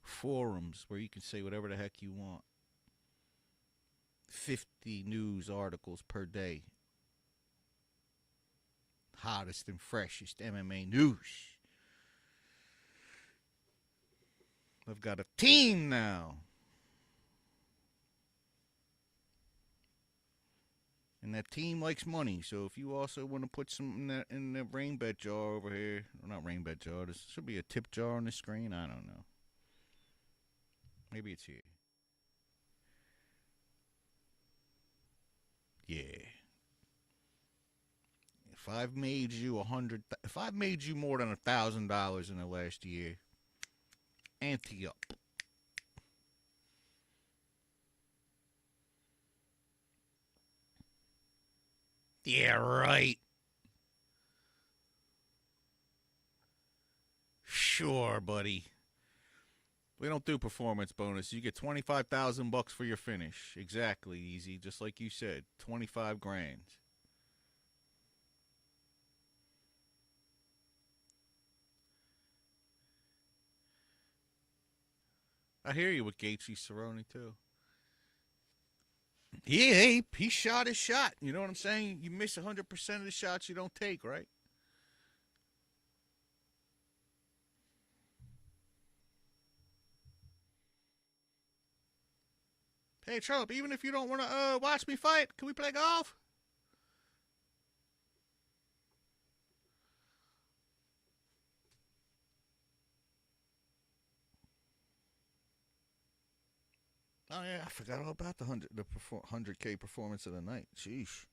forums where you can say whatever the heck you want. 50 news articles per day. Hottest and freshest MMA news. I've got a team now. And that team likes money. So if you also want to put some in the rain bet jar over here. Well, not rain bet jar. This should be a tip jar on the screen. I don't know. Maybe it's here. Yeah. If I've made you if I've made you more than $1,000 in the last year, ante up. Yeah, right. Sure, buddy. We don't do performance bonus. You get $25,000 for your finish. Exactly, easy. Just like you said, 25 grand. I hear you with Gaethje Cerrone too. Yeah, he shot his shot. You know what I'm saying? You miss 100% of the shots you don't take, right? Hey, Trump, even if you don't want to watch me fight, can we play golf? Oh yeah, I forgot all about the 100K performance of the night. Sheesh.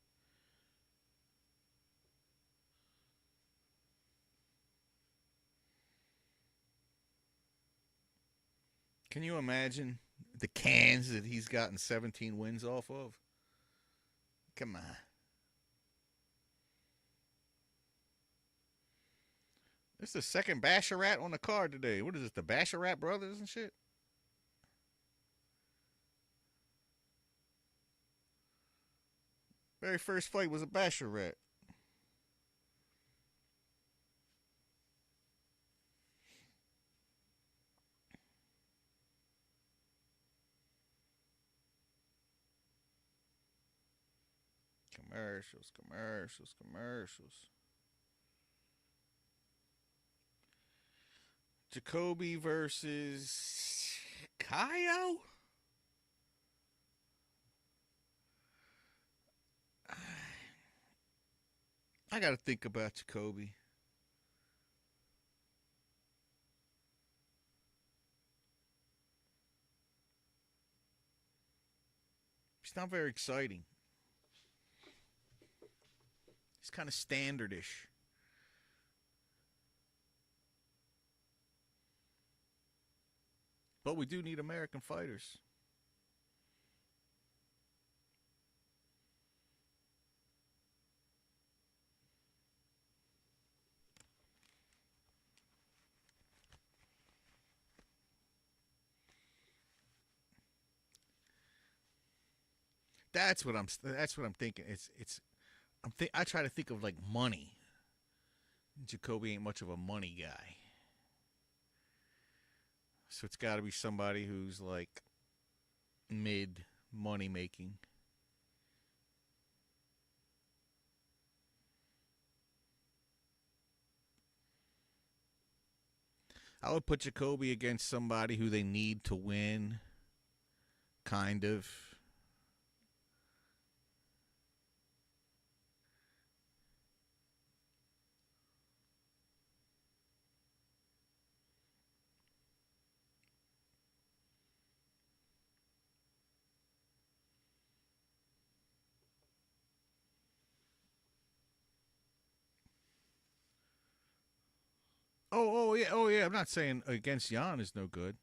Can you imagine the cans that he's gotten 17 wins off of? Come on. This is the second Basharat on the card today. What is this, the Basharat brothers and shit? Very first fight was a Basharat. Commercials, commercials, commercials. Jacoby versus Kaio? I got to think about Jacoby. He's not very exciting. He's kind of standardish. But we do need American fighters. That's what I'm thinking. I try to think of like money. Jacoby ain't much of a money guy. So it's got to be somebody who's like mid money making. I would put Jacoby against somebody who they need to win, kind of. Oh yeah. I'm not saying against Jan is no good.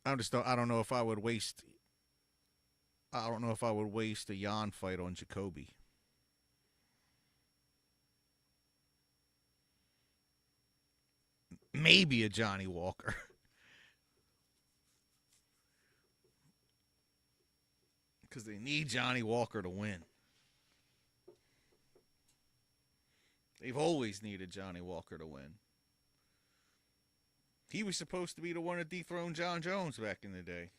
I don't know if I would waste. I don't know if I would waste a Jan fight on Jacoby. maybe a Johnny Walker. Because they need Johnny Walker to win. They've always needed Johnny Walker to win. He was supposed to be the one to dethrone John Jones back in the day.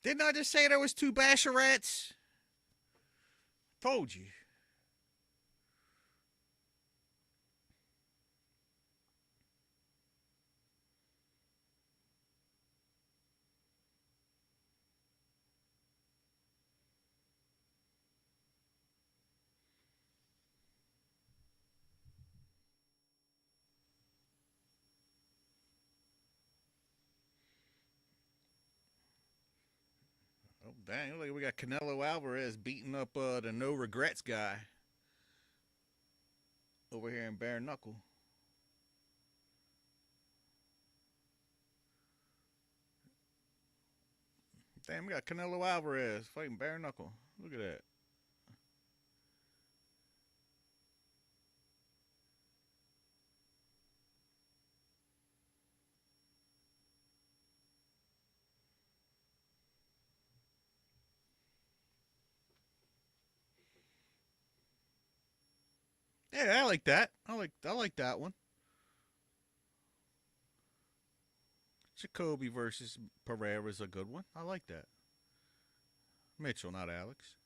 Didn't I just say there was 2 Basharettes? Told you. Oh, dang. Look, we got Canelo Alvarez beating up the no regrets guy over here in bare knuckle. Damn, we got Canelo Alvarez fighting bare knuckle. Look at that. Yeah, I like that. I like that one. Jacoby versus Pereira is a good one. I like that. Mitchell, not Alex.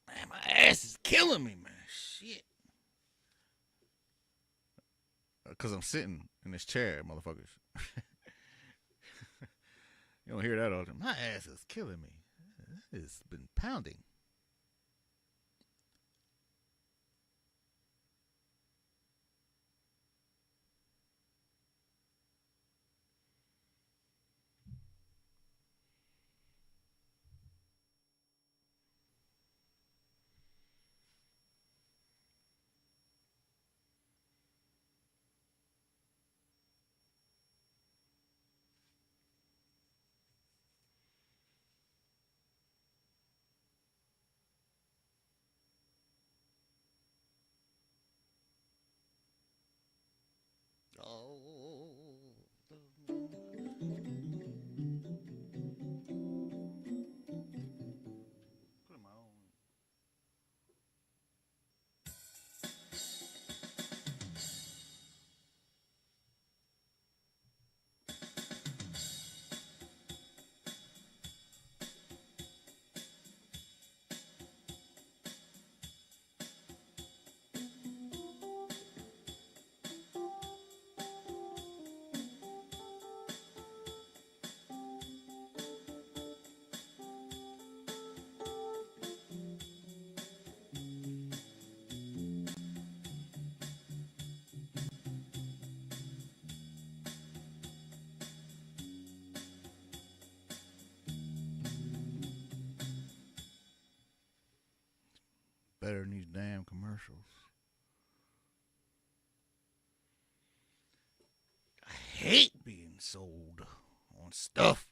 Man, my ass is killing me, man. Shit. Because I'm sitting in this chair, motherfuckers. You don't hear that all the time. My ass is killing me. It's been pounding. Oh. Put my own. Better than these damn commercials. I hate being sold on stuff.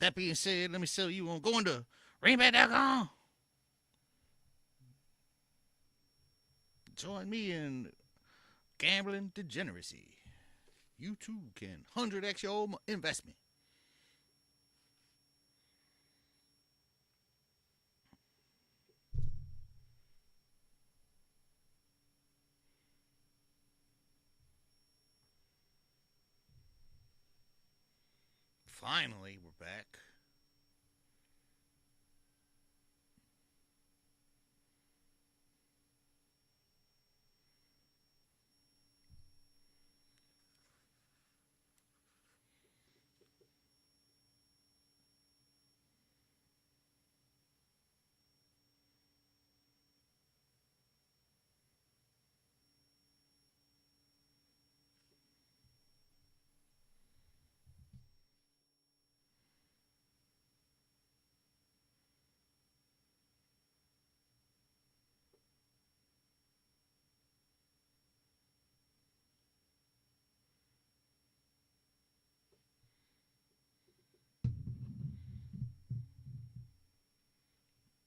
That being said, let me sell you on going to Rainbat.com. Join me in gambling degeneracy. You too can 100x your investment. Finally, we're back.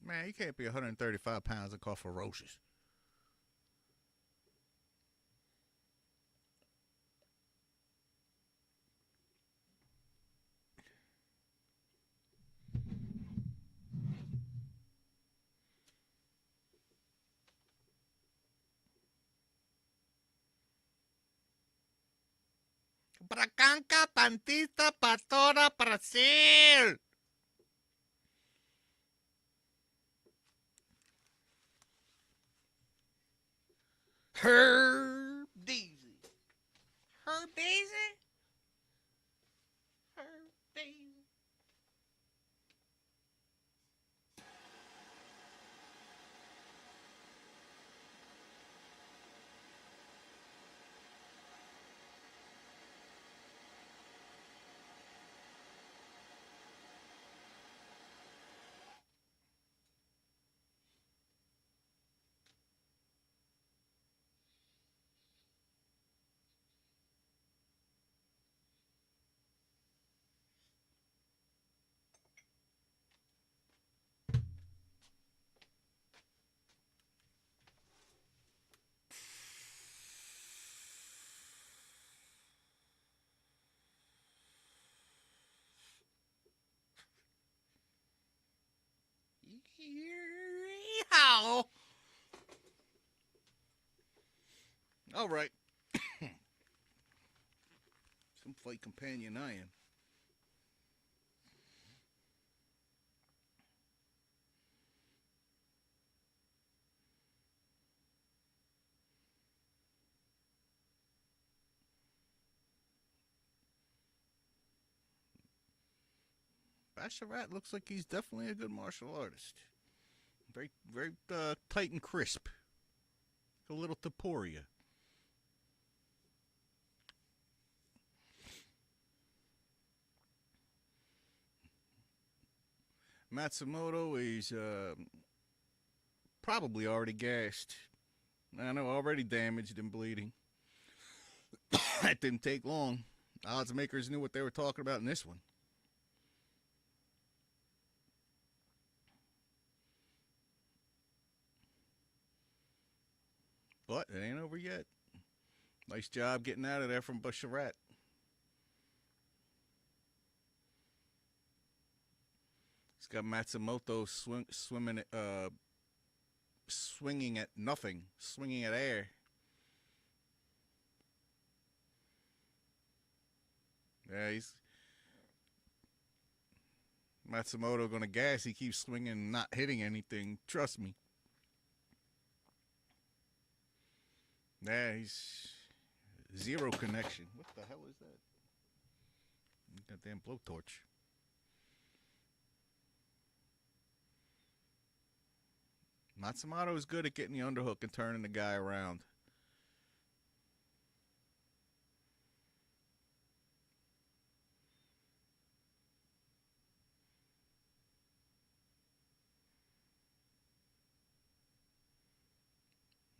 Man, you can't be 135 pounds and call ferocious. Bracanca, Pantista, Pastora, Brasil. Herb Daisy. Herb Daisy? Herb Daisy. Yeehaw. All right. Some fight companion I am. Basharat looks like he's definitely a good martial artist. Very, very tight and crisp. A little Taporia. Matsumoto is probably already gassed. I know, already damaged and bleeding. That didn't take long. Odds makers knew what they were talking about in this one. But it ain't over yet. Nice job getting out of there from Basharat. He's got Matsumoto swinging at nothing, swinging at air. Yeah, he's Matsumoto gonna gas. He keeps swinging, not hitting anything. Trust me. Yeah, he's zero connection. What the hell is that? Goddamn blowtorch. Matsumoto is good at getting the underhook and turning the guy around.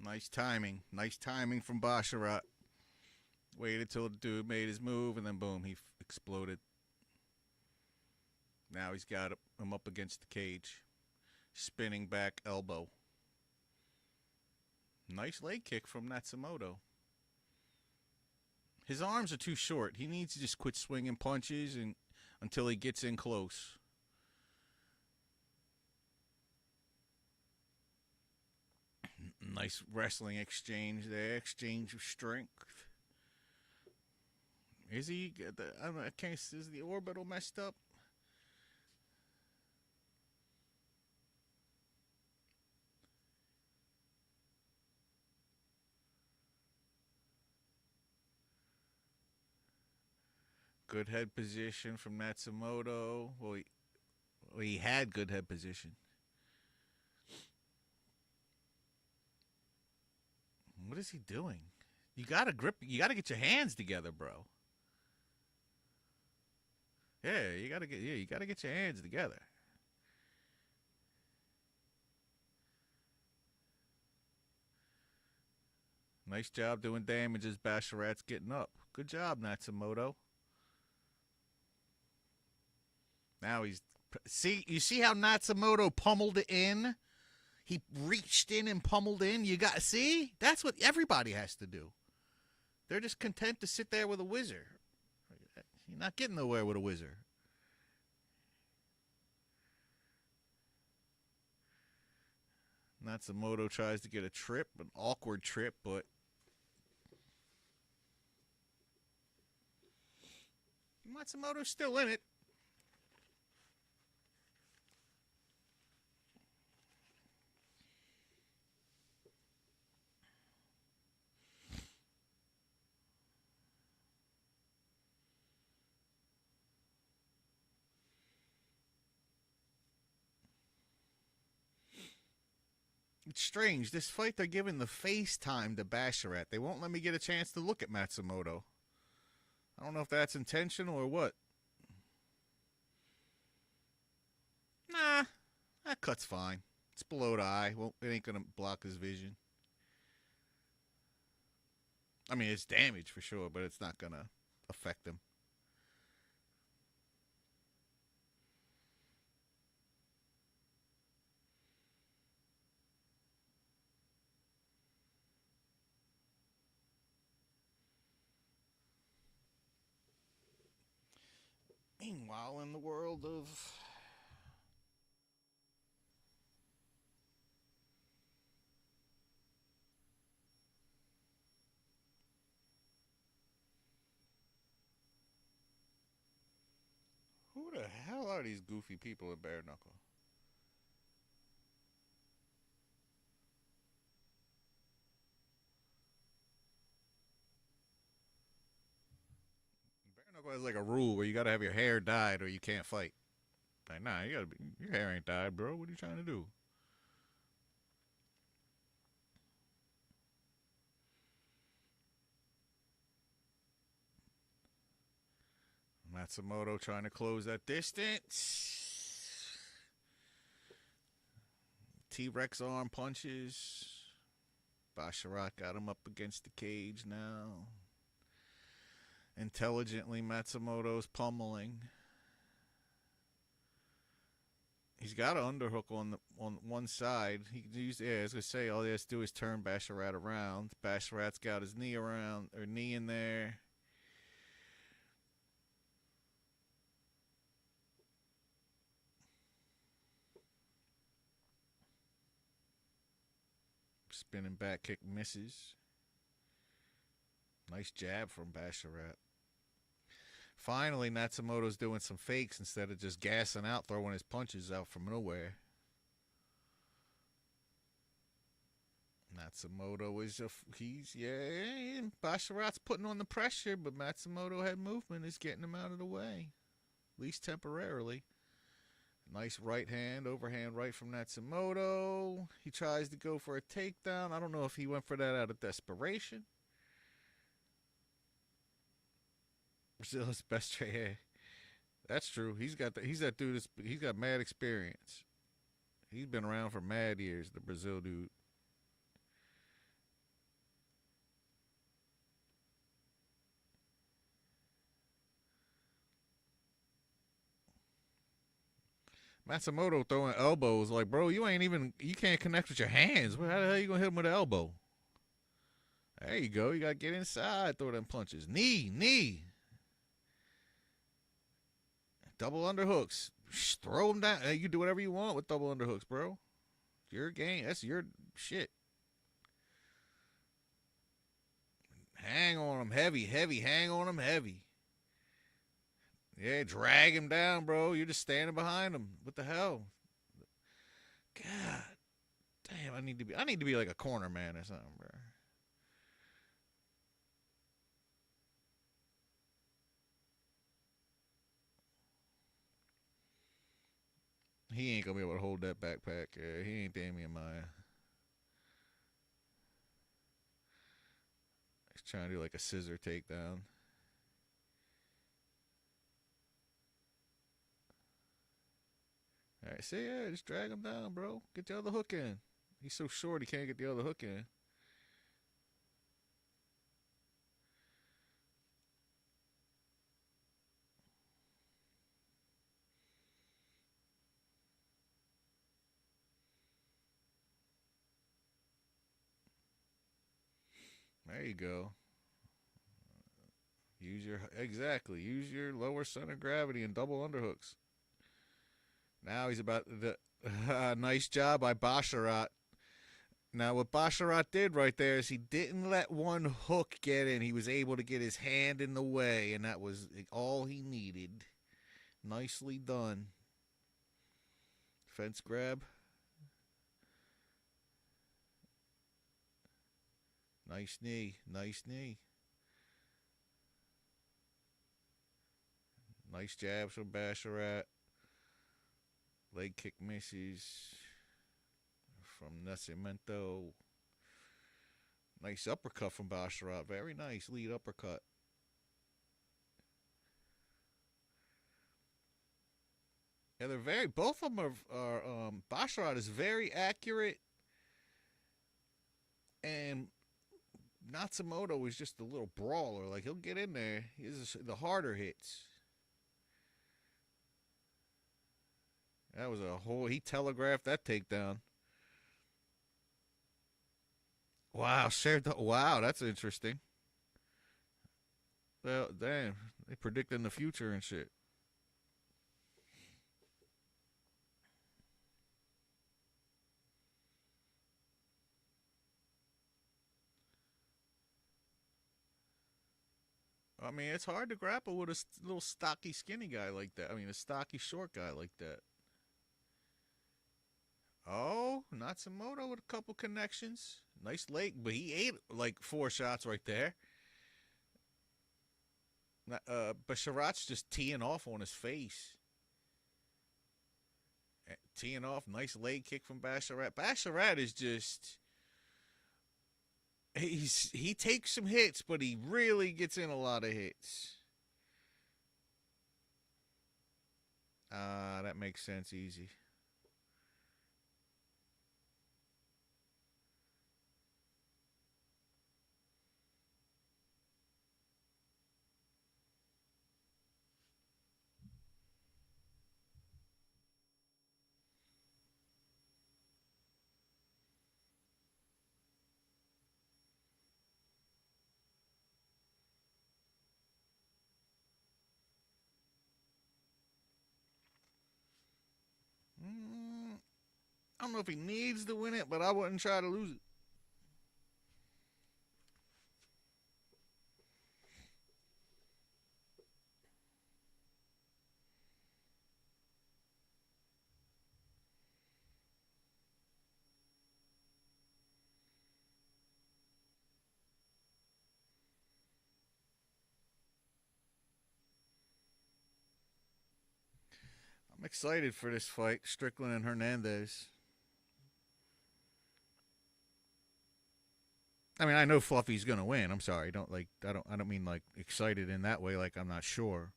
Nice timing. Nice timing from Basharat. Waited till the dude made his move, and then boom, he exploded. Now he's got him up against the cage. Spinning back elbow. Nice leg kick from Matsumoto. His arms are too short. He needs to just quit swinging punches until he gets in close. Nice wrestling exchange there. Exchange of strength. Is he? I don't know. Is the orbital messed up? Good head position from Matsumoto. Well, he had good head position. What is he doing? You gotta grip. You gotta get your hands together, bro. Yeah, you gotta get. Yeah, you gotta get your hands together. Nice job doing damage as Basharat's getting up. Good job, Matsumoto. Now he's See, you see how Natsumoto pummeled it in? He reached in and pummeled in. You got see? That's what everybody has to do. They're just content to sit there with a whizzer. You're not getting nowhere with a whizzer. Natsumoto tries to get a trip, an awkward trip, but Matsumoto's still in it. It's strange. This fight, they're giving the face time to Basharat. They won't let me get a chance to look at Matsumoto. I don't know if that's intentional or what. Nah, that cut's fine. It's below the eye. Well, it ain't going to block his vision. I mean, it's damage for sure, but it's not going to affect him. Meanwhile, in the world of who the hell are these goofy people at Bare Knuckle? Bare Knuckle has like a rule where you gotta have your hair dyed or you can't fight. Like, nah, you gotta be, your hair ain't dyed, bro. What are you trying to do? Matsumoto trying to close that distance. T-Rex arm punches. Basharat got him up against the cage now. Intelligently, Matsumoto's pummeling. He's got an underhook on one side. He can use, yeah, I was gonna say, all he has to do is turn Basharat around. Basharat's got his knee around, or knee in there. Spinning back kick misses. Nice jab from Basharat. Finally, Natsumoto's doing some fakes instead of just gassing out, throwing his punches out from nowhere. Matsumoto is Basharat's putting on the pressure, but Matsumoto had movement, is getting him out of the way, at least temporarily. Nice right hand, overhand right from Natsumoto. He tries to go for a takedown. I don't know if he went for that out of desperation. Brazil's best trade. Hey, that's true. He's that dude. He's got mad experience. He's been around for mad years. The Brazil dude. Matsumoto throwing elbows like, bro, you can't connect with your hands. How the hell you gonna hit him with an elbow? There you go. You gotta get inside, throw them punches. Knee. Double underhooks. Throw them down. You can do whatever you want with double underhooks, bro. Your game. That's your shit. Hang on him heavy. Hang on him heavy. Yeah, drag him down, bro. You're just standing behind him. What the hell? God damn, I need to be like a corner man or something, bro. He ain't gonna be able to hold that backpack. He ain't Damian Maya. He's trying to do like a scissor takedown. All right, see, yeah, just drag him down, bro. Get the other hook in. He's so short, he can't get the other hook in. There you go. Use your lower center of gravity and double underhooks. Now he's about the nice job by Basharat. Now what Basharat did right there is he didn't let one hook get in. He was able to get his hand in the way, and that was all he needed. Nicely done. Fence grab. Nice knee. Nice knee. Nice jabs from Basharat. Leg kick misses from Nascimento. Nice uppercut from Basharat. Very nice lead uppercut. Yeah, they're very. Both of them are Basharat is very accurate, and Natsumoto is just a little brawler. Like, he'll get in there. He's the harder hits. That was a whole. He telegraphed that takedown. Wow, wow, that's interesting. Well, damn, they predicting the future and shit. I mean, it's hard to grapple with a little stocky, skinny guy like that. I mean, a stocky, short guy like that. Oh, Natsumoto with a couple connections. Nice leg, but he ate like 4 shots right there. Basharat's just teeing off on his face. Teeing off, nice leg kick from Basharat. Basharat is just... He takes some hits, but he really gets in a lot of hits. That makes sense easy. I don't know if he needs to win it, but I wouldn't try to lose it. I'm excited for this fight, Strickland and Hernandez. I mean, I know Fluffy's gonna win. I'm sorry. I don't mean like excited in that way, like I'm not sure.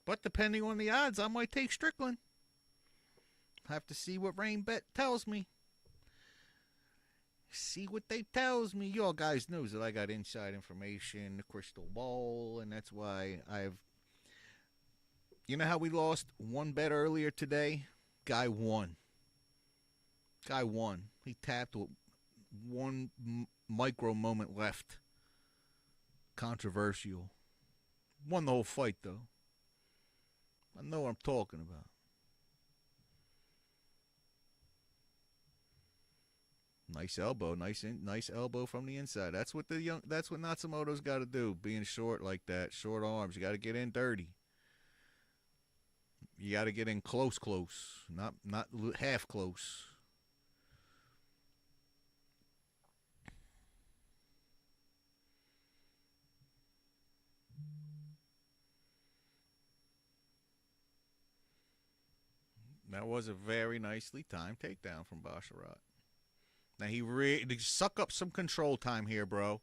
But depending on the odds, I might take Strickland. Have to see what Rain Bet tells me. See what they tells me. You all guys knows that I got inside information, the crystal ball, and that's why I've... You know how we lost one bet earlier today? Guy won. He tapped with one micro moment left. Controversial. Won the whole fight, though. I know what I'm talking about. Nice elbow, nice elbow from the inside. That's what Natsumoto's got to do. Being short like that, short arms. You got to get in dirty. You got to get in close, not half close. That was a very nicely timed takedown from Basharat. Now he suck up some control time here, bro.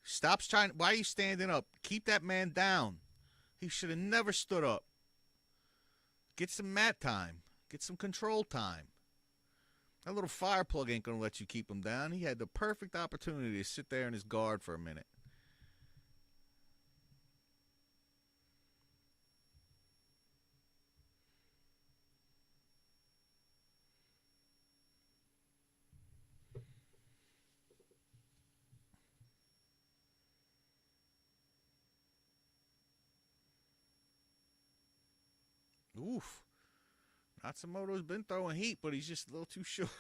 Stop trying. Why are you standing up? Keep that man down. He should have never stood up. Get some mat time. Get some control time. That little fire plug ain't gonna let you keep him down. He had the perfect opportunity to sit there in his guard for a minute. Oof. Matsumoto's been throwing heat, but he's just a little too short.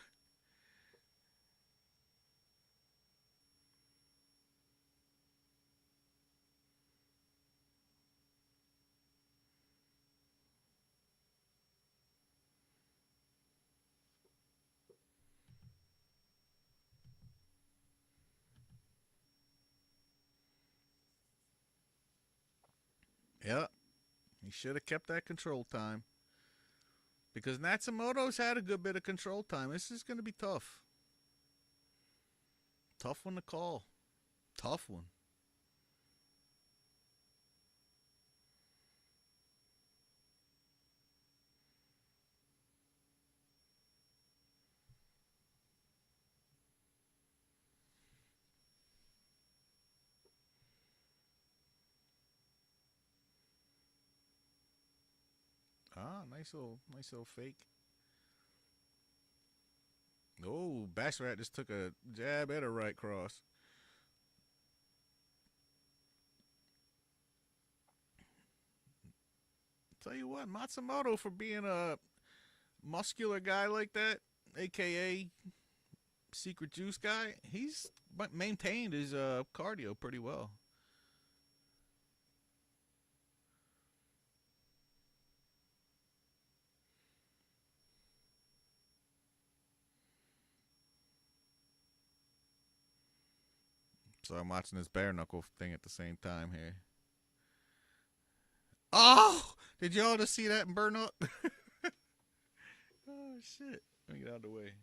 Yep. He should have kept that control time. Because Natsumoto's had a good bit of control time. This is going to be tough. Tough one to call. Tough one. Ah, nice little fake. Oh, Basharat just took a jab at a right cross. Tell you what, Matsumoto, for being a muscular guy like that, aka secret juice guy, he's maintained his cardio pretty well. So I'm watching this bare knuckle thing at the same time here. Oh! Did y'all just see that and burn up? Oh, shit. Let me get out of the way.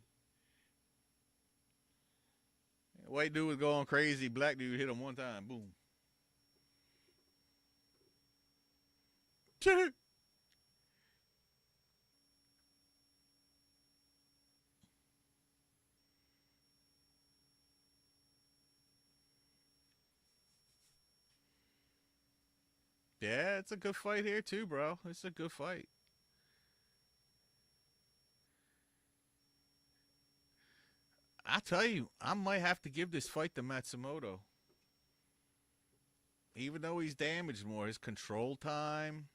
White dude was going crazy. Black dude hit him one time. Boom. Yeah, it's a good fight here too, bro. It's a good fight. I tell you, I might have to give this fight to Matsumoto. Even though he's damaged more, his control time.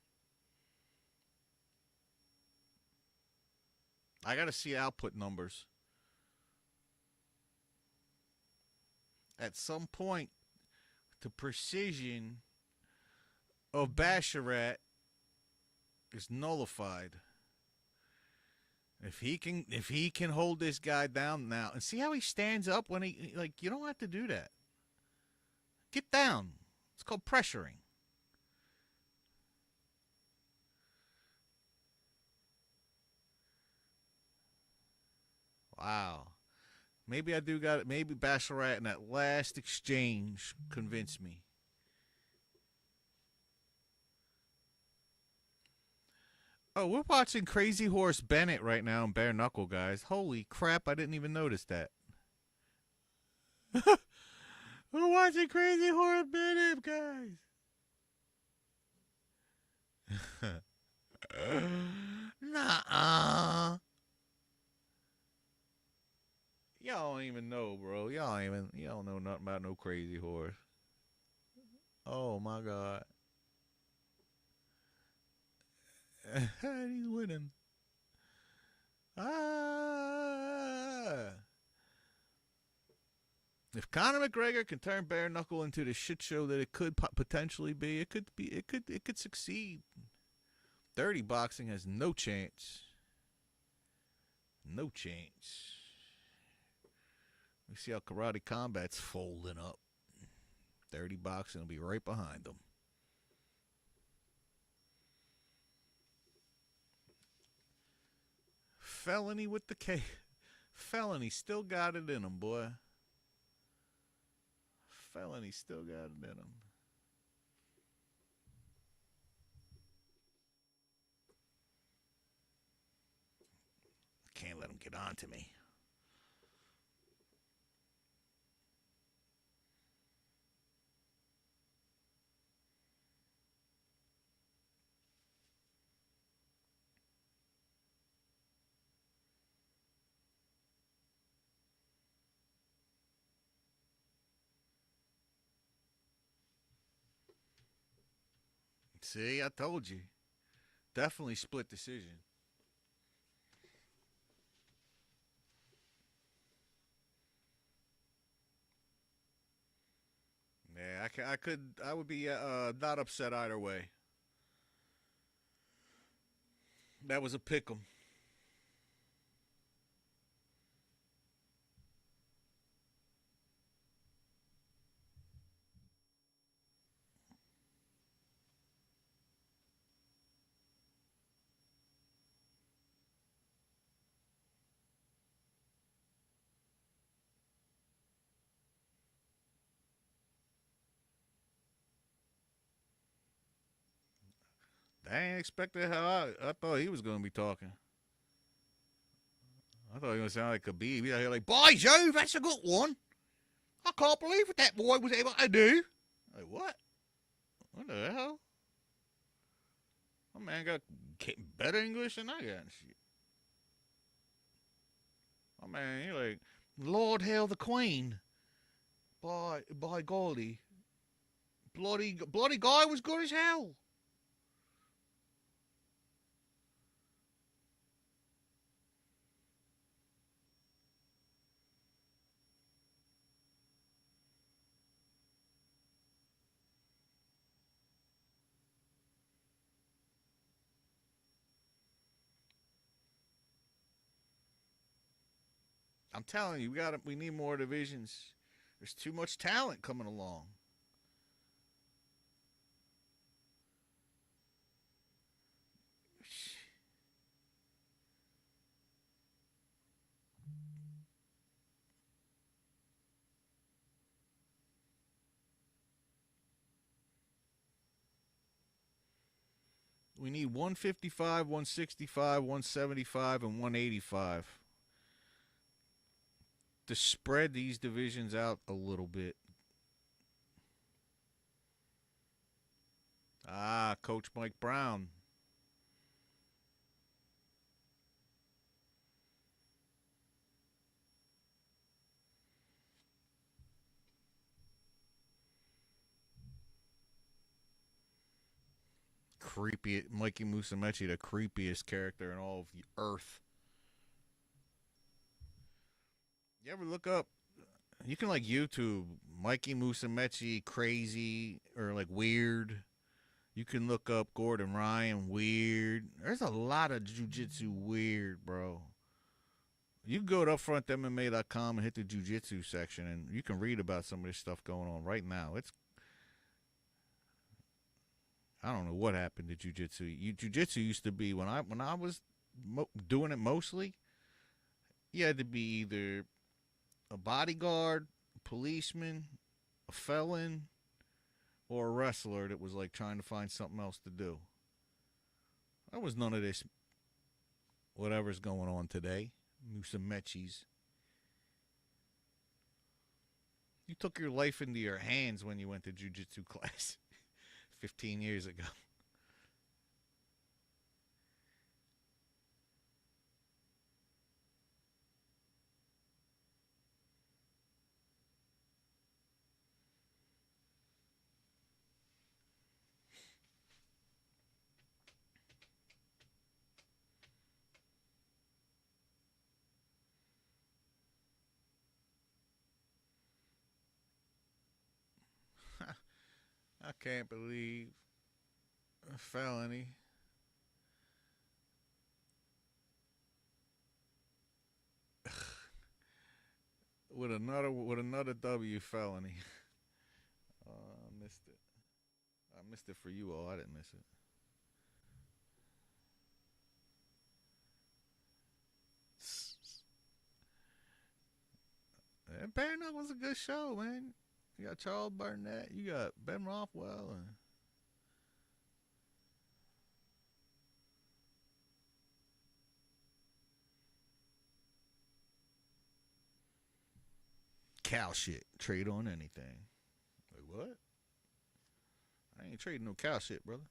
I got to see output numbers. At some point, the precision of Basharat is nullified. If he can hold this guy down now, and see how he stands up when he, like, you don't have to do that. Get down. It's called pressuring. Wow. Maybe I do got it. Maybe Basharat in that last exchange convinced me. Oh, we're watching Crazy Horse Bennett right now in bare knuckle, guys. Holy crap, I didn't even notice that. We're watching Crazy Horse Bennett, guys. Nuh-uh. Y'all don't even know, bro. Y'all don't know nothing about no Crazy Horse. Oh my God. He's winning. If Conor McGregor can turn bare knuckle into the shit show that it could potentially be, it could succeed. Dirty boxing has no chance. No chance. We see how Karate Combat's folding up. Dirty boxing will be right behind them. Felony with the K. Felony still got it in him, boy. Felony still got it in him. Can't let him get on to me. See, I told you. Definitely split decision. Yeah, I would be not upset either way. That was a pick 'em. I ain't expected how I thought he was going to be talking. I thought he was going to sound like Khabib. He's out here like, by Jove, that's a good one. I can't believe what that boy was able to do. Like, what? What the hell? My man got better English than I got and shit. My man, he like, Lord hail the Queen. By golly. Bloody guy was good as hell. I'm telling you, we need more divisions. There's too much talent coming along. We need 155, 165, 175, and 185 to spread these divisions out a little bit. Ah, Coach Mike Brown. Creepy Mikey Musumeci, the creepiest character in all of the earth. You ever look up? You can like YouTube Mikey Musumeci crazy or like weird. You can look up Gordon Ryan weird. There's a lot of jujitsu weird, bro. You can go to upfrontmma.com and hit the jiu-jitsu section, and you can read about some of this stuff going on right now. I don't know what happened to jiu-jitsu. Jiu-jitsu used to be when I was doing it mostly. You had to be either a bodyguard, a policeman, a felon, or a wrestler that was like trying to find something else to do. There was none of this whatever's going on today. Musumeci's. You took your life into your hands when you went to jiu-jitsu class 15 years ago. I can't believe a felony. with another W felony. I missed it. I missed it for you all. I didn't miss it. Bare Knuckle was a good show, man. You got Charles Burnett. You got Ben Rothwell. And cow shit. Trade on anything. Like, what? I ain't trading no cow shit, brother.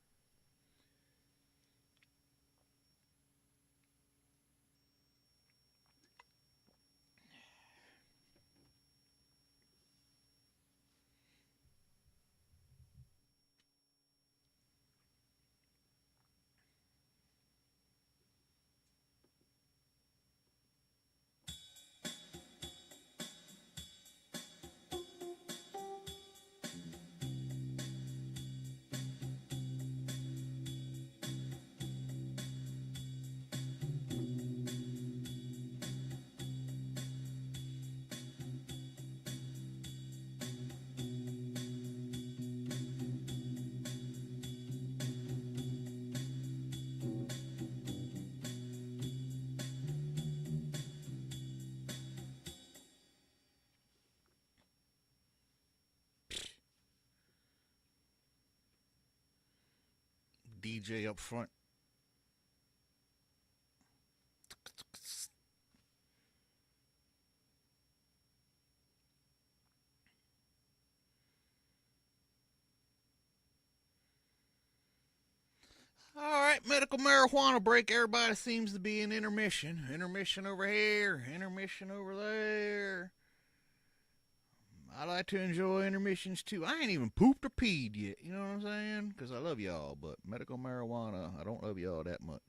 DJ up front. All right, medical marijuana break. Everybody seems to be in intermission. Intermission over here, intermission over there. I like to enjoy intermissions too. I ain't even pooped or peed yet. You know what I'm saying? Because I love y'all, but medical marijuana, I don't love y'all that much.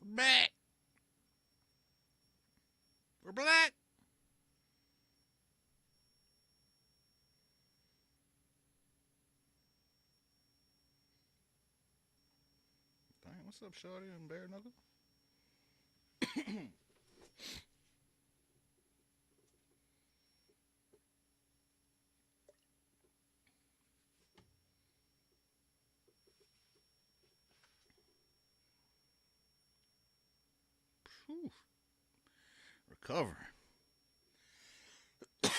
Back. We're black. Dang, what's up, Shorty and Bare Knuckle? Whew. Recover. Dang.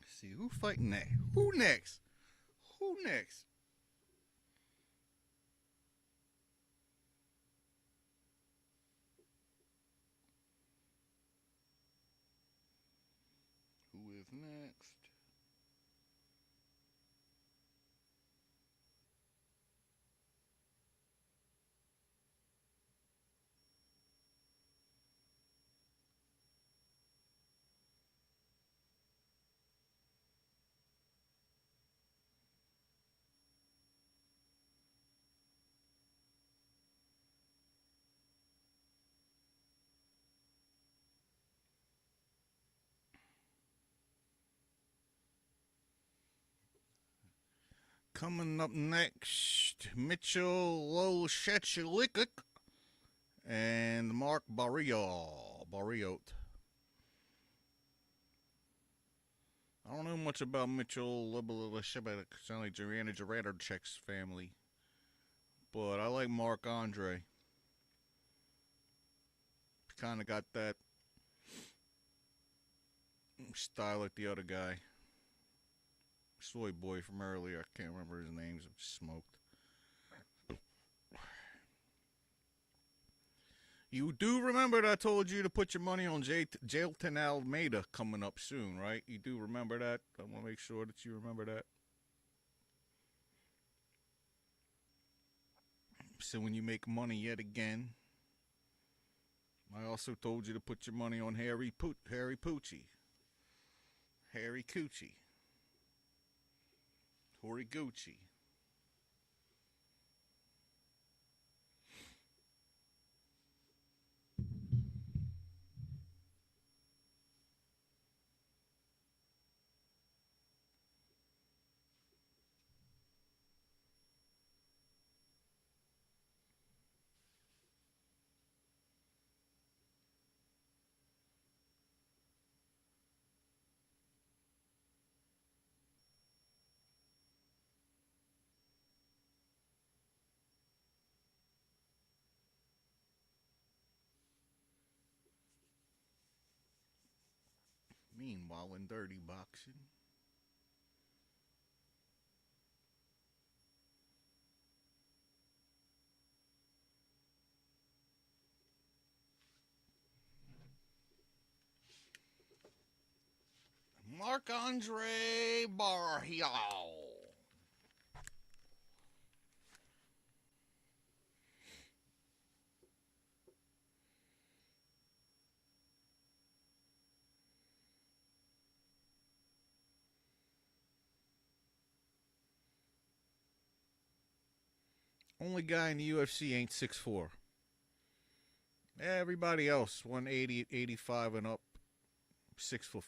See who fighting next? Who next? Who next? Who is next? Coming up next, Mitchell Loshechilik and Mark Barriot. I don't know much about Mitchell Loshechilik, sound like Joanna Juratochek's family, but I like Mark Andre. Kind of got that style like the other guy. Soy boy from earlier. I can't remember his name. Smoked. You do remember that I told you to put your money on Jailton Almeida coming up soon, right? You do remember that? I want to make sure that you remember that. So when you make money yet again, I also told you to put your money on Harry Poochie. Harry Coochie. Horiguchi. seen while in dirty boxing. Marc-Andre Barrial. Only guy in the UFC ain't 6'4". Everybody else, 180, 85 and up, 6'4".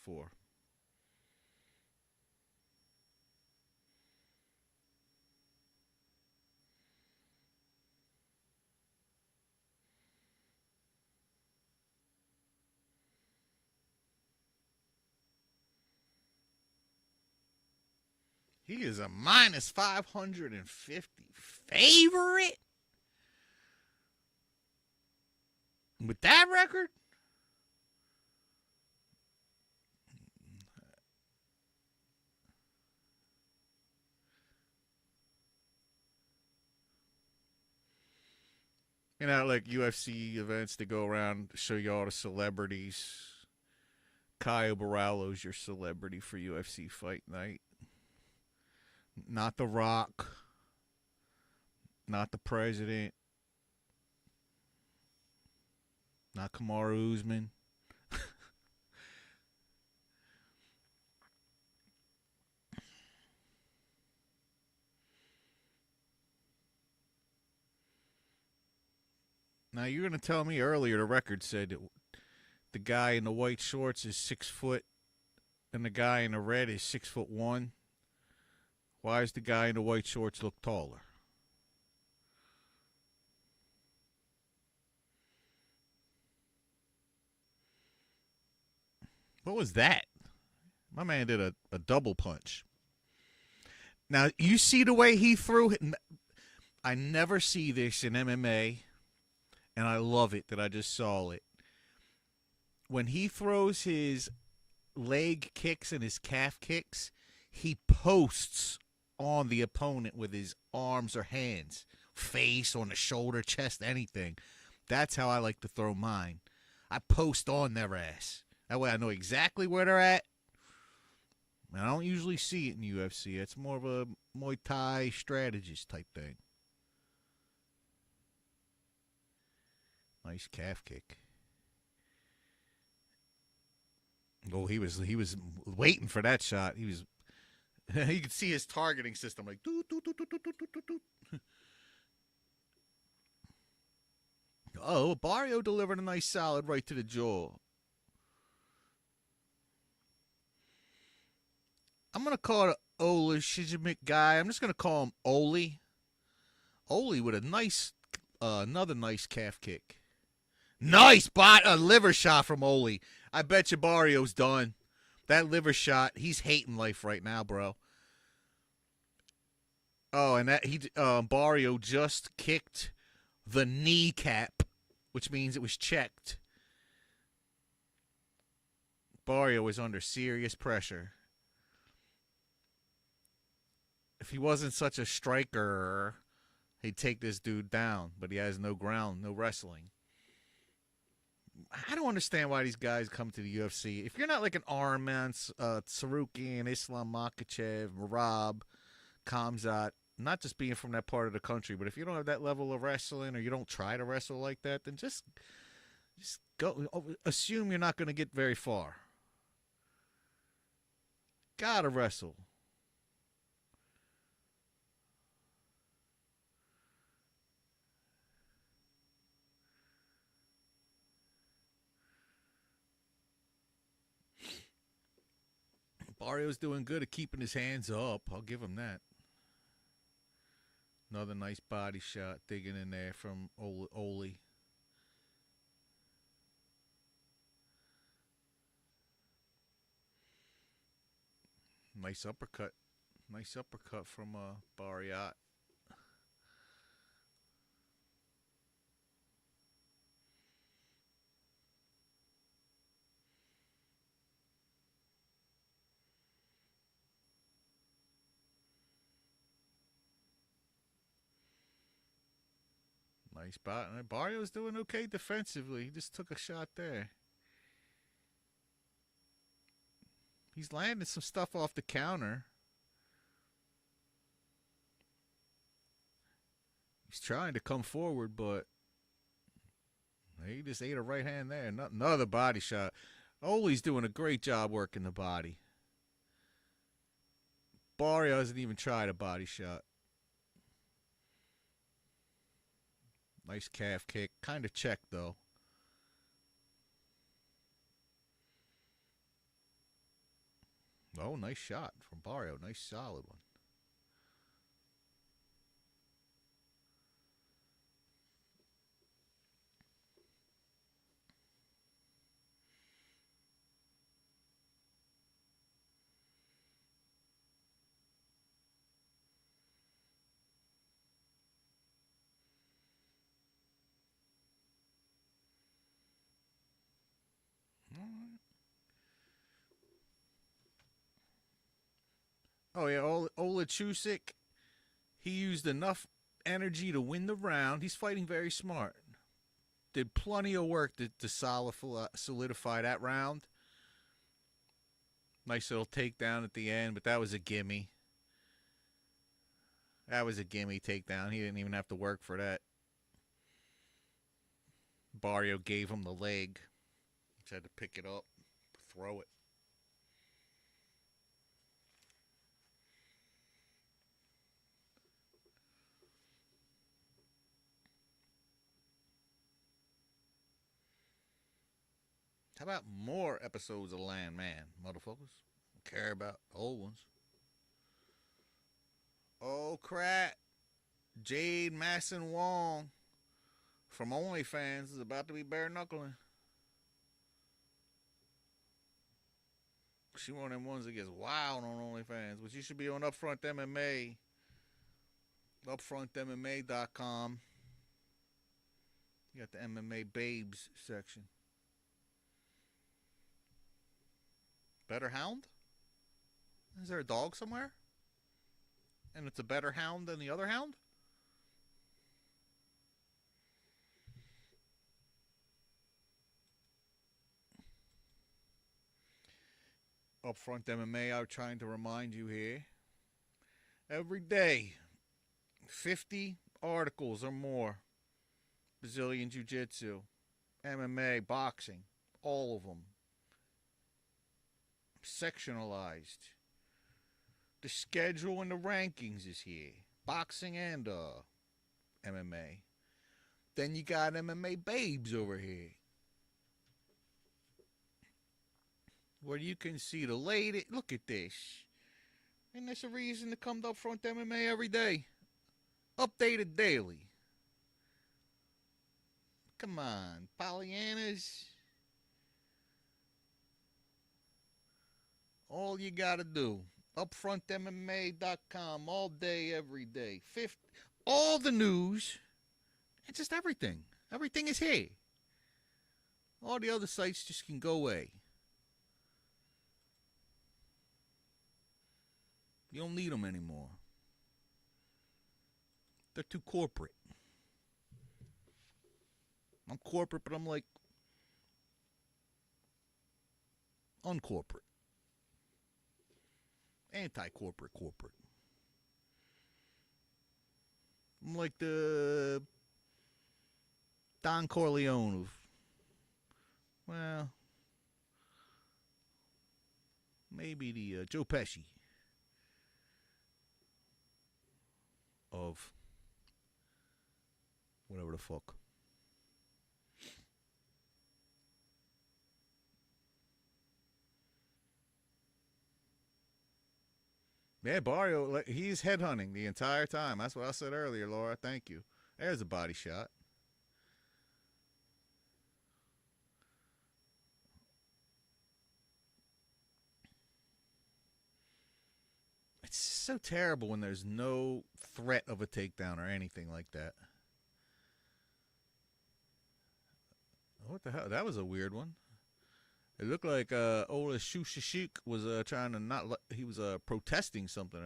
He is a minus 550 favorite? With that record? You know, like UFC events that go around show you all the celebrities. Caio Borralho's your celebrity for UFC Fight Night. Not The Rock. Not the president. Not Kamaru Usman. Now, you're going to tell me earlier the record said that the guy in the white shorts is 6 foot and the guy in the red is 6'1". Why does the guy in the white shorts look taller? What was that? My man did a double punch. Now, you see the way he threw it? I never see this in MMA. And I love it that I just saw it. When he throws his leg kicks and his calf kicks, he posts on the opponent with his arms or hands, face, on the shoulder, chest, anything. That's how I like to throw mine. I post on their ass. That way I know exactly where they're at. And I don't usually see it in UFC. It's more of a Muay Thai strategist type thing. Nice calf kick. Oh, he was waiting for that shot. He was. You could see his targeting system like doot, doot, doot, doot, doot, doot, doot, doot. Oh, Barrio delivered a nice solid right to the jaw. I'm gonna call it Ola Shijimik guy. I'm just gonna call him Oli. Oli with a nice, another nice calf kick. Nice a liver shot from Oli. I bet you Barrio's done. That liver shot, he's hating life right now, bro. Oh, and that Barrio just kicked the kneecap, which means it was checked. Barrio is under serious pressure. If he wasn't such a striker, he'd take this dude down, but he has no ground, no wrestling. I don't understand why these guys come to the UFC. If you're not like an Arman, Tsarukyan, Islam Makhachev, Merab, Khamzat, not just being from that part of the country, but if you don't have that level of wrestling or you don't try to wrestle like that, then just go. Assume you're not going to get very far. Gotta wrestle. Barrio's doing good at keeping his hands up. I'll give him that. Another nice body shot digging in there from Oli. Nice uppercut. Nice uppercut from Barriat. Nice spot. Barrio's doing okay defensively. He just took a shot there. He's landing some stuff off the counter. He's trying to come forward, but he just ate a right hand there. Another body shot. Ole's doing a great job working the body. Barrio hasn't even tried a body shot. Nice calf kick. Kind of checked, though. Oh, nice shot from Barrio. Nice solid one. Oh, yeah, Ola Chusik, he used enough energy to win the round. He's fighting very smart. Did plenty of work to solidify that round. Nice little takedown at the end, but that was a gimme. That was a gimme takedown. He didn't even have to work for that. Barrio gave him the leg. Just had to pick it up, throw it. How about more episodes of Landman, motherfuckers? Don't care about the old ones. Oh, crap. Jade Masson Wong from OnlyFans is about to be bare knuckling. She one of them ones that gets wild on OnlyFans, but you should be on Upfront MMA. UpfrontMMA.com. You got the MMA Babes section. Better hound? Is there a dog somewhere? And it's a better hound than the other hound? Upfront MMA, I'm trying to remind you here. Every day, 50 articles or more. Brazilian Jiu-Jitsu, MMA, boxing, all of them. Sectionalized. The schedule and the rankings is here. Boxing and MMA. Then you got MMA Babes over here, where you can see the lady. Look at this. And there's a reason to come to Upfront MMA every day. Updated daily. Come on, Pollyannas. All you got to do. UpfrontMMA.com all day, every day. All the news. And just everything. Everything is here. All the other sites just can go away. You don't need them anymore. They're too corporate. I'm corporate, but I'm like uncorporate. Anti-corporate corporate. I'm like the Don Corleone of, well, maybe the Joe Pesci of whatever the fuck. Yeah, Barrio, he's headhunting the entire time. That's what I said earlier, Laura. Thank you. There's a body shot. It's so terrible when there's no threat of a takedown or anything like that. What the hell? That was a weird one. It looked like Ola Shushishik was trying to not let, he was protesting something.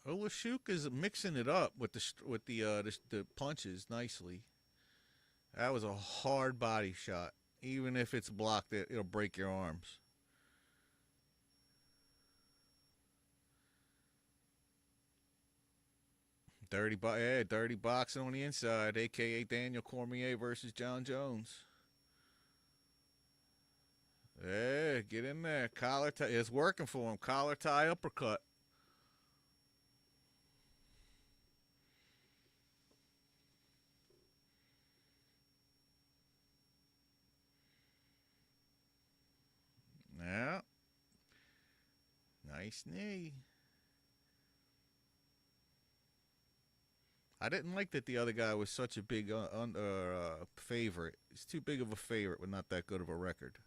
Olashuk is mixing it up with the punches nicely. That was a hard body shot. Even if it's blocked, it'll break your arms. Dirty boxing on the inside, a.k.a. Daniel Cormier versus John Jones. Yeah, get in there. Collar tie. It's working for him. Collar tie uppercut. Yeah. Nice knee. I didn't like that the other guy was such a big favorite. He's too big of a favorite with not that good of a record.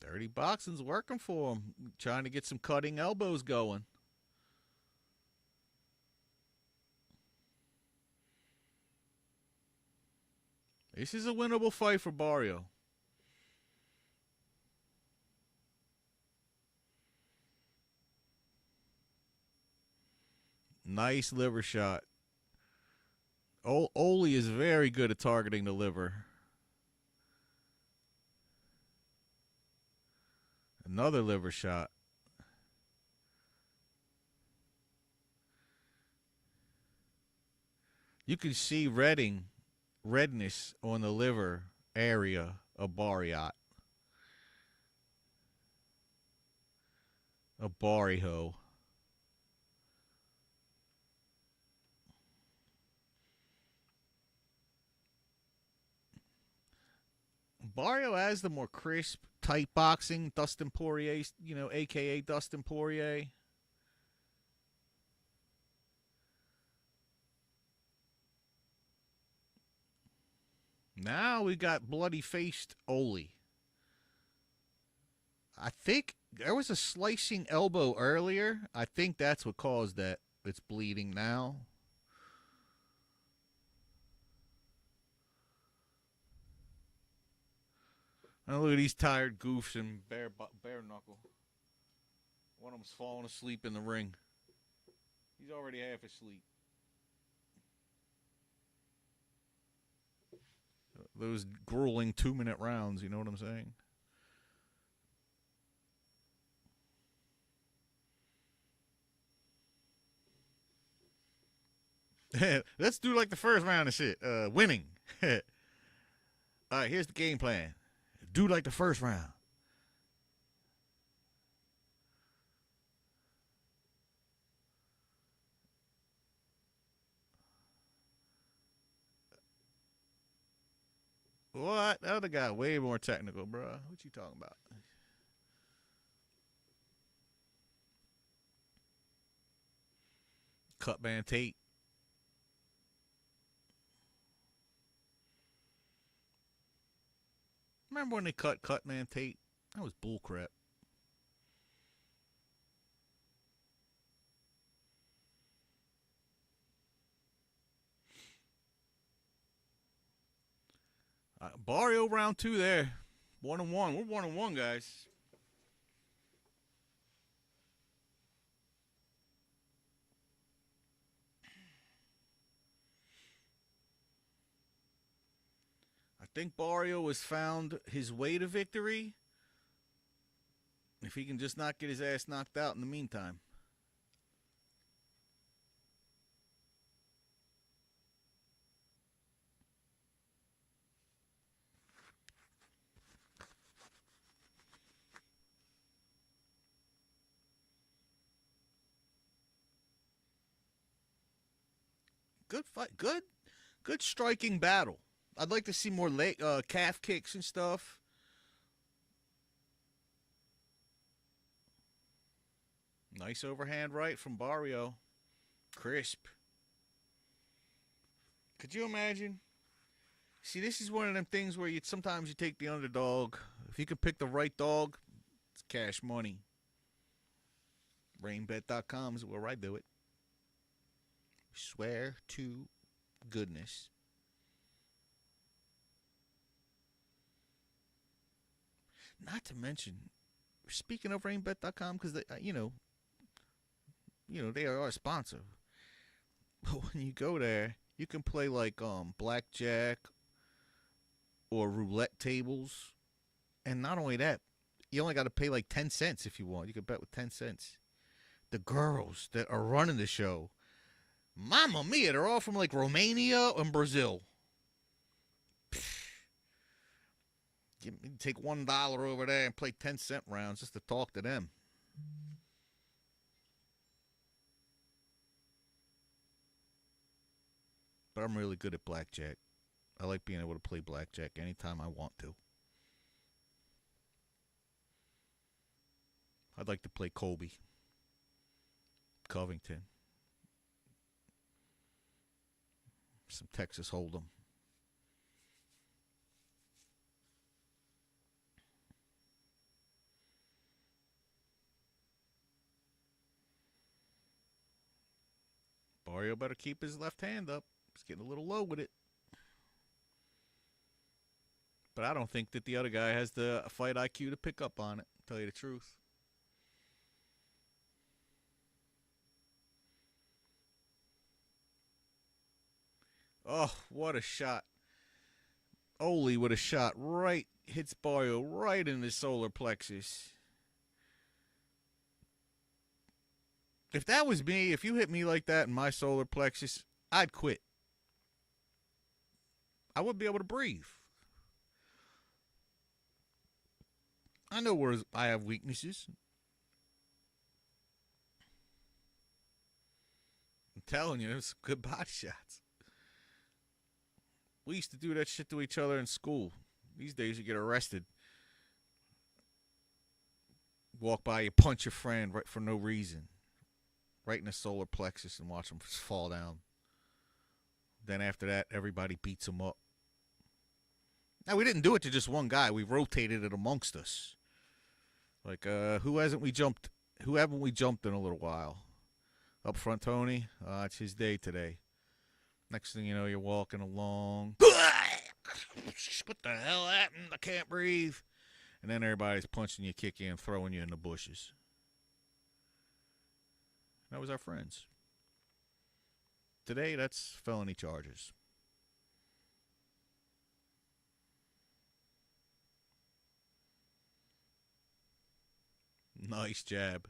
Dirty boxing's working for him. Trying to get some cutting elbows going. This is a winnable fight for Barrio. Nice liver shot. Oli is very good at targeting the liver. Another liver shot. You can see redness on the liver area of Barrio. A Barrio. Barrio has the more crisp, tight boxing. Dustin Poirier, a.k.a. Dustin Poirier. Now we got bloody-faced Oli. I think there was a slicing elbow earlier. I think that's what caused that. It's bleeding now. Oh, look at these tired goofs and bare knuckle. One of them's falling asleep in the ring. He's already half asleep. Those grueling 2-minute rounds, you know what I'm saying? Let's do like the first round of shit. Winning. All right, here's the game plan. Do like the first round. What? The other guy way more technical, bro. What you talking about? Cutman Tate. Remember when they cut Cutman Tate? That was bullcrap. Barrio round 2 there. 1-1. We're 1-1, guys. I think Barrio has found his way to victory. If he can just not get his ass knocked out in the meantime. Good fight. Good striking battle. I'd like to see more calf kicks and stuff. Nice overhand right from Barrio. Crisp. Could you imagine? See, this is one of them things where sometimes you take the underdog. If you can pick the right dog, It's cash money. Rainbet.com is where I do it. Swear to goodness. Not to mention, speaking of rainbet.com, because they, they are our sponsor. But when you go there, you can play like blackjack or roulette tables, and not only that, you only got to pay like 10 cents if you want. You can bet with 10 cents. The girls that are running the show, Mamma Mia, they're all from like Romania and Brazil. Take $1 over there and play 10-cent rounds just to talk to them. But I'm really good at blackjack. I like being able to play blackjack anytime I want to. I'd like to play Colby, Covington, some Texas Hold'em. Barrio better keep his left hand up. He's getting a little low with it. But I don't think that the other guy has the fight IQ to pick up on it, to tell you the truth. Oh, what a shot. Oli with a shot right, hits Barrio right in the solar plexus. If that was me, if you hit me like that in my solar plexus, I'd quit. I wouldn't be able to breathe. I know where I have weaknesses. I'm telling you, it's good body shots. We used to do that shit to each other in school. These days you get arrested. Walk by, you punch your friend right for no reason. Right in the solar plexus and watch them fall down. Then after that, everybody beats them up. Now, we didn't do it to just one guy. We rotated it amongst us. Like, who haven't we jumped in a little while? Up front, Tony. It's his day today. Next thing you know, you're walking along. What the hell happened? I can't breathe. And then everybody's punching you, kicking you, and throwing you in the bushes. That was our friends. Today, that's felony charges. Nice jab.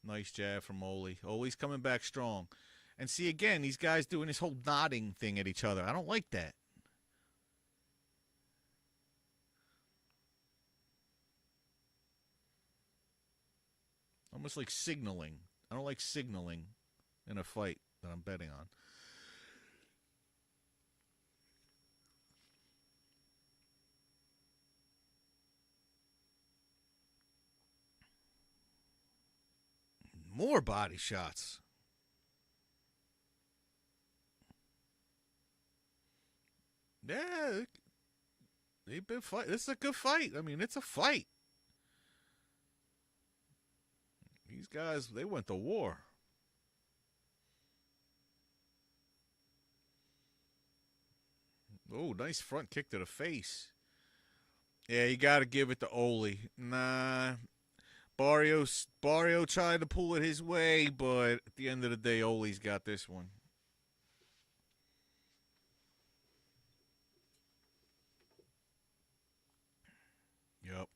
Nice jab from Oli. Oli's coming back strong. And see, again, these guys doing this whole nodding thing at each other. I don't like that. Almost like signaling. I don't like signaling in a fight that I'm betting on. More body shots. Yeah, they've been fighting. This is a good fight. I mean, it's a fight. These guys, they went to war. Oh, nice front kick to the face. Yeah, you got to give it to Oli. Nah, Barrio tried to pull it his way, but at the end of the day, Oli's got this one. Yep.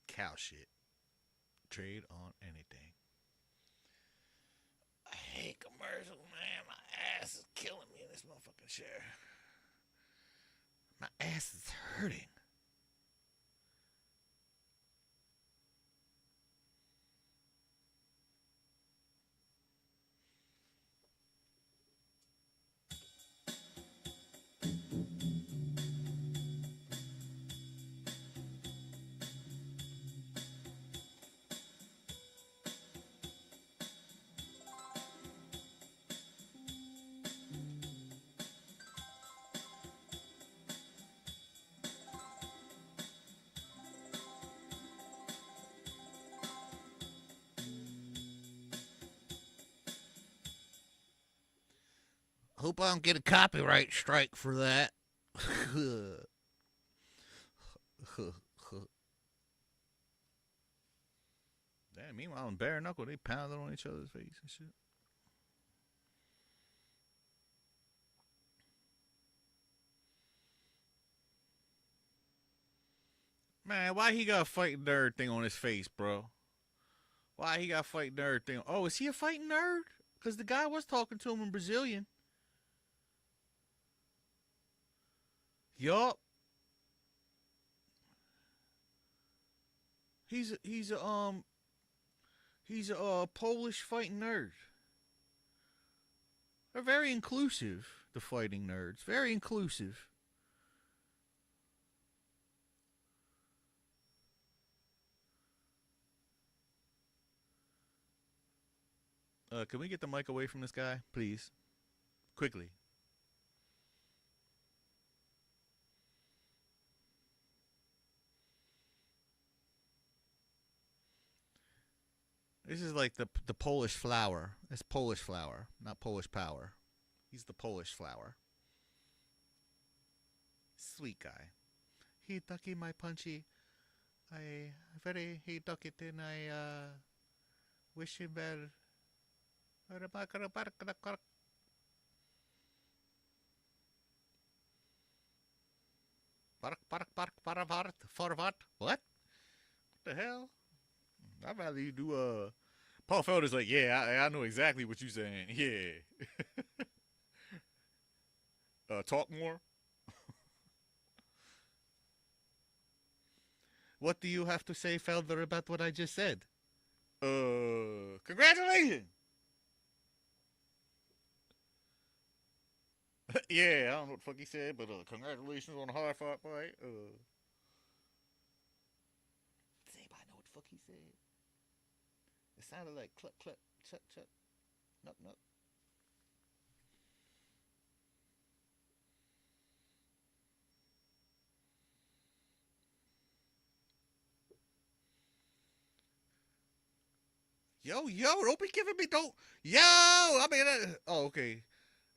Cow shit. Trade on anything. I hate commercials, man. My ass is killing me in this motherfucking chair. My ass is hurting. Hope I don't get a copyright strike for that. Damn, meanwhile in Bare Knuckle, they pounded on each other's face and shit. Man, why he got fighting nerd thing on his face, bro? Why he got fighting nerd thing? Oh, is he a fighting nerd? Because the guy was talking to him in Brazilian. Yup. He's a Polish fighting nerd. They're very inclusive, the fighting nerds. Very inclusive. Can we get the mic away from this guy, please? Quickly. This is like the Polish flower. It's Polish flower, not Polish power. He's the Polish flower. Sweet guy. He ducky my punchy. I very he duck it and I wish him well. For what? What the hell? I'd rather you do Paul Felder's like, yeah, I know exactly what you're saying. Yeah. Talk more. What do you have to say, Felder, about what I just said? Congratulations. Yeah, I don't know what the fuck he said, but congratulations on a hard fought fight. Does anybody know what the fuck he said? It sounded like cluck, cluck, chuck, chuck, nuck, nuck. Yo, don't be giving me, don't. Yo, I mean, oh, okay.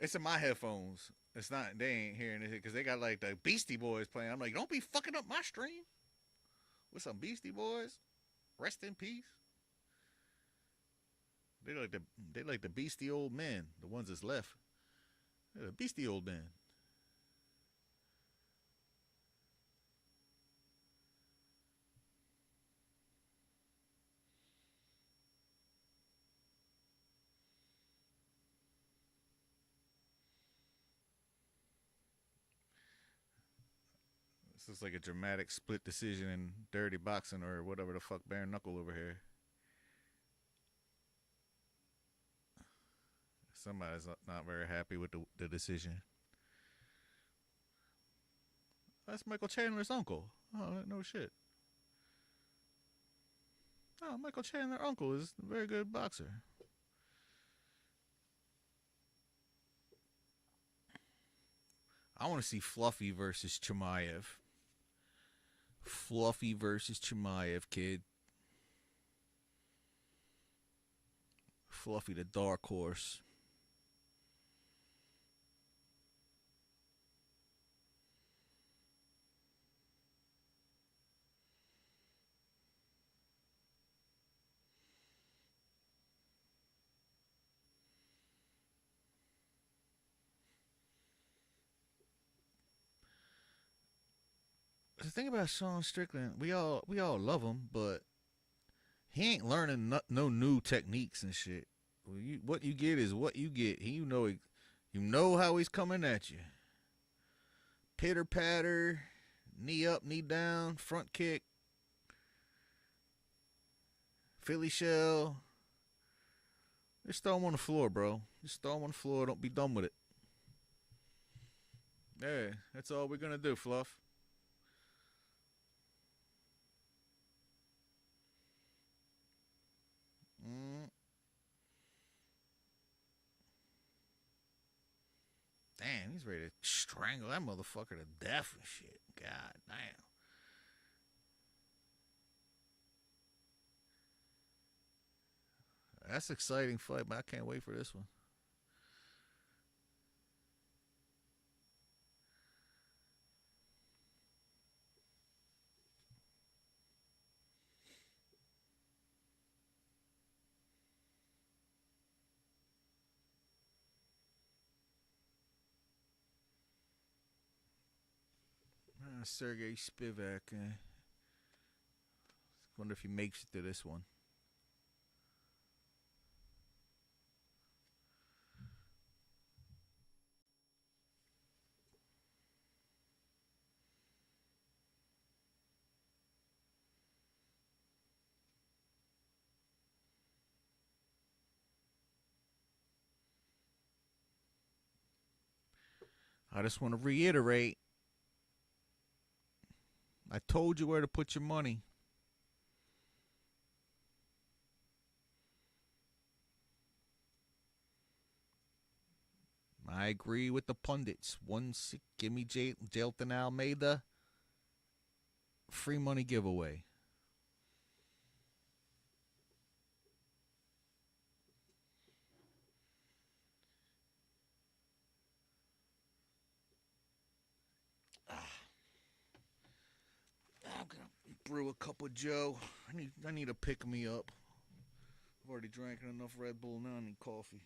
It's in my headphones. It's not, they ain't hearing it because they got like the Beastie Boys playing. I'm like, don't be fucking up my stream with some Beastie Boys. Rest in peace. They like the beastie old men, the ones that's left. They're the beastie old men. This is like a dramatic split decision in Dirty Boxing or whatever the fuck, Bare Knuckle over here. Somebody's not very happy with the decision. That's Michael Chandler's uncle. Oh, no shit. Oh, Michael Chandler's uncle is a very good boxer. I want to see Fluffy versus Chimaev. Fluffy versus Chimaev, kid. Fluffy the dark horse. The thing about Sean Strickland, we all love him, but he ain't learning no new techniques and shit. What you get is what you get. You know how he's coming at you. Pitter patter, knee up, knee down, front kick, Philly shell. Just throw him on the floor, bro. Just throw him on the floor. Don't be dumb with it. Yeah, that's all we're gonna do, Fluff. Damn, he's ready to strangle that motherfucker to death and shit. God damn. That's an exciting fight, but I can't wait for this one. Sergey Spivak. Wonder if he makes it to this one. I just want to reiterate. I told you where to put your money. I agree with the pundits. Give me Jailton Almeida. Free money giveaway. I'm gonna brew a cup of Joe. I need to pick me up. I've already drank enough Red Bull. Now I need coffee.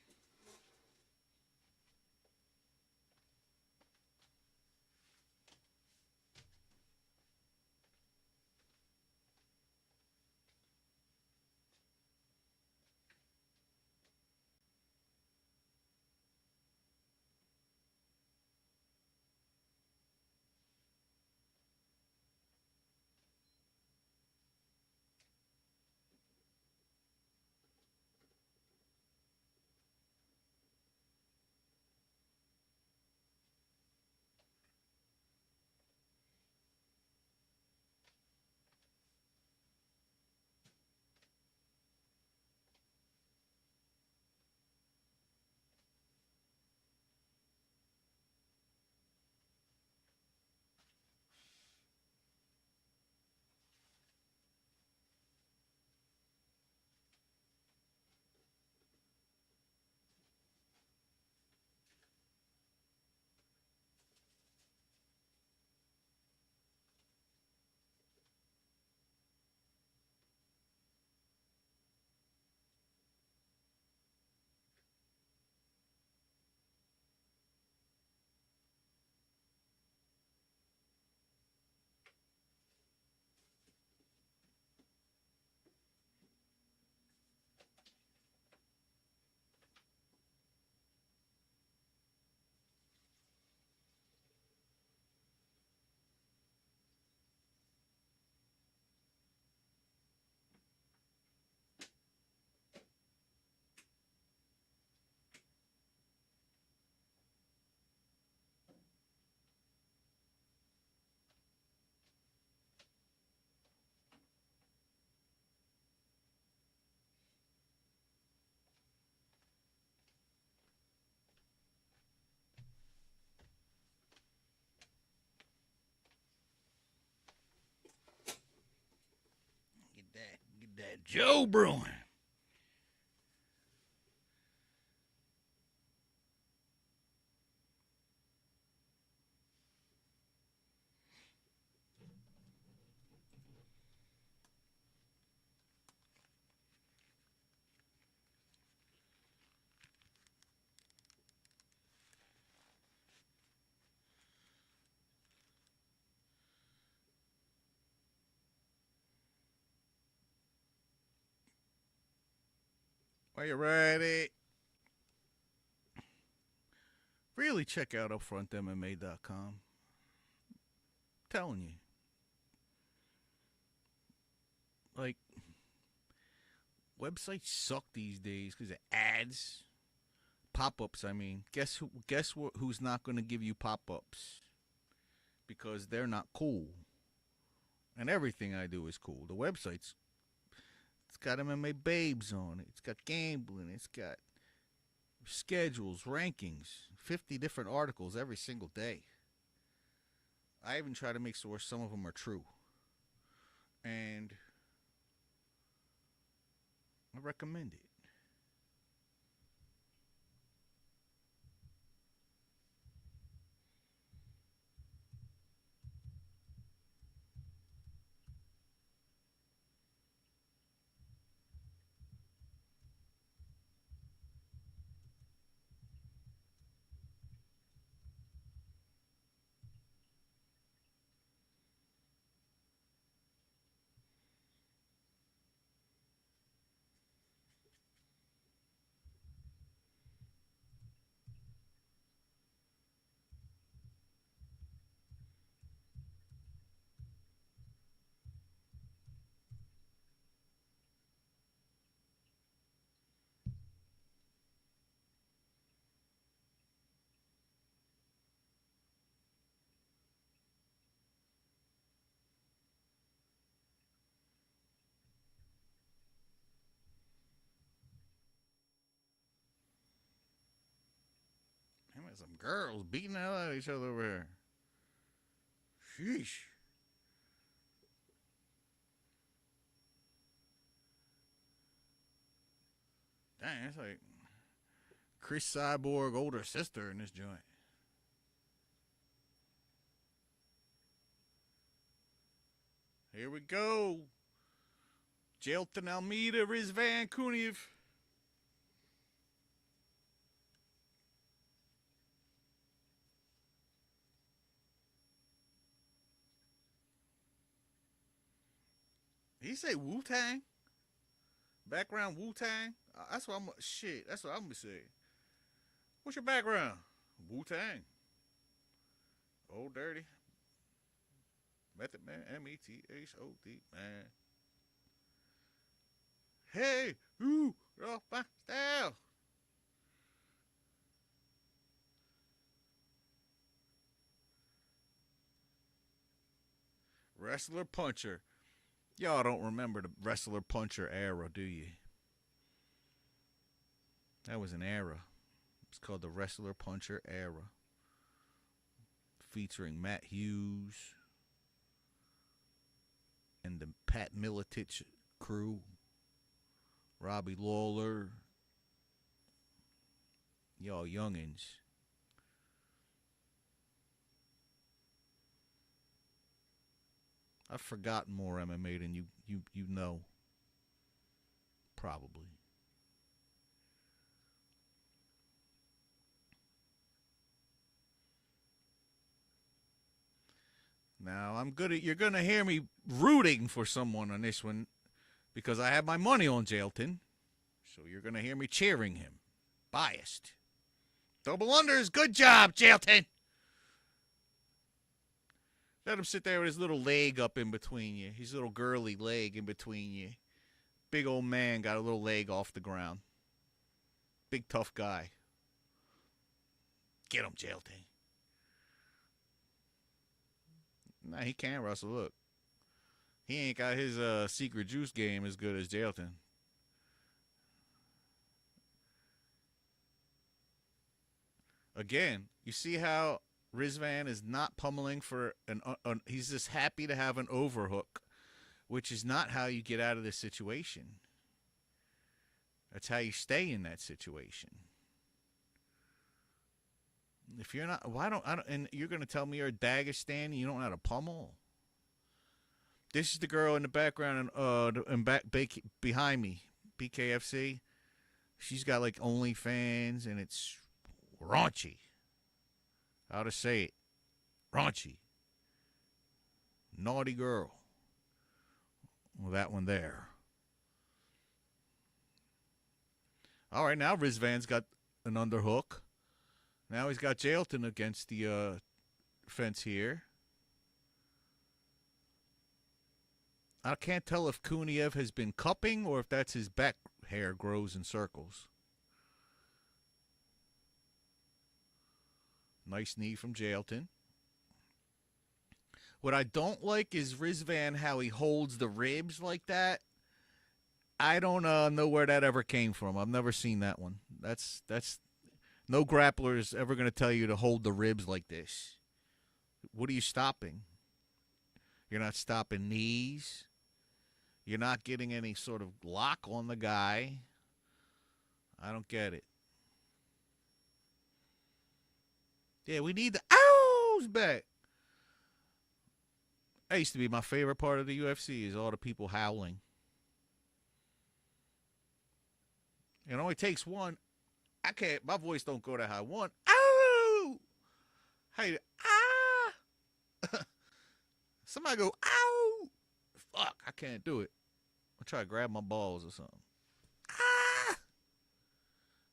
Get that Joe brewing. Are you ready? Really check out upfrontmma.com. Telling you. Like, websites suck these days because of ads. Pop-ups, I mean. Guess who's not going to give you pop-ups? Because they're not cool. And everything I do is cool. The website's it's got MMA babes on it. It's got gambling. It's got schedules, rankings, 50 different articles every single day. I even try to make sure some of them are true. And I recommend it. There's some girls beating the hell out of each other over here. Sheesh. Dang, it's like Chris Cyborg older sister in this joint. Here we go. Jailton Almeida, Rizvan Kuniev. Did he say Wu-Tang? Background Wu-Tang? That's what I'm... Shit, that's what I'm gonna say. What's your background? Wu-Tang. Old Dirty. Method Man. M-E-T-H-O-D, man. Hey, ooh, off my style. Wrestler Puncher. Y'all don't remember the Wrestler Puncher era, do you? That was an era. It's called the Wrestler Puncher era. Featuring Matt Hughes and the Pat Miletich crew. Robbie Lawler. Y'all youngins. I've forgotten more MMA than you know. Probably. Now, you're going to hear me rooting for someone on this one because I have my money on Jailton. So you're going to hear me cheering him. Biased. Double unders. Good job, Jailton. Let him sit there with his little leg up in between you. His little girly leg in between you. Big old man got a little leg off the ground. Big tough guy. Get him, Jailton. Nah, he can't wrestle. Look. He ain't got his secret juice game as good as Jailton. Again, you see how Rizvan is not pummeling for he's just happy to have an overhook, which is not how you get out of this situation. That's how you stay in that situation. If you're not, and you're going to tell me you're a Dagestan and you don't know how to pummel? This is the girl in the background behind me, BKFC. She's got like OnlyFans and it's raunchy. How to say it? Raunchy. Naughty girl. Well, that one there. All right, now Rizvan's got an underhook. Now he's got Jailton against the fence here. I can't tell if Kuniev has been cupping or if that's his back hair grows in circles. Nice knee from Jailton. What I don't like is Rizvan, how he holds the ribs like that. I don't know where that ever came from. I've never seen that one. That's no grappler is ever going to tell you to hold the ribs like this. What are you stopping? You're not stopping knees. You're not getting any sort of lock on the guy. I don't get it. Yeah, we need the ows back. That used to be my favorite part of the UFC is all the people howling. It only takes one. I can't. My voice don't go that high. One. Ow! Hey, ah! Somebody go, ow! Fuck, I can't do it. I'll try to grab my balls or something. Ah!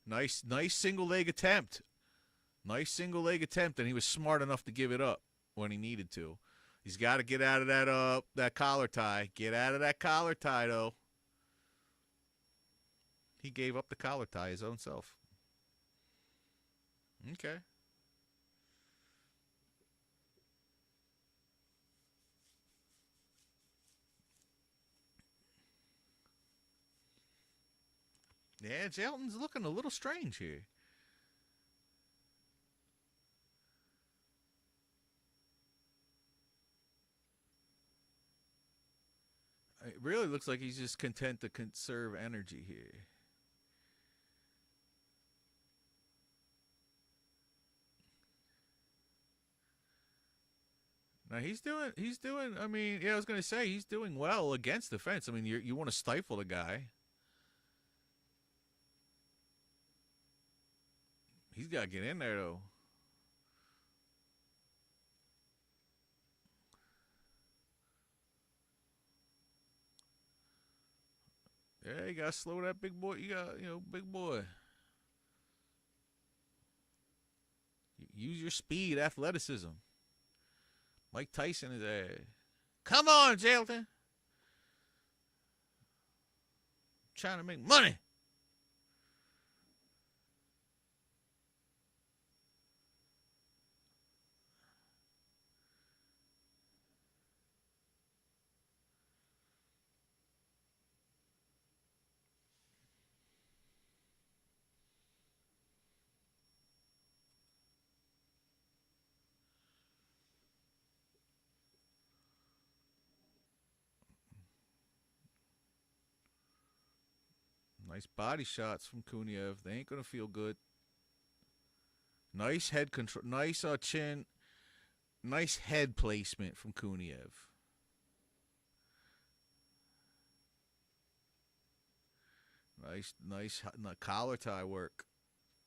Nice single leg attempt. Nice single leg attempt, and he was smart enough to give it up when he needed to. He's got to get out of that collar tie. Get out of that collar tie, though. He gave up the collar tie his own self. Okay. Yeah, Jailton's looking a little strange here. really looks like he's just content to conserve energy here. Now he's doing. I mean, yeah, I was gonna say he's doing well against the fence. I mean, you want to stifle the guy. He's got to get in there though. Yeah, you gotta slow that big boy. You got, big boy. Use your speed, athleticism. Mike Tyson is there. Come on, Jailton. Trying to make money. Nice body shots from Kuniev. They ain't gonna feel good. Nice head control. Nice chin. Nice head placement from Kuniev. Nice collar tie work.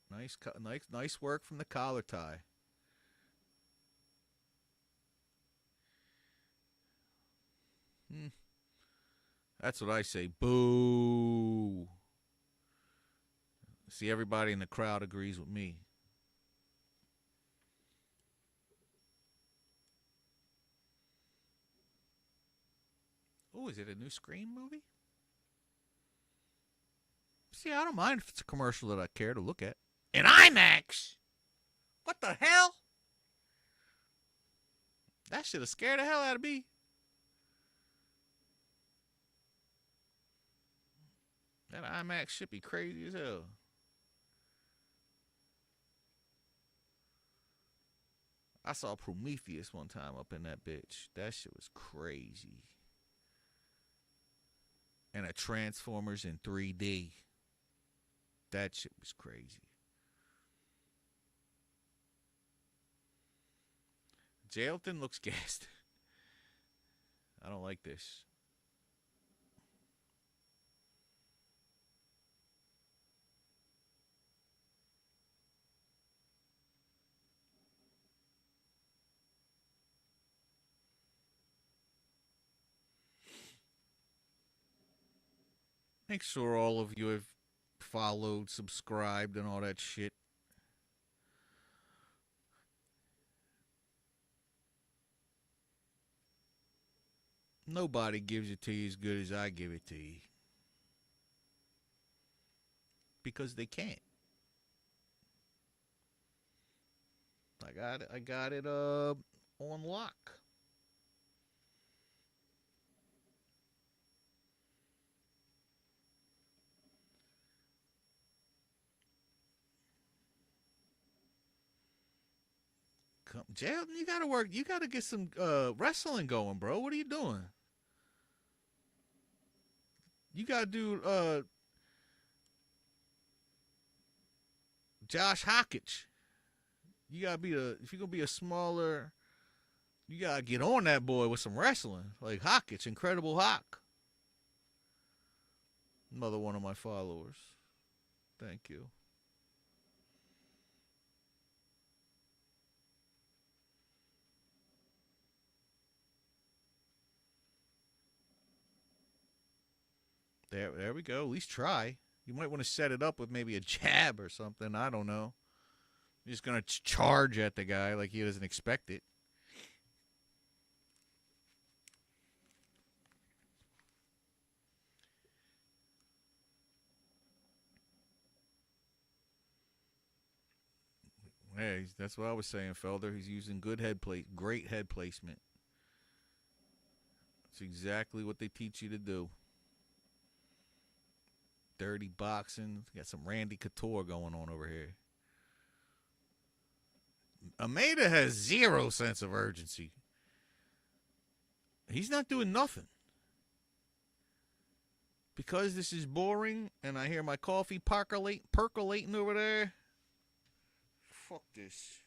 Nice work from the collar tie. That's what I say. Boo. See, everybody in the crowd agrees with me. Oh, is it a new Scream movie? See, I don't mind if it's a commercial that I care to look at. In IMAX? What the hell? That should have scared the hell out of me. That IMAX should be crazy as hell. I saw Prometheus one time up in that bitch. That shit was crazy. And a Transformers in 3D. That shit was crazy. Jailton looks gassed. I don't like this. Make sure all of you have followed, subscribed, and all that shit. Nobody gives it to you as good as I give it to you. Because they can't. I got it on lock. Jail, you gotta work. You gotta get some wrestling going, bro. What are you doing? You gotta do Josh Hockage. You gotta be if you're gonna be a smaller, you gotta get on that boy with some wrestling, like Hockage, Incredible Hawk. Another one of my followers. Thank you. There we go. At least try. You might want to set it up with maybe a jab or something. I don't know. You're just going to charge at the guy like he doesn't expect it. Hey, that's what I was saying, Felder. He's using great head placement. That's exactly what they teach you to do. Dirty boxing. Got some Randy Couture going on over here. Almeida has zero sense of urgency. He's not doing nothing. because this is boring and I hear my coffee percolating over there, fuck this.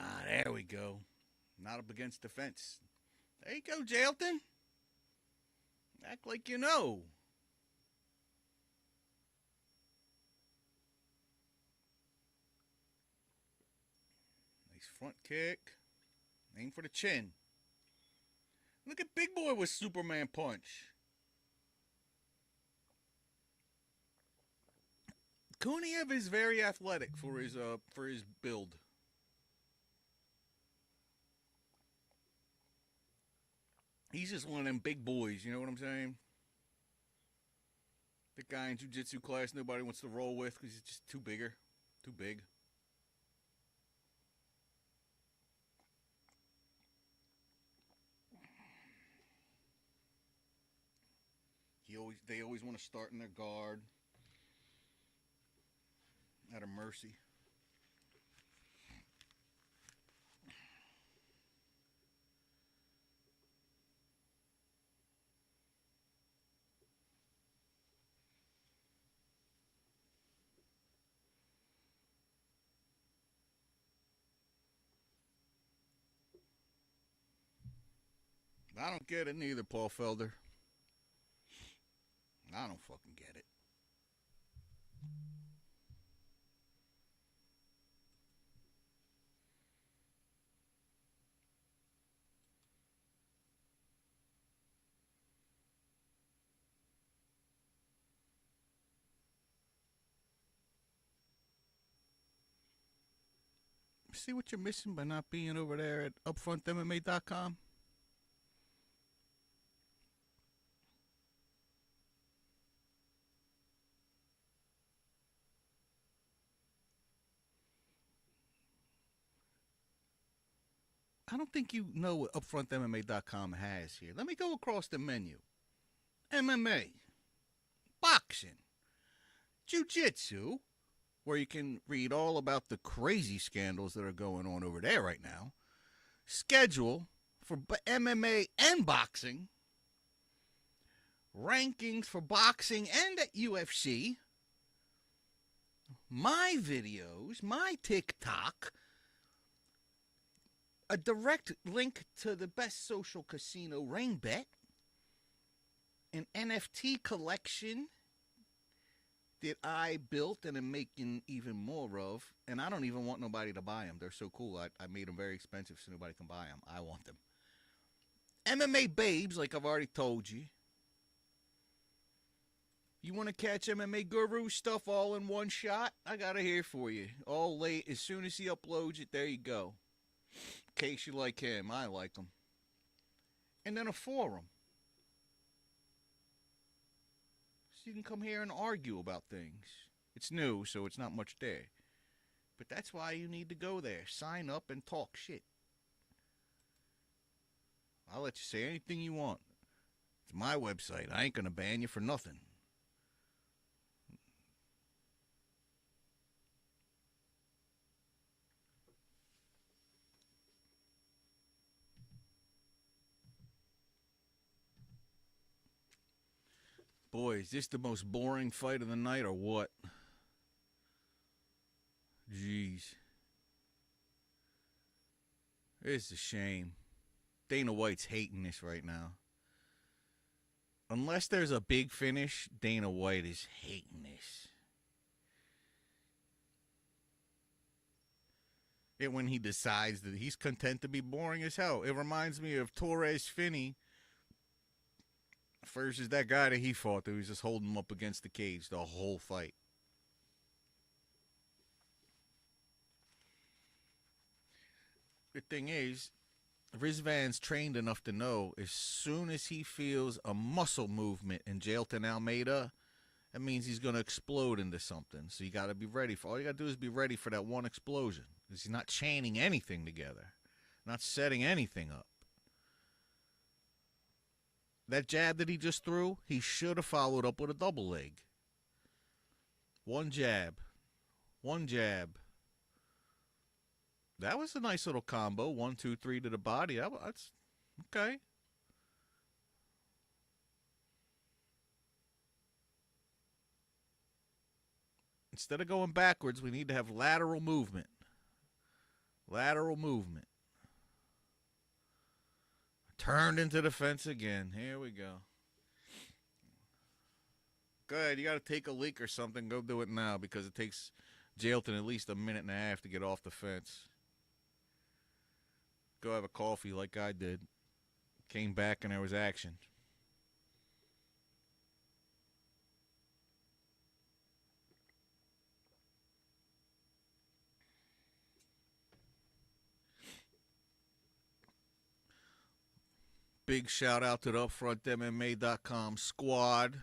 Ah, there we go. Not up against the fence. There you go, Jailton. Act like you know. Nice front kick. Aim for the chin. Look at Big Boy with Superman punch. Kuniev is very athletic for his build. He's just one of them big boys, you know what I'm saying? The guy in jiu-jitsu class nobody wants to roll with because he's just too big. They always want to start in their guard. Out of mercy. I don't get it neither, Paul Felder. I don't fucking get it. See what you're missing by not being over there at upfrontmma.com? I don't think you know what upfrontmma.com has here. Let me go across the menu. MMA, boxing, jiu-jitsu, where you can read all about the crazy scandals that are going on over there right now. Schedule for MMA and boxing. Rankings for boxing and at UFC. My videos, my TikTok. A direct link to the best social casino, RainBet. An NFT collection that I built and am making even more of. And I don't even want nobody to buy them. They're so cool. I made them very expensive so nobody can buy them. I want them. MMA babes, like I've already told you. You want to catch MMA Guru stuff all in one shot? I got it here for you. All late. As soon as he uploads it, there you go. In case you like him, I like him. And then a forum. So you can come here and argue about things. It's new, so it's not much there. But that's why you need to go there. Sign up and talk shit. I'll let you say anything you want. It's my website. I ain't gonna ban you for nothing. Boy, is this the most boring fight of the night or what? Jeez. It's a shame. Dana White's hating this right now. Unless there's a big finish, Dana White is hating this. And when he decides that he's content to be boring as hell. It reminds me of Torres Finney versus that guy that he fought that was just holding him up against the cage the whole fight. The thing is, Rizvan's trained enough to know as soon as he feels a muscle movement in Jailton Almeida, that means he's going to explode into something. So you got to be ready for. All you got to do is be ready for that one explosion. Because he's not chaining anything together, not setting anything up. That jab that he just threw, he should have followed up with a double leg. One jab. One jab. That was a nice little combo. 1, 2, 3 to the body. That's okay. Instead of going backwards, we need to have lateral movement. Lateral movement. Turned into the fence again. Here we go. Good. You got to take a leak or something. Go do it now because it takes Jailton at least a minute and a half to get off the fence. Go have a coffee like I did. Came back and there was action. Big shout out to the UpfrontMMA.com squad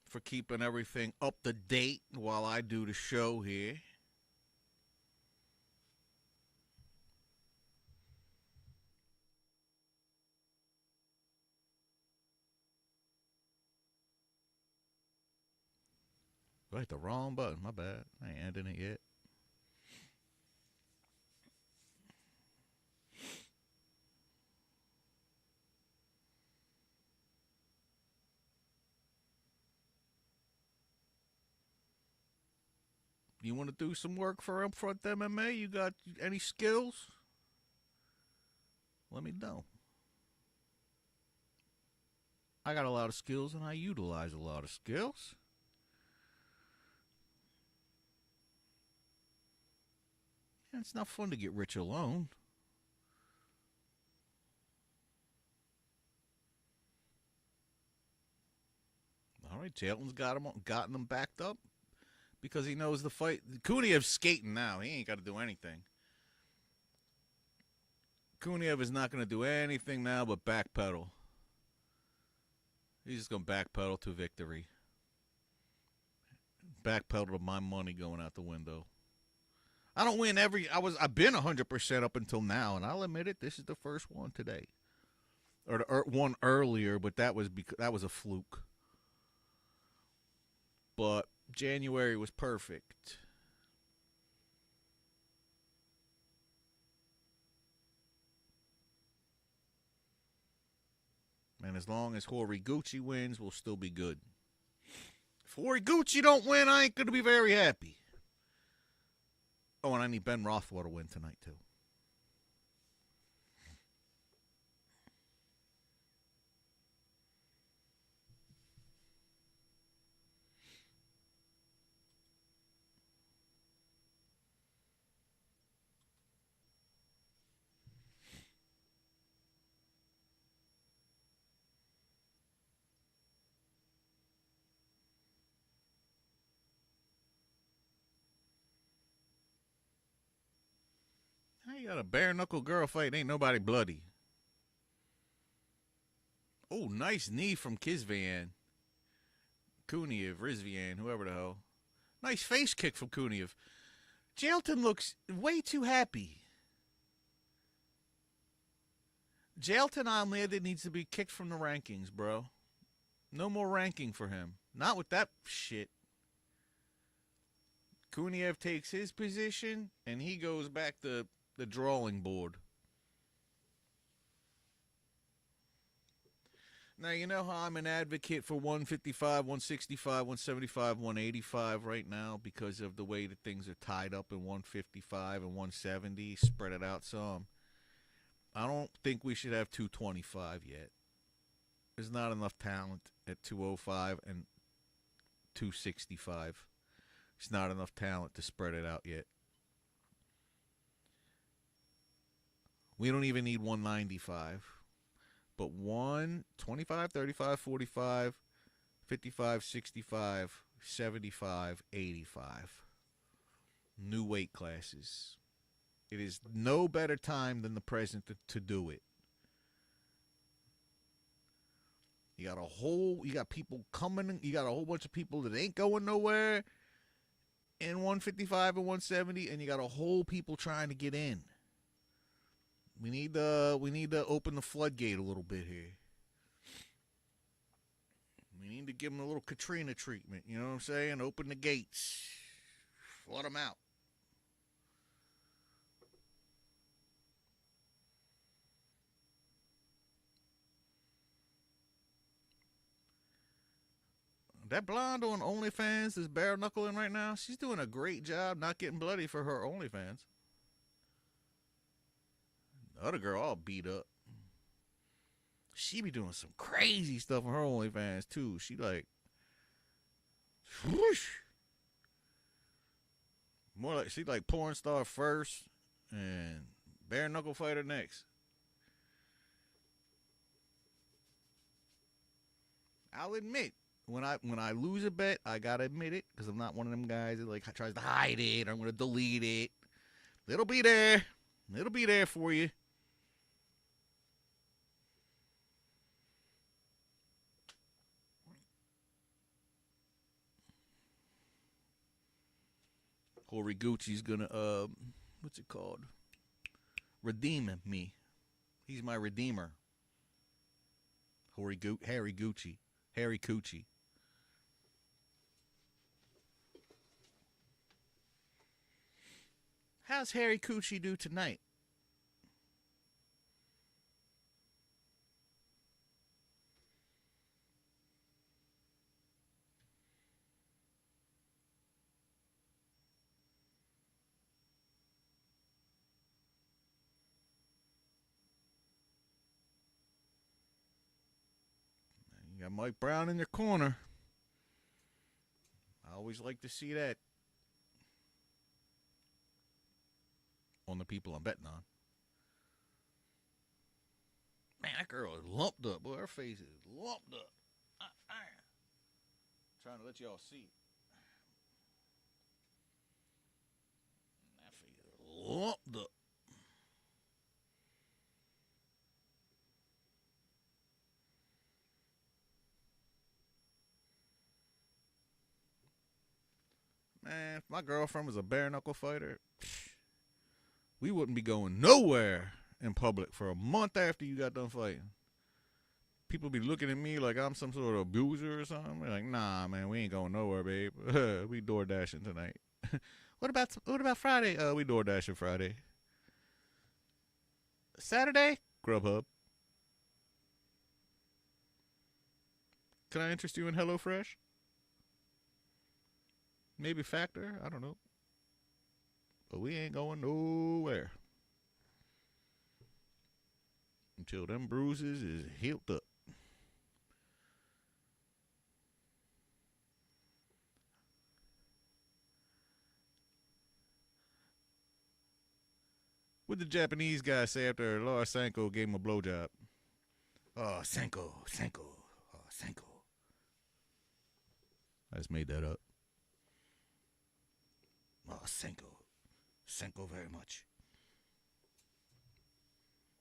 for keeping everything up to date while I do the show here. I hit the wrong button. My bad. I ain't ending it yet. You want to do some work for Upfront MMA? You got any skills? Let me know. I got a lot of skills and I utilize a lot of skills. Yeah, it's not fun to get rich alone. All right, Jailton's gotten him backed up because he knows the fight. Kuniev skating now. He ain't got to do anything. Kuniev is not going to do anything now but backpedal. He's just going to backpedal to victory. Backpedal to my money going out the window. I don't win every. I've been 100% up until now, and I'll admit it. This is the first one today, or the one earlier, but that was a fluke. But January was perfect. And as long as Horiguchi wins, we'll still be good. If Horiguchi don't win, I ain't going to be very happy. Oh, and I need Ben Rothwell to win tonight, too. You got a bare-knuckle girl fight. Ain't nobody bloody. Oh, nice knee from Kizvian. Kuniev, Rizvian, whoever the hell. Nice face kick from Kuniev. Jailton looks way too happy. Jailton Almeida needs to be kicked from the rankings, bro. No more ranking for him. Not with that shit. Kuniev takes his position, and he goes back to the drawing board. Now, you know how I'm an advocate for 155, 165, 175, 185 right now because of the way that things are tied up in 155 and 170. Spread it out some. I don't think we should have 225 yet. There's not enough talent at 205 and 265. There's not enough talent to spread it out yet. We don't even need 195. but 1, 25, 35, 45, 55, 65, 75, 85. New weight classes. It is no better time than the present to do it. You got people coming, you got a whole bunch of people that ain't going nowhere in 155 and 170, and you got a whole people trying to get in. We need to open the floodgate a little bit here. We need to give them a little Katrina treatment, you know what I'm saying? Open the gates. Flood them out. That blonde on OnlyFans is bare knuckling right now. She's doing a great job not getting bloody for her OnlyFans. The other girl all beat up. She be doing some crazy stuff on her OnlyFans too. She like, whoosh. More like she like porn star first and bare knuckle fighter next. I'll admit, when I lose a bet, I gotta admit it, because I'm not one of them guys that like tries to hide it. I'm gonna delete it. It'll be there. It'll be there for you. Horiguchi's gonna what's it called? Redeem me. He's my redeemer. Harry Gucci. Harry Coochie. How's Harry Coochie do tonight? You got Mike Brown in your corner. I always like to see that on the people I'm betting on. Man, that girl is lumped up. Boy, her face is lumped up. Trying to let y'all see. That face is lumped up. Man, if my girlfriend was a bare knuckle fighter, we wouldn't be going nowhere in public for a month after you got done fighting. People be looking at me like I'm some sort of abuser or something. They're like, nah, man, we ain't going nowhere, babe. We door dashing tonight. What about Friday? We door dashing Friday. Saturday? Grubhub. Can I interest you in HelloFresh? Maybe Factor, I don't know. But we ain't going nowhere until them bruises is healed up. What did the Japanese guy say after Laura Sanko gave him a blowjob? Oh, Sanko. Oh, Sanko. I just made that up. Oh, Senko very much.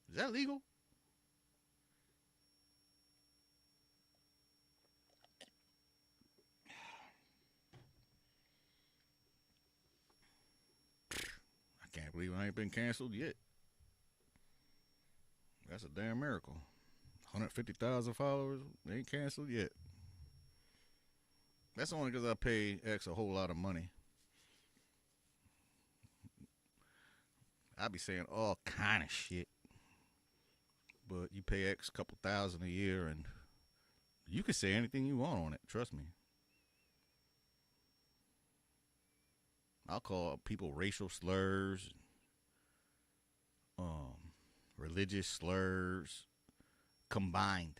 Is that legal? I can't believe I ain't been canceled yet. That's a damn miracle. 150,000 followers, ain't canceled yet. That's only because I pay X a whole lot of money. I be saying all kind of shit, but you pay X couple thousand a year and you can say anything you want on it. Trust me. I'll call people racial slurs, religious slurs combined,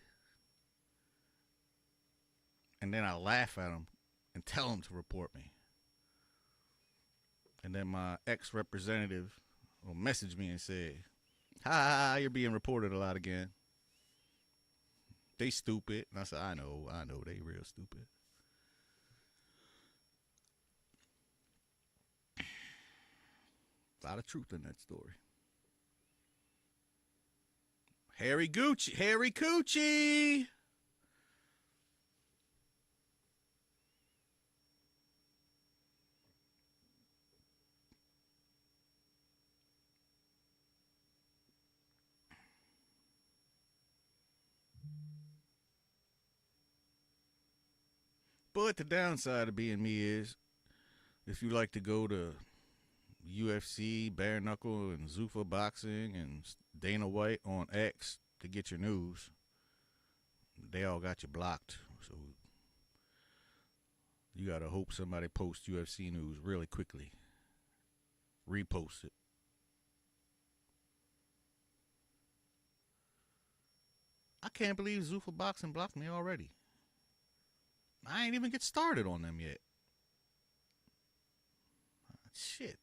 and then I laugh at them and tell them to report me. And then my ex-representative will message me and say, "Ha, you're being reported a lot again." They stupid. And I said, I know, they real stupid. A lot of truth in that story. Harry Coochie. But the downside of being me is, if you like to go to UFC, Bare Knuckle, and Zuffa Boxing, and Dana White on X to get your news, they all got you blocked. So you gotta hope somebody posts UFC news really quickly. Repost it. I can't believe Zuffa Boxing blocked me already. I ain't even get started on them yet. Shit.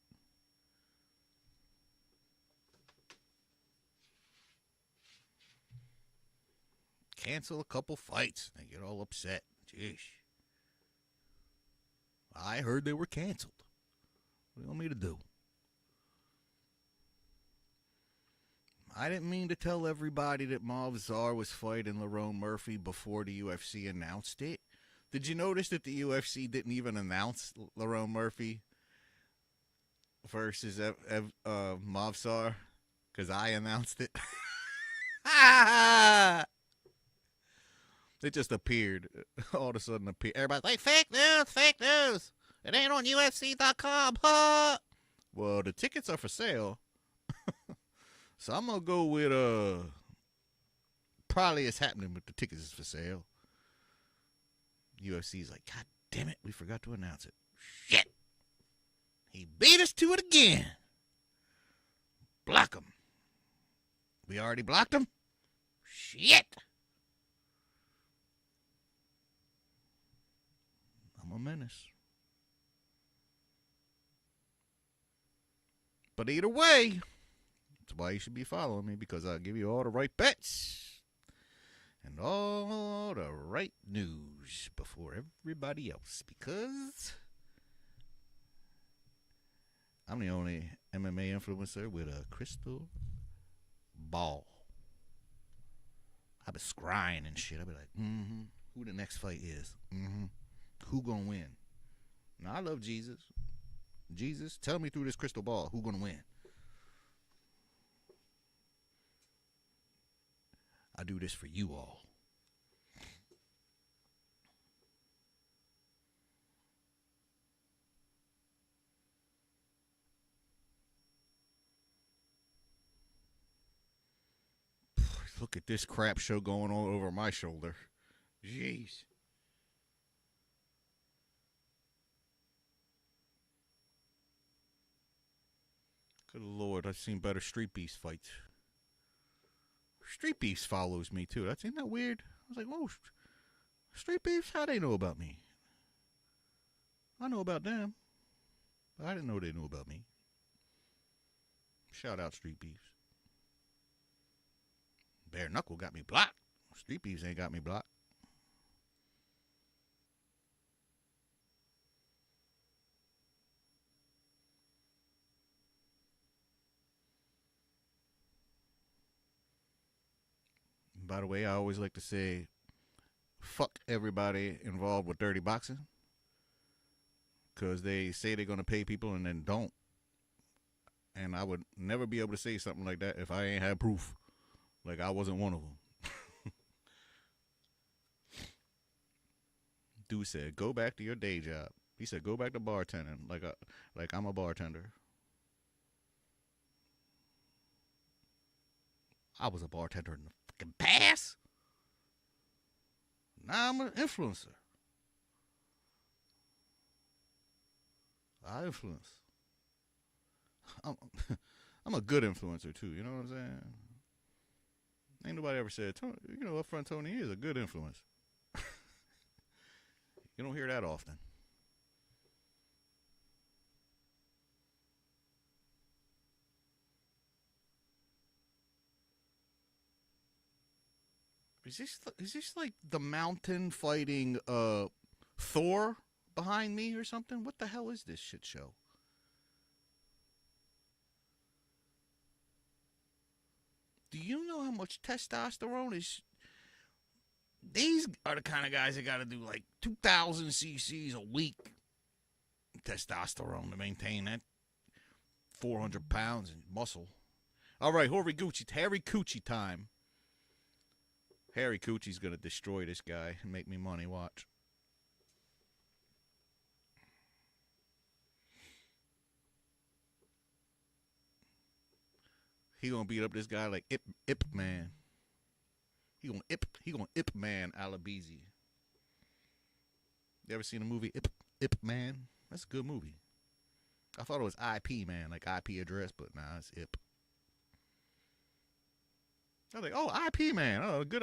Cancel a couple fights. They get all upset. Jeez. I heard they were canceled. What do you want me to do? I didn't mean to tell everybody that Movzar was fighting Lerone Murphy before the UFC announced it. Did you notice that the UFC didn't even announce Lerone Murphy versus Movzar? Because I announced it. It just appeared. All of a sudden appeared. Everybody's like, fake news. It ain't on UFC.com. Well, the tickets are for sale. So I'm going to go with, probably it's happening, but the tickets is for sale. UFC's like, God damn it, we forgot to announce it. Shit. He beat us to it again. Block him. We already blocked him? Shit. I'm a menace. But either way, that's why you should be following me, because I'll give you all the right bets and all the right news before everybody else, because I'm the only MMA influencer with a crystal ball. I be scrying and shit. I be like, who the next fight is? Who gonna win? Now, I love Jesus. Jesus, tell me through this crystal ball who gonna win. I do this for you all. Look at this crap show going on over my shoulder. Jeez. Good Lord, I've seen better Street Beast fights. Street Beast follows me too. Isn't that weird? I was like, oh, Street Beast? How they know about me? I know about them, but I didn't know they knew about me. Shout out Street Beast. Bare Knuckle got me blocked. Street Beast ain't got me blocked. By the way, I always like to say, fuck everybody involved with dirty boxing. Because they say they're going to pay people and then don't. And I would never be able to say something like that if I ain't had proof. Like I wasn't one of them. Dude said, go back to your day job. He said, go back to bartending like I'm a bartender. I was a bartender in the fucking past. Now I'm an influencer. I influence. I'm a good influencer too. You know what I'm saying? Ain't nobody ever said, Upfront Tony is a good influence. You don't hear that often. Is this like the mountain fighting Thor behind me or something? What the hell is this shit show? Do you know how much testosterone is? These are the kind of guys that got to do like 2,000 cc's a week testosterone to maintain that 400 pounds in muscle. All right, Harry Coochie time. Harry Coochie's going to destroy this guy and make me money. Watch. He going to beat up this guy like Ip Man. He gonna Ip Man Alabeezy. You ever seen the movie Ip Man? That's a good movie. I thought it was IP Man, like IP address, but nah, it's Ip. I was like, oh, IP Man. Oh, good.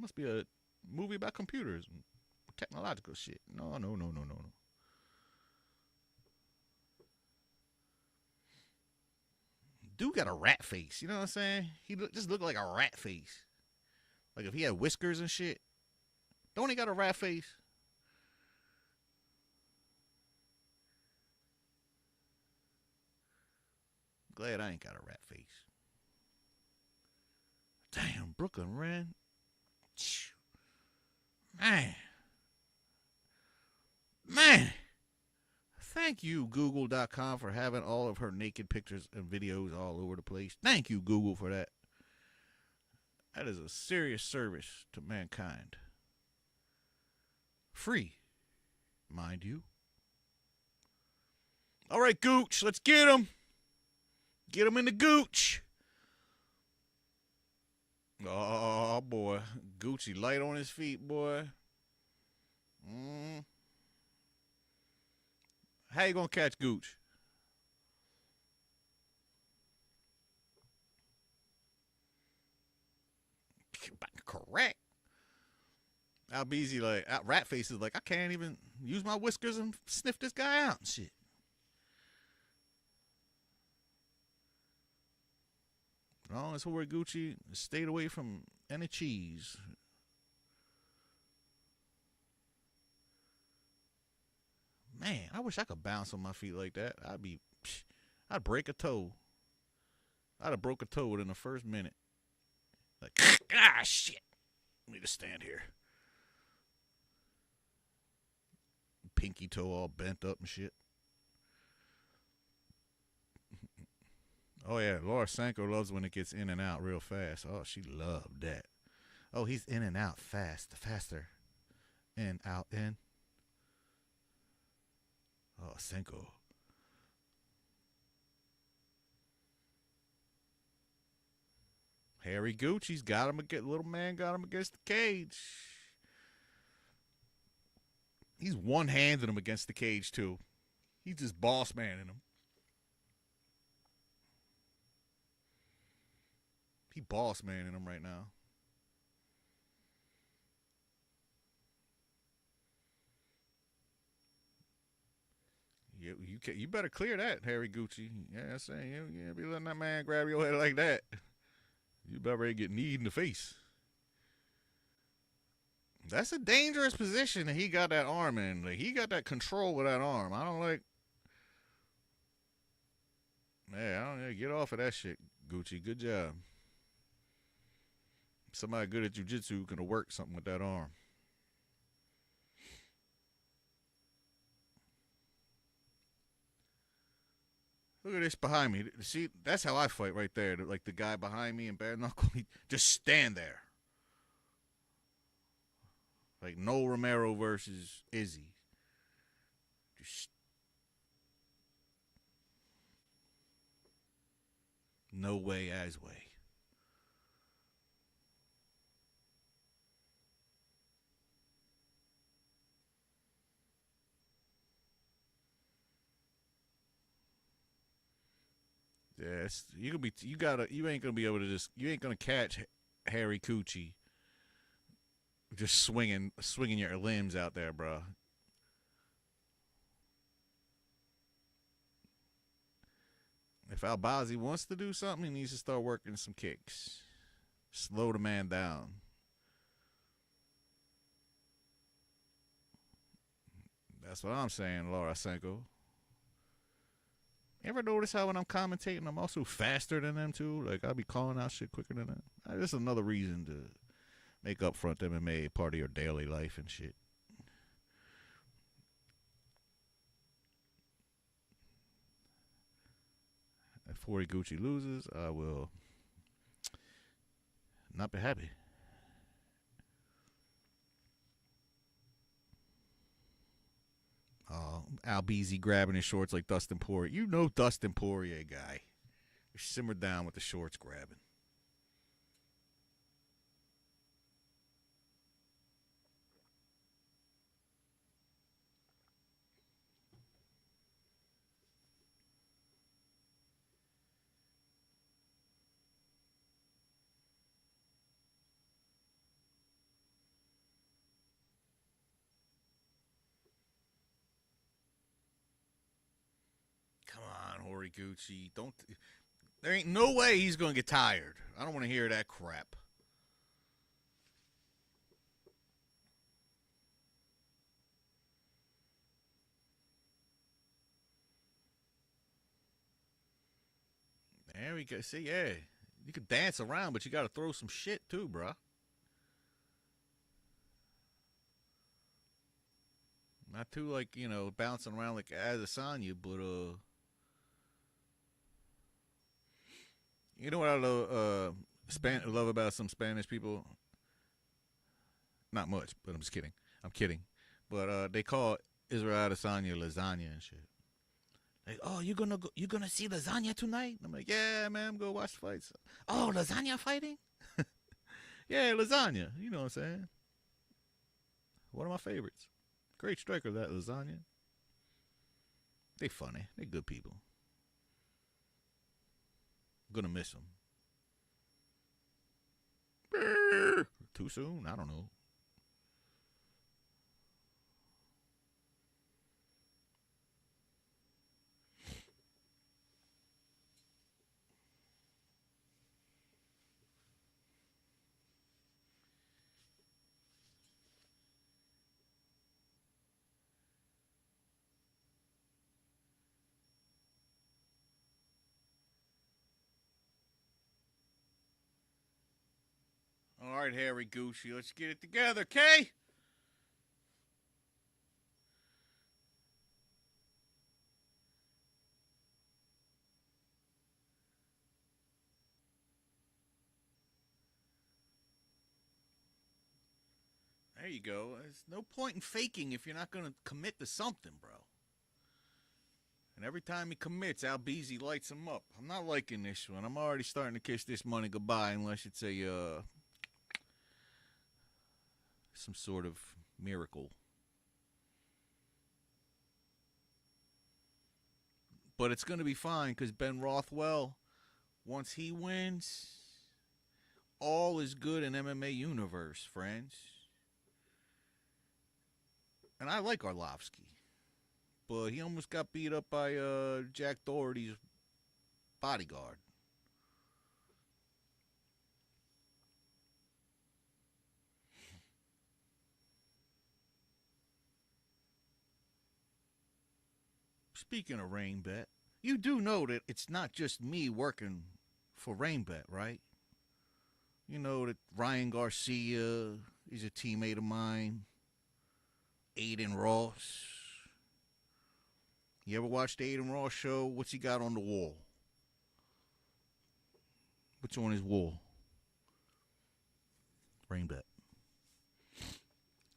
Must be a movie about computers, and technological shit. No. Dude got a rat face. You know what I'm saying? He just looked like a rat face. Like if he had whiskers and shit. Don't he got a rat face? Glad I ain't got a rat face. Damn, Brooklyn ran. Man. Thank you, Google.com, for having all of her naked pictures and videos all over the place. Thank you, Google, for that. That is a serious service to mankind. Free, mind you. All right, Gooch, let's get him. Get him in the Gooch. Oh, boy. Gucci light on his feet, boy. How you going to catch Gooch? Correct. Albeezy like rat face is like, I can't even use my whiskers and sniff this guy out and shit. No, it's where Gucci stayed away from any cheese. Man, I wish I could bounce on my feet like that. I'd break a toe. I'd have broke a toe within the first minute. Like, shit. Let me just stand here. Pinky toe all bent up and shit. Oh, yeah. Laura Sanko loves when it gets in and out real fast. Oh, she loved that. Oh, he's in and out faster. In, out, in. Oh, Sanko. Harry Gucci's got him against, little man got him against the cage. He's one-handed him against the cage, too. He's just boss manning him. He boss manning him right now. You better clear that, Harry Gucci. Yeah, I'm saying you can't be letting that man grab your head like that. You better get kneed in the face. That's a dangerous position that he got that arm in. Like, he got that control with that arm. I don't like. Yeah, get off of that shit, Gucci. Good job. Somebody good at jiu-jitsu can work something with that arm. Look at this behind me. See, that's how I fight right there. Like the guy behind me in bare knuckle, he just stand there. Like Noel Romero versus Izzy. Just no way as way. Yes, you ain't gonna be able to you ain't gonna catch Harry Coochie just swinging your limbs out there, bro. If Albazi wants to do something, he needs to start working some kicks. Slow the man down. That's what I'm saying, Laura Senko. You ever notice how when I'm commentating, I'm also faster than them too? Like I'll be calling out shit quicker than them. That's another reason to make Upfront MMA a part of your daily life and shit. If Horiguchi loses, I will not be happy. Albizi grabbing his shorts like Dustin Poirier. You know Dustin Poirier guy. He simmered down with the shorts grabbing. Come on, Horiguchi. Don't. There ain't no way he's going to get tired. I don't want to hear that crap. There we go. See, yeah. You can dance around, but you got to throw some shit too, bruh. Not too, like, you know, bouncing around like Adesanya, but, you know what I love about some Spanish people? Not much, but I'm just kidding. I'm kidding. But they call Israel Adesanya lasagna and shit. Like, oh, you gonna see lasagna tonight? I'm like, yeah, man, I'm gonna watch the fights. Oh, lasagna fighting? Yeah, lasagna. You know what I'm saying? One of my favorites. Great striker, that lasagna. They funny. They good people. Gonna miss them. Too soon? I don't know. All right, Harry Gucci, let's get it together, okay? There you go. There's no point in faking if you're not going to commit to something, bro. And every time he commits, Albizi lights him up. I'm not liking this one. I'm already starting to kiss this money goodbye unless it's a, some sort of miracle. But it's going to be fine because Ben Rothwell, once he wins, all is good in MMA universe, friends. And I like Arlovsky. But he almost got beat up by Jack Doherty's bodyguard. Speaking of RainBet, you do know that it's not just me working for RainBet, right? You know that Ryan Garcia is a teammate of mine. Aiden Ross. You ever watched the Aiden Ross show? What's he got on the wall? What's on his wall? RainBet.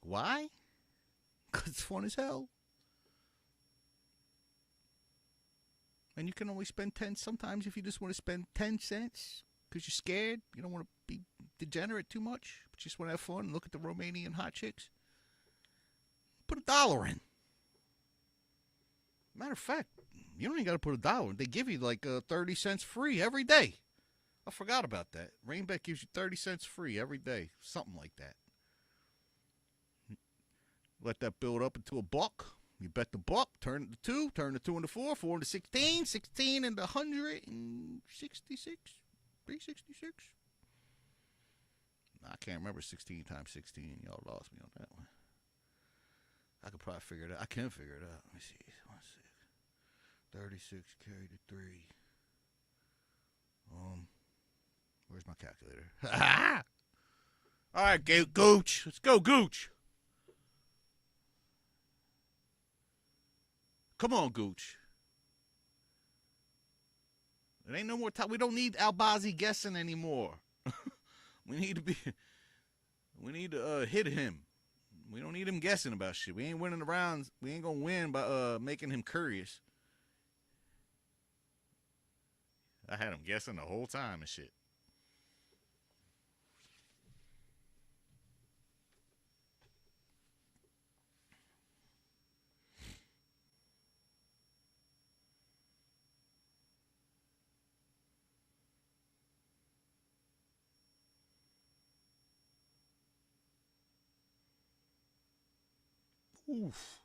Why? Because it's fun as hell. And you can only spend 10 sometimes if you just want to spend 10 cents because you're scared. You don't want to be degenerate too much, but you just want to have fun and look at the Romanian hot chicks. Put $1 in. Matter of fact, you don't even got to put $1. They give you like 30 cents free every day. I forgot about that. RainBet gives you 30 cents free every day. Something like that. Let that build up into $1. You bet the $1, turn it to 2, turn the 2 into 4, 4 into 16, 16 into 166, 366. I can't remember 16 times 16. Y'all lost me on that one. I could probably figure it out. I can figure it out. Let me see. 36 carried to 3. Where's my calculator? All right, Gooch. Let's go, Gooch. Come on, Gooch. It ain't no more time. We don't need Albazi guessing anymore. We need to hit him. We don't need him guessing about shit. We ain't winning the rounds. We ain't gonna win by making him curious. I had him guessing the whole time and shit. Oof.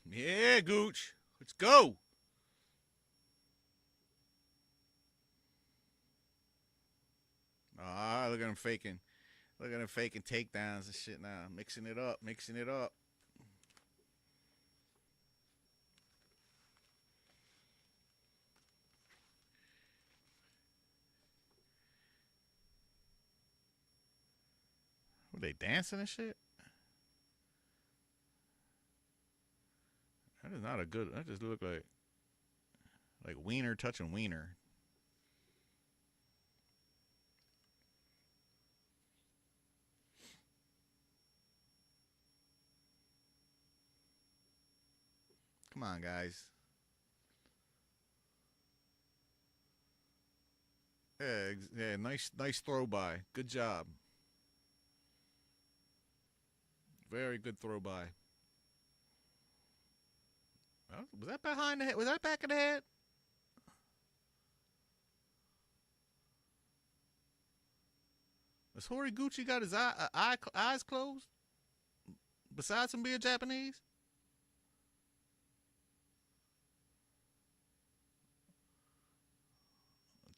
Yeah, Gooch. Let's go. Ah, look at him faking. Look at him faking takedowns and shit now. Mixing it up. Were they dancing and shit? That is not a good. That just look like wiener touching wiener. Come on, guys. Yeah, nice throw by. Good job. Very good throw by. Oh, was that behind the head? Was that back of the head? Has Horiguchi got his eyes closed? Besides him being Japanese?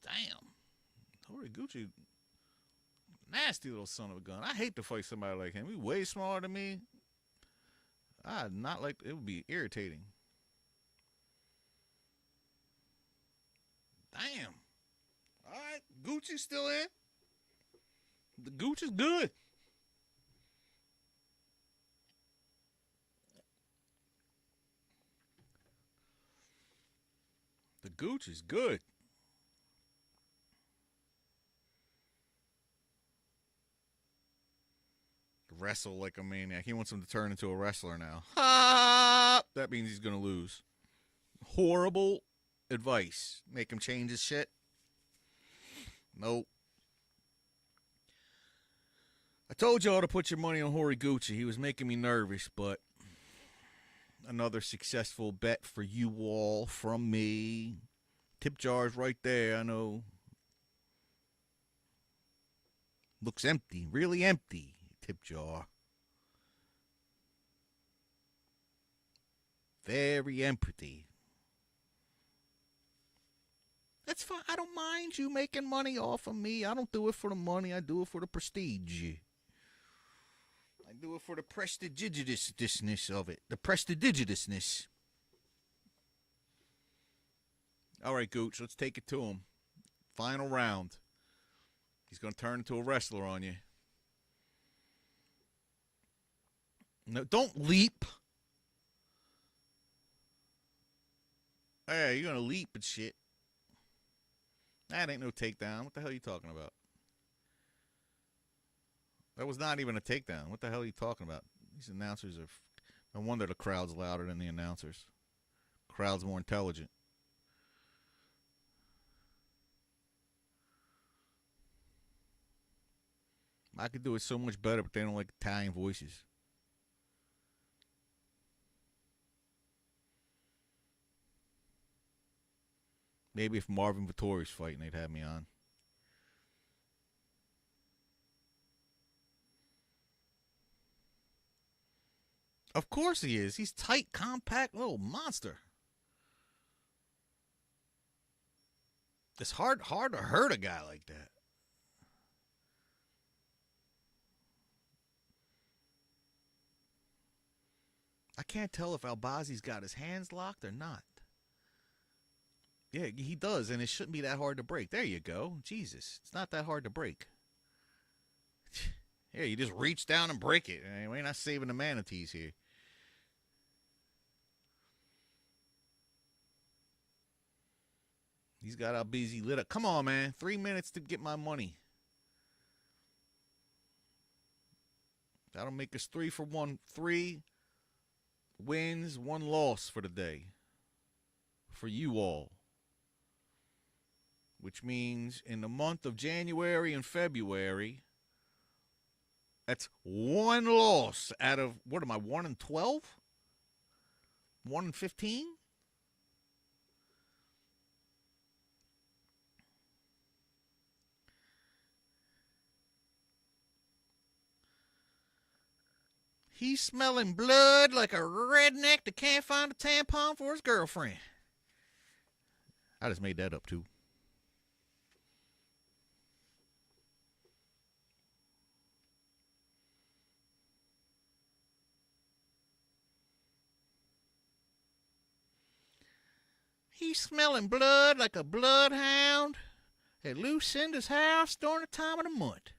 Damn. Horiguchi, nasty little son of a gun. I hate to fight somebody like him. He's way smaller than me. I'd not like, it would be irritating. Damn. All right, Gucci's still in. The Gooch is good. The Gooch is good. Wrestle like a maniac. He wants him to turn into a wrestler now. Ha! That means he's going to lose. Horrible advice. Make him change his shit. Nope. I told y'all to put your money on Horiguchi. He was making me nervous, but another successful bet for you all from me. Tip jar's right there, I know. Looks empty, really empty. Tip jar. Very empty. That's fine. I don't mind you making money off of me. I don't do it for the money. I do it for the prestige. I do it for the prestigiousness of it. The prestigiousness. All right, Gooch, let's take it to him. Final round. He's going to turn into a wrestler on you. No, don't leap. Hey, you're going to leap and shit. That ain't no takedown. What the hell are you talking about? That was not even a takedown. What the hell are you talking about? These announcers are... No wonder the crowd's louder than the announcers. Crowd's more intelligent. I could do it so much better, but they don't like Italian voices. Maybe if Marvin Vittori's fighting, they'd have me on. Of course he is. He's tight, compact, little monster. It's hard to hurt a guy like that. I can't tell if Albazi's got his hands locked or not. Yeah, he does, and it shouldn't be that hard to break. There you go. Jesus, it's not that hard to break. Yeah, you just reach down and break it. We're not saving the manatees here. He's got Albizi lit up. Come on, man. 3 minutes to get my money. That'll make us 3 for 1. 3 wins, 1 loss for the day. For you all. Which means in the month of January and February, that's 1 loss out of, what am I, 1 and 12? 1 and 15? He's smelling blood like a redneck that can't find a tampon for his girlfriend. I just made that up, too. He's smelling blood like a bloodhound at Lucinda's house during the time of the month.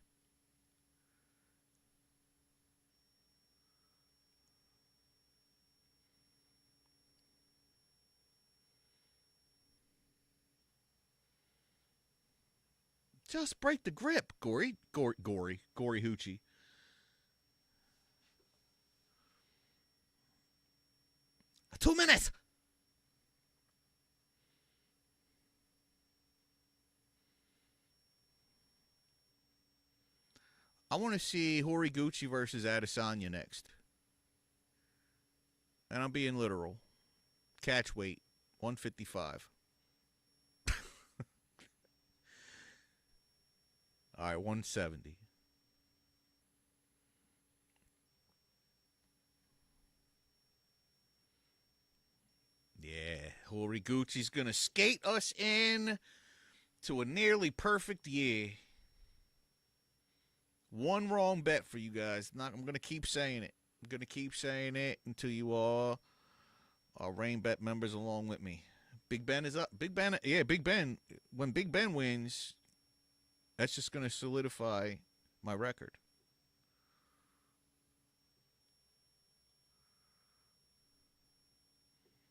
Just break the grip, Gory Hoochie. Two minutes. I want to see Horiguchi versus Adesanya next. And I'm being literal. Catch weight, 155. All right, 170. Yeah, Horiguchi's going to skate us in to a nearly perfect year. 1 wrong bet for you guys. I'm going to keep saying it. I'm going to keep saying it until you all are Rain Bet members along with me. Big Ben is up. Big Ben, yeah, Big Ben. When Big Ben wins, that's just going to solidify my record.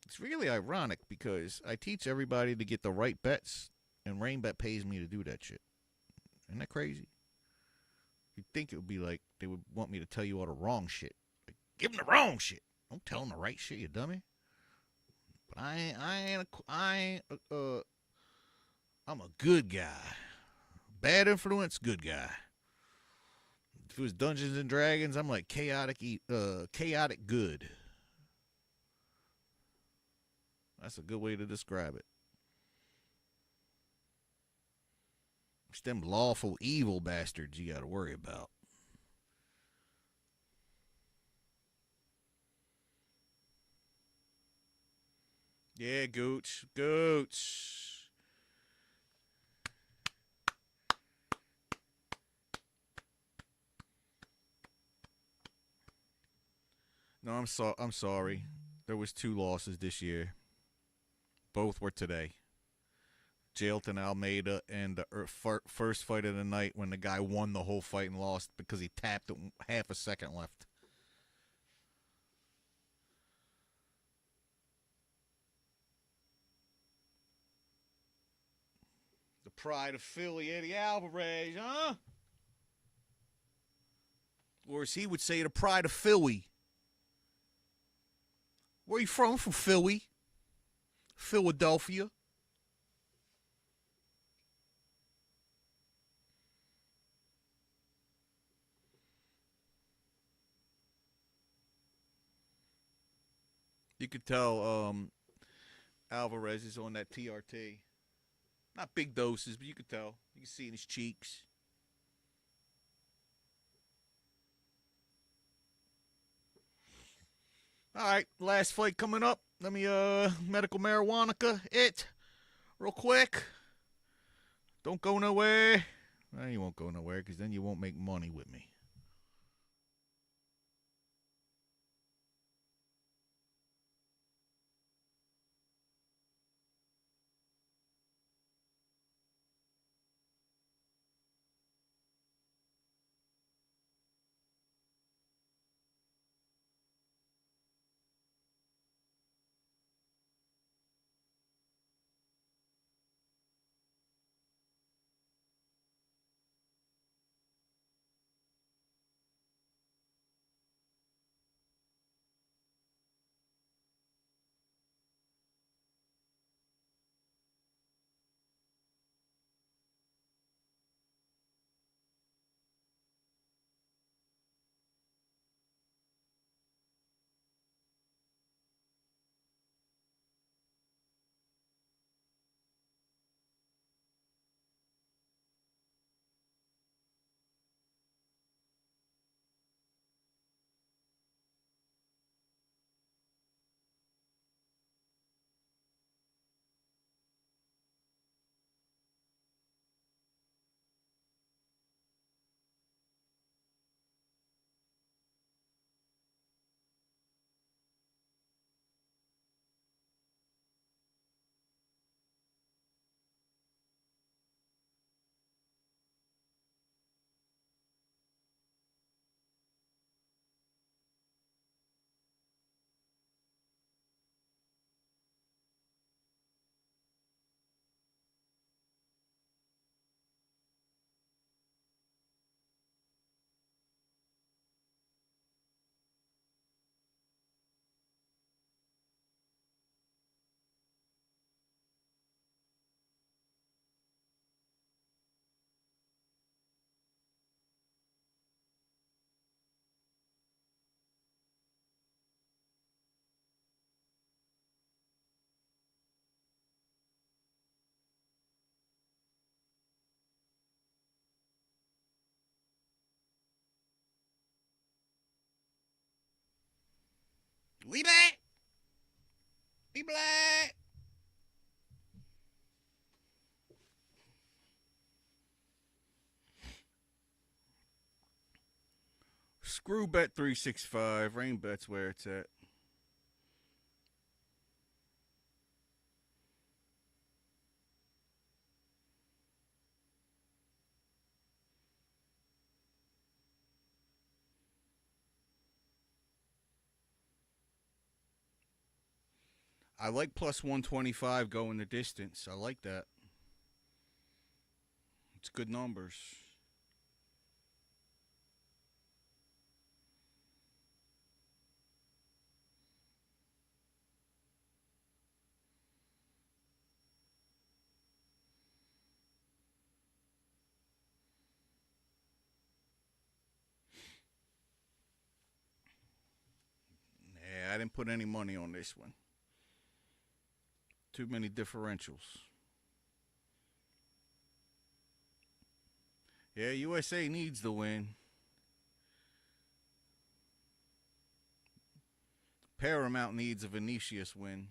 It's really ironic because I teach everybody to get the right bets, and Rain Bet pays me to do that shit. Isn't that crazy? You'd think it would be like they would want me to tell you all the wrong shit. Like, give them the wrong shit. Don't tell them the right shit, you dummy. But I'm a good guy. Bad influence, good guy. If it was Dungeons and Dragons, I'm like chaotic good. That's a good way to describe it. It's them lawful evil bastards you got to worry about. Yeah, Gooch. No, I'm sorry. There was 2 losses this year. Both were today. Jailton Almeida and the first fight of the night when the guy won the whole fight and lost because he tapped it half a second left. The pride of Philly, Eddie Alvarez, huh? Or as he would say, the pride of Philly. Where you from? From Philly. Philadelphia. You could tell Alvarez is on that TRT. Not big doses, but you could tell. You can see in his cheeks. All right, last fight coming up. Let me medical marijuana it real quick. Don't go nowhere. Well, you won't go nowhere because then you won't make money with me. We back. We black. Screw Bet 365. Rain Bet's where it's at. I like plus 125 going the distance. I like that. It's good numbers. Yeah, I didn't put any money on this one. Too many differentials. Yeah, USA needs the win. Paramount needs a Vinicius win.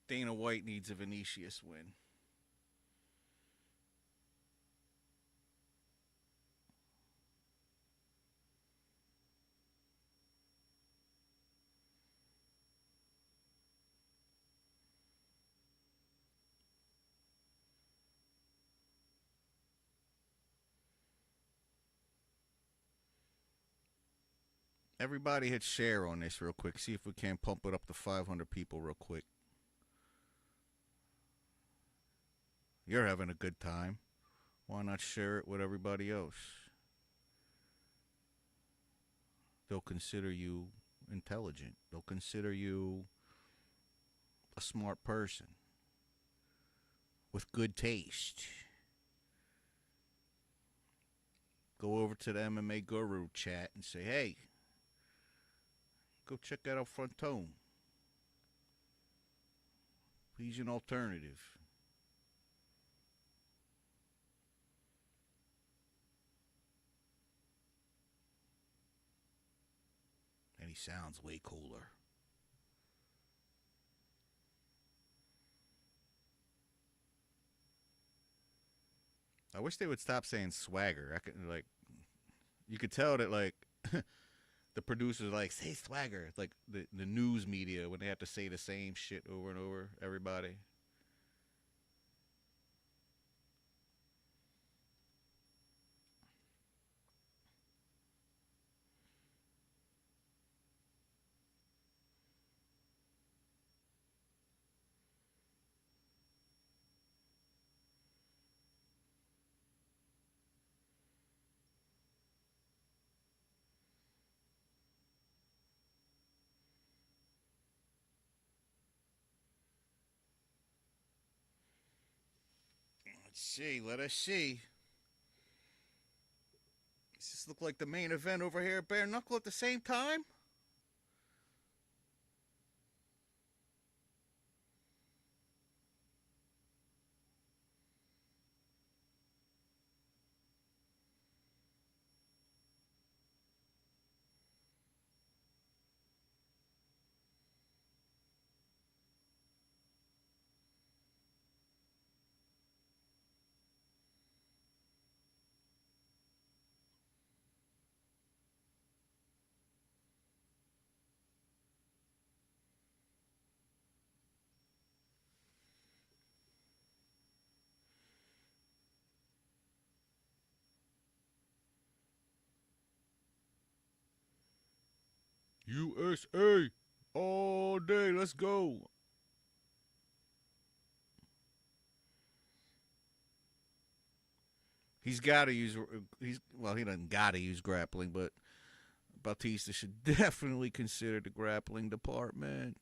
Dana White needs a Vinicius win. Everybody hit share on this real quick. See if we can pump it up to 500 people real quick. You're having a good time. Why not share it with everybody else? They'll consider you intelligent. They'll consider you a smart person with good taste. Go over to the MMA Guru chat and say, hey, go check out Frontone. He's an alternative. And he sounds way cooler. I wish they would stop saying swagger. I could like, you could tell that like the producers like say swagger. It's like the news media when they have to say the same shit over and over. Everybody. Let's see. Let us see. Does this look like the main event over here at Bare Knuckle at the same time? USA all day. Let's go. He's got to use. He doesn't got to use grappling, but Bautista should definitely consider the grappling department.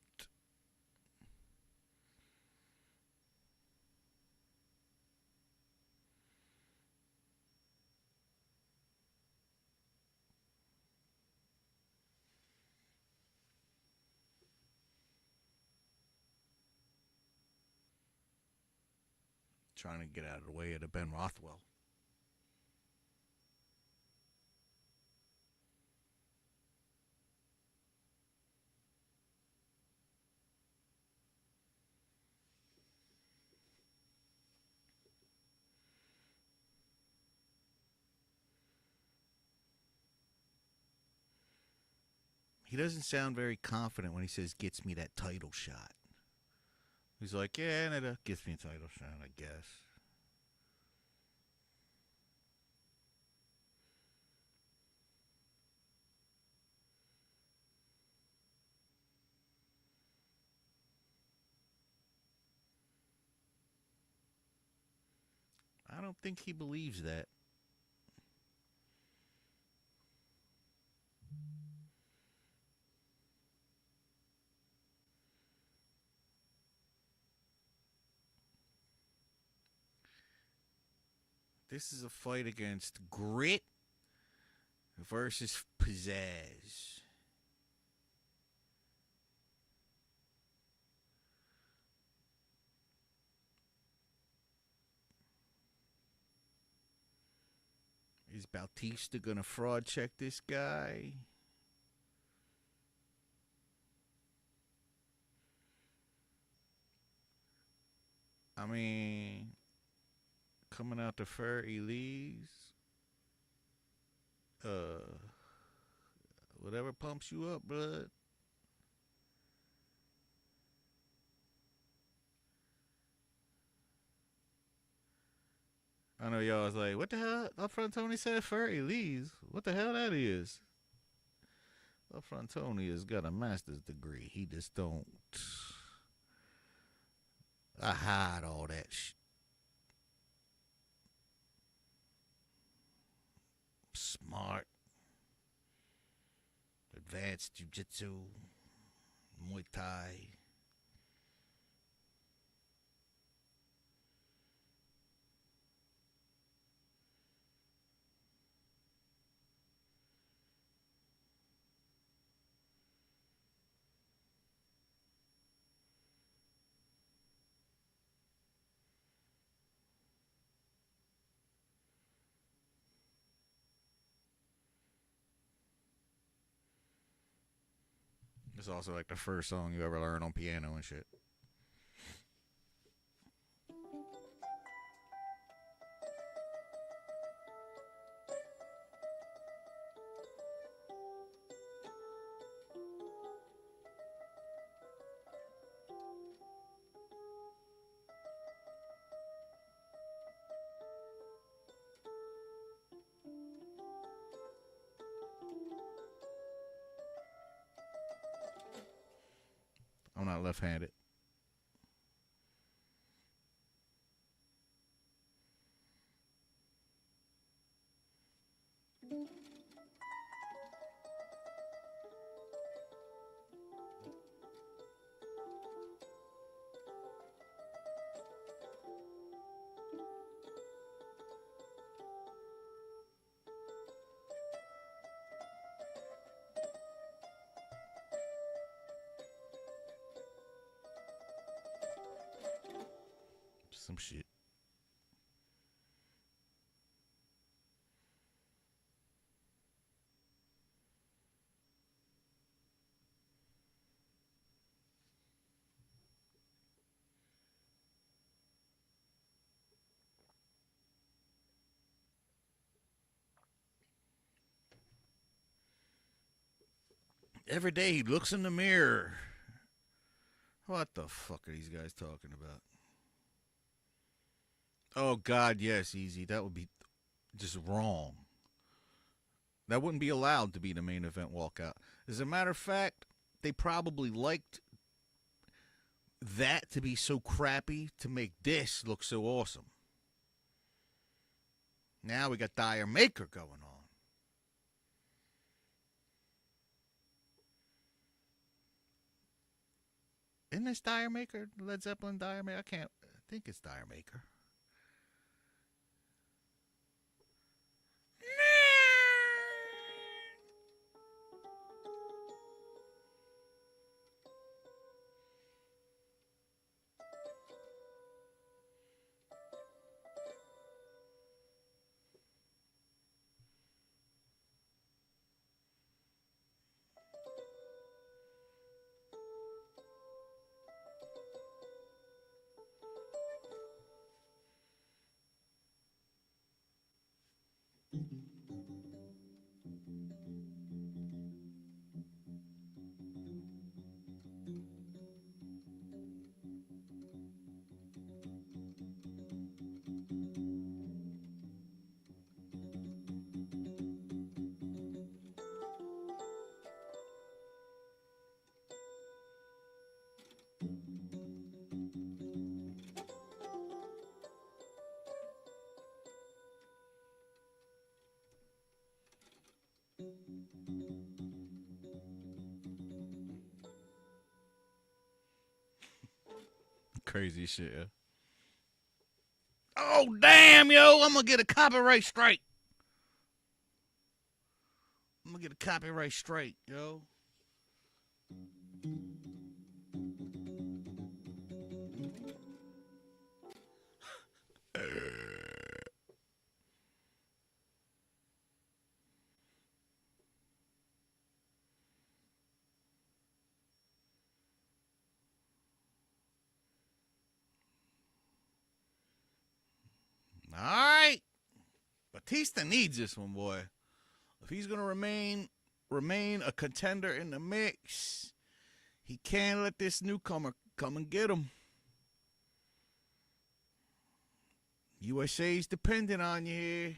Trying to get out of the way of the Ben Rothwell. He doesn't sound very confident when he says, gets me that title shot. He's like, yeah, and it gets me a title shot, I guess. I don't think he believes that. This is a fight against grit versus pizzazz. Is Bautista gonna fraud check this guy? I mean, coming out to Fer Elise, whatever pumps you up, bud. I know y'all was like, what the hell? Up front Tony said Fer Elise. What the hell that is? Up front Tony has got a master's degree. He just don't. I hide all that shit. Smart. Advanced jiu-jitsu. Muay Thai. It's also like the first song you ever learn on piano and shit. I'm not left-handed. Some shit. Every day he looks in the mirror. What the fuck are these guys talking about? Oh, God, yes, Easy. That would be just wrong. That wouldn't be allowed to be the main event walkout. As a matter of fact, they probably liked that to be so crappy to make this look so awesome. Now we got Dire Maker going on. Isn't this Dire Maker? Led Zeppelin Dire Maker? I think it's Dire Maker. Crazy shit. Yeah. Oh, damn, yo. I'm going to get a copyright strike. I'm going to get a copyright strike, yo. All right. Batista needs this one, boy. If he's going to remain a contender in the mix, he can't let this newcomer come and get him. USA's dependent on you here.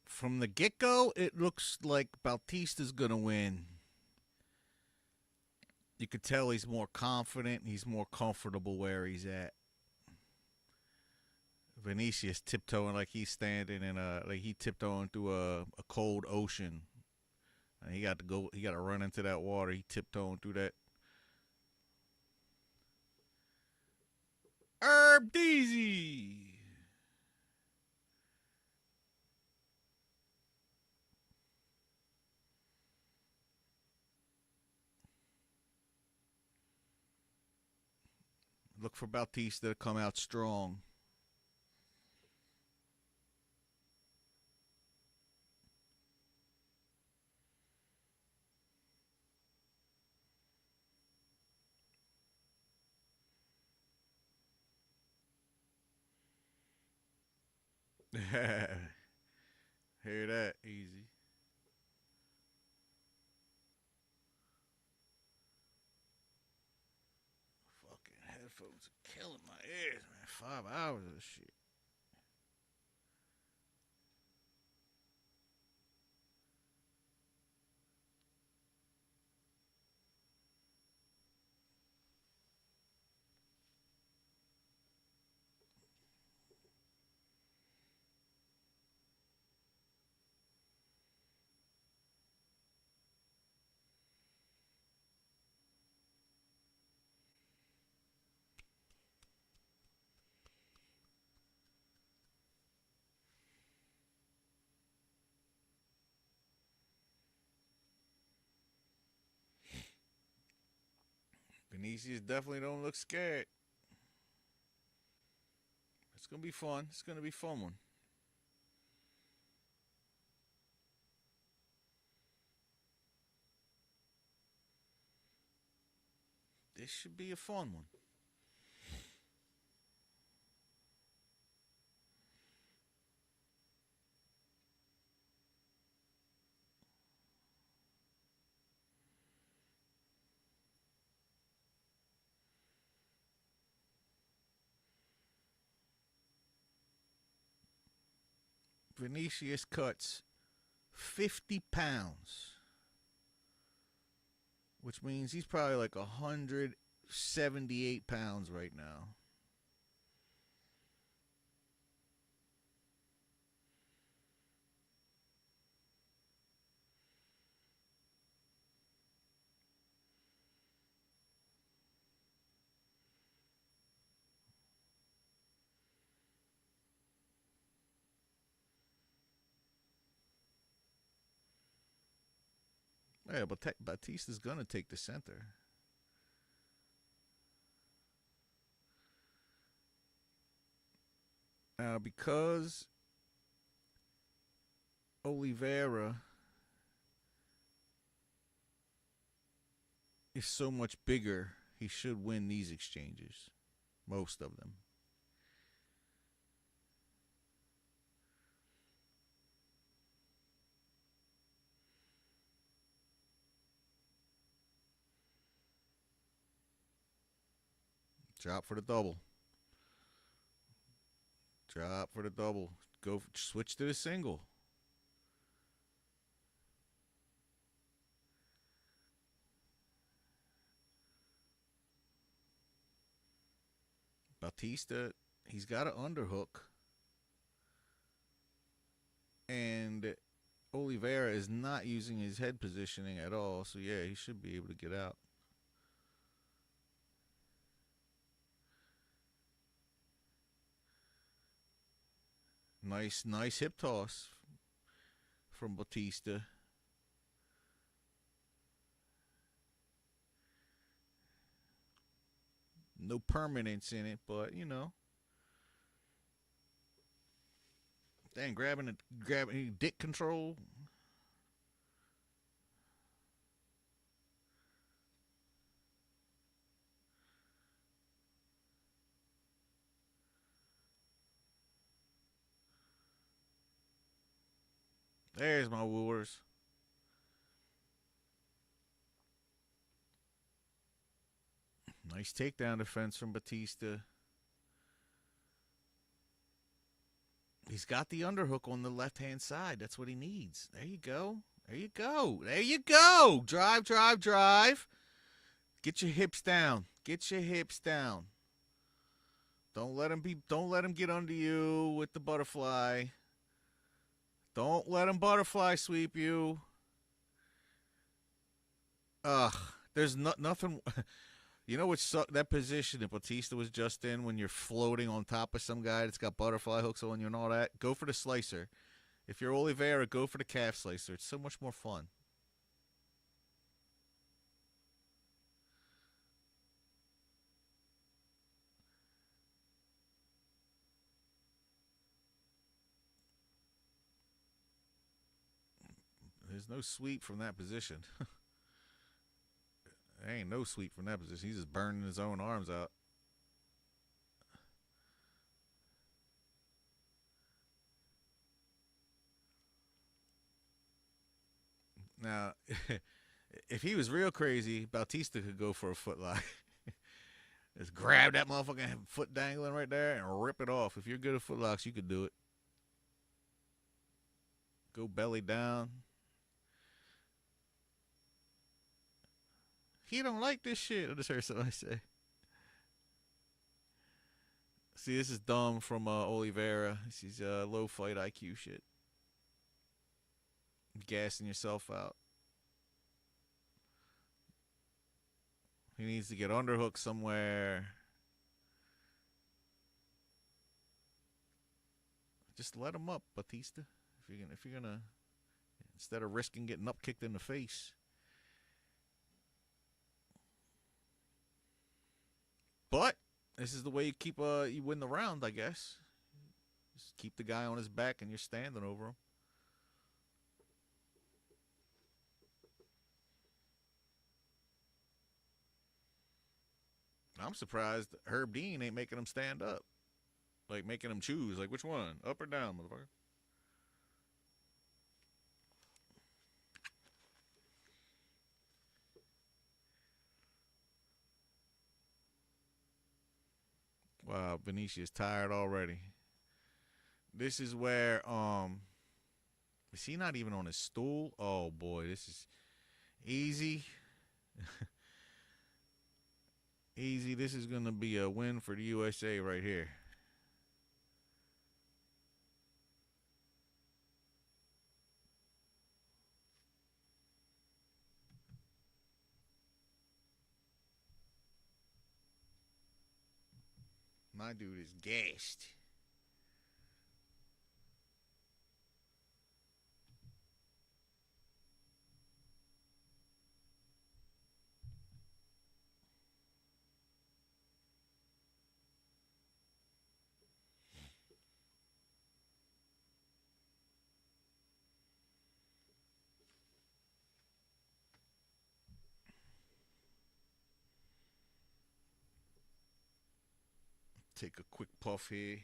From the get-go, it looks like Bautista's going to win. You could tell he's more confident. He's more comfortable where he's at. Vinicius tiptoeing like he's standing in like he tiptoeing through a cold ocean. And he got to go. He got to run into that water. He tiptoeing through that. Herb Deasy. Look for Bautista to come out strong. Hear that, easy. Fucking headphones are killing my ears, man. 5 hours of this shit. Vinicius definitely don't look scared. It's gonna be fun. It's gonna be a fun one. This should be a fun one. Vinicius cuts 50 pounds, which means he's probably like 178 pounds right now. Yeah, but Batista's going to take the center. Now, because Oliveira is so much bigger, he should win these exchanges. Most of them. Drop for the double. Drop for the double. Go switch to the single. Bautista, he's got an underhook. And Oliveira is not using his head positioning at all. So, yeah, he should be able to get out. Nice hip toss from Bautista. No permanence in it, but you know. Then grabbing dick control. There's my wooers. Nice takedown defense from Bautista. He's got the underhook on the left-hand side. That's what he needs. There you go. There you go. There you go. Drive, drive, drive. Get your hips down. Get your hips down. Don't let him get under you with the butterfly. Don't let him butterfly sweep you. There's nothing. You know what sucked? That position that Batista was just in when you're floating on top of some guy that's got butterfly hooks on you and all that. Go for the slicer. If you're Oliveira, go for the calf slicer. It's so much more fun. There's no sweep from that position. There ain't no sweep from that position. He's just burning his own arms out. Now, if he was real crazy, Bautista could go for a footlock. Just grab that motherfucking foot dangling right there and rip it off. If you're good at footlocks, you could do it. Go belly down. He don't like this shit. I just heard somebody say. See, this is dumb from Oliveira. This is low fight IQ shit. Gassing yourself out. He needs to get underhook somewhere. Just let him up, Batista. If you're gonna, instead of risking getting up kicked in the face. But this is the way you keep you win the round, I guess. Just keep the guy on his back and you're standing over him. I'm surprised Herb Dean ain't making him stand up. Like making him choose. Like, which one? Up or down, motherfucker? Wow, Benicia's tired already. This is where, is he not even on his stool? Oh, boy, this is easy. Easy. This is going to be a win for the USA right here. My dude is gassed. Take a quick puff here.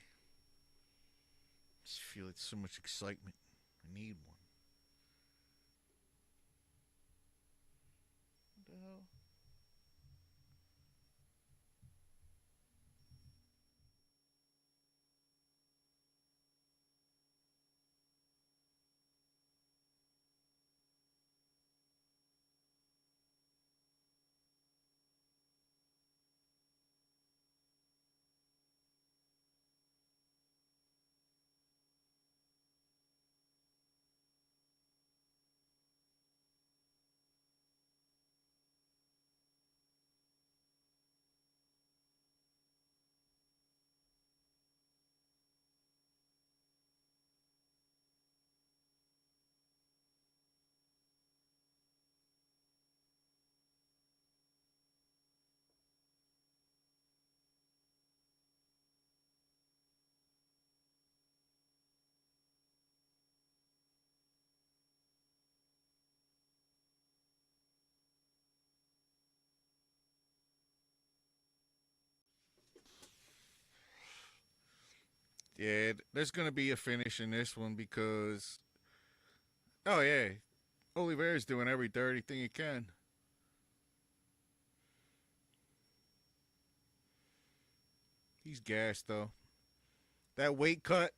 Just feel it's so much excitement. I need one. What the hell? Yeah, there's going to be a finish in this one because, oh, yeah, Oliveira's doing every dirty thing he can. He's gassed, though. That weight cut.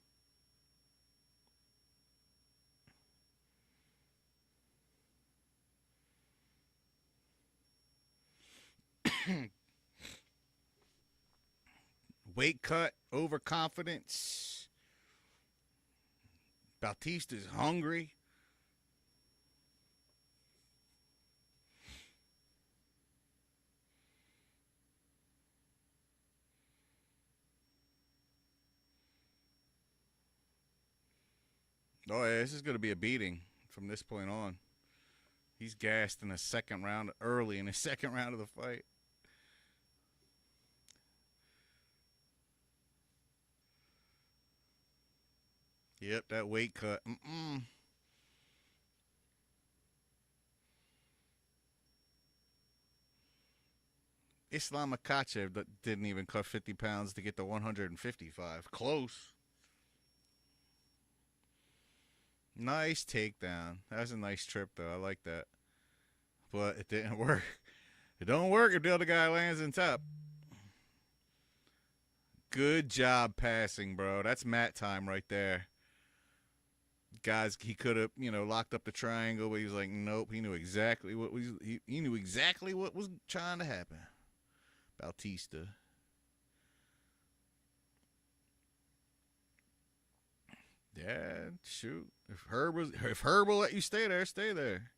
Weight cut, overconfidence. Bautista's hungry. Oh, yeah, this is going to be a beating from this point on. He's gassed in the second round, early in the second round of the fight. Yep, that weight cut. Islam Makhachev didn't even cut 50 pounds to get to 155. Close. Nice takedown. That was a nice trip, though. I like that. But it didn't work. It don't work if the other guy lands in top. Good job passing, bro. That's mat time right there. Guys, he could have, locked up the triangle, but he was like, nope. He knew exactly what was he knew exactly what was trying to happen. Bautista. Yeah, shoot. If Herb will let you stay there, stay there.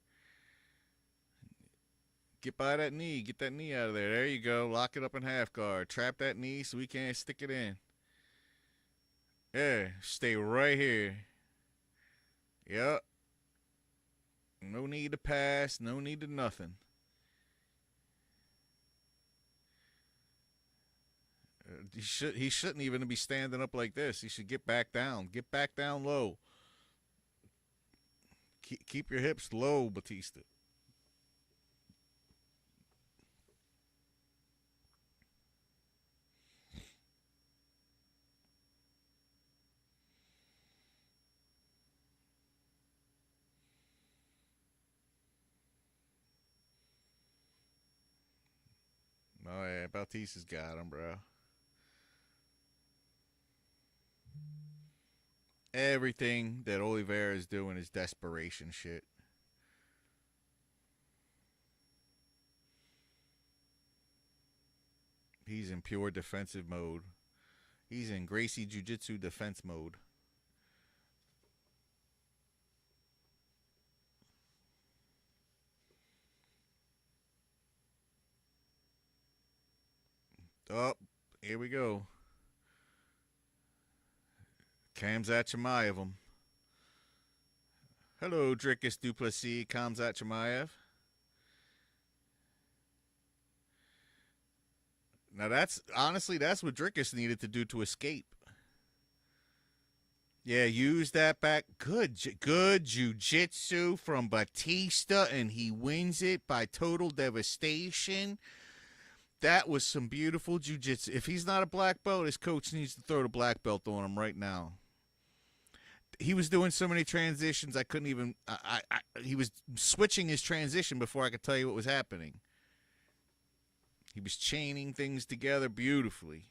Get by that knee. Get that knee out of there. There you go. Lock it up in half guard. Trap that knee so we can't stick it in. Yeah, stay right here. Yep. No need to pass. No need to nothing. He shouldn't even be standing up like this. He should get back down. Get back down low. Keep your hips low, Batista. Oh, yeah, Bautista's got him, bro. Everything that Oliveira is doing is desperation shit. He's in pure defensive mode. He's in Gracie Jiu-Jitsu defense mode. Oh, here we go. Khamzat Chimaev. Hello, Dricus Duplessis, Khamzat Chimaev. Now that's what Dricus needed to do to escape. Yeah, use that back. Good jiu-jitsu from Batista, and he wins it by total devastation. That was some beautiful jiu-jitsu. If he's not a black belt, his coach needs to throw the black belt on him right now. He was doing so many transitions, I couldn't even. He was switching his transition before I could tell you what was happening. He was chaining things together beautifully.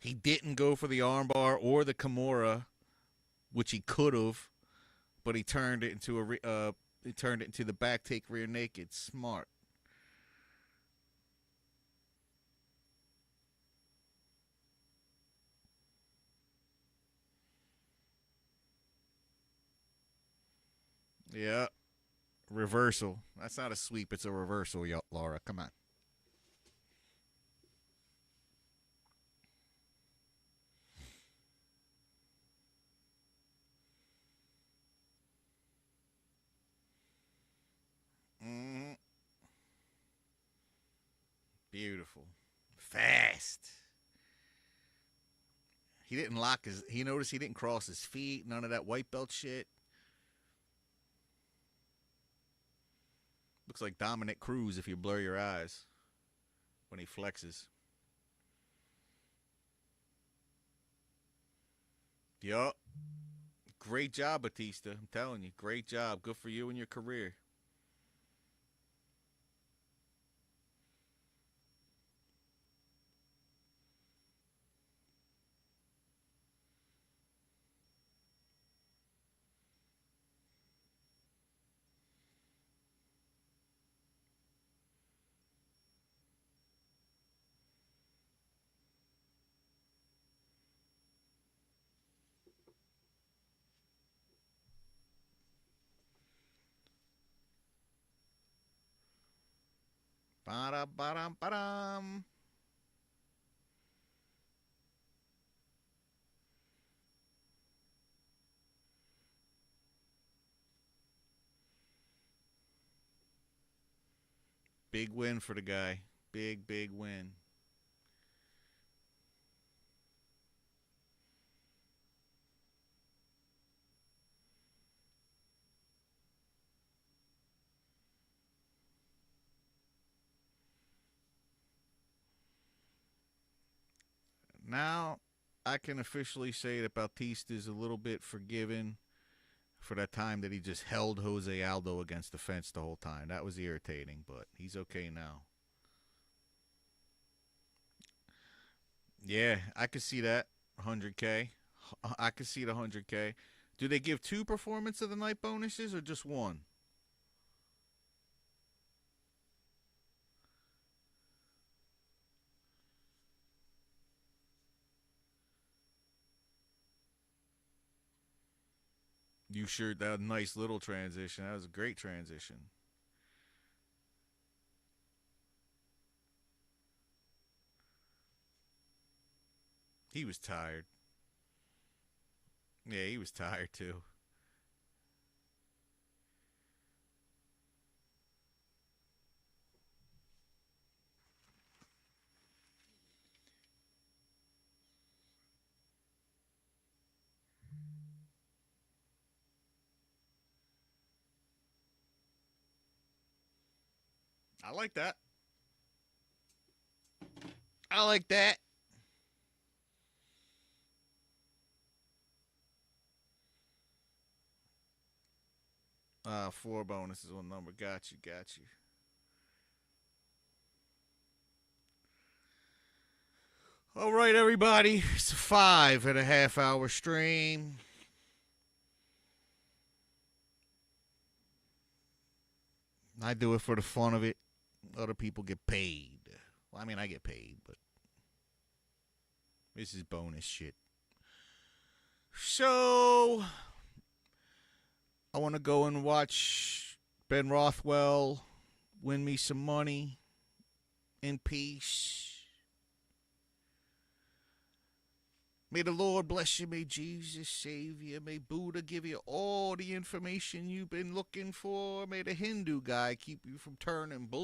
He didn't go for the armbar or the Kimura, which he could have, but he turned it into the back take rear naked. Smart. Yeah. Reversal. That's not a sweep, it's a reversal, Laura. Come on. Beautiful. Fast. He didn't lock his. He noticed he didn't cross his feet. None of that white belt shit. Looks like Dominic Cruz if you blur your eyes when he flexes. Yup. Great job, Batista. I'm telling you. Great job. Good for you and your career. Ba-da-ba-dum-ba-dum. Big win for the guy. Big, big win. Now, I can officially say that Bautista is a little bit forgiven for that time that he just held Jose Aldo against the fence the whole time. That was irritating, but he's okay now. Yeah, I could see that. 100K. I could see the 100K. Do they give 2 performance of the night bonuses or just 1? You sure that was a nice little transition. That was a great transition. He was tired. Yeah, he was tired too. I like that. I like that. Four bonuses on number. Got you, got you. All right, everybody. It's a 5.5 hour stream. I do it for the fun of it. Other people get paid. Well, I mean, I get paid, but this is bonus shit. So, I want to go and watch Ben Rothwell win me some money in peace. May the Lord bless you. May Jesus save you. May Buddha give you all the information you've been looking for. May the Hindu guy keep you from turning blue.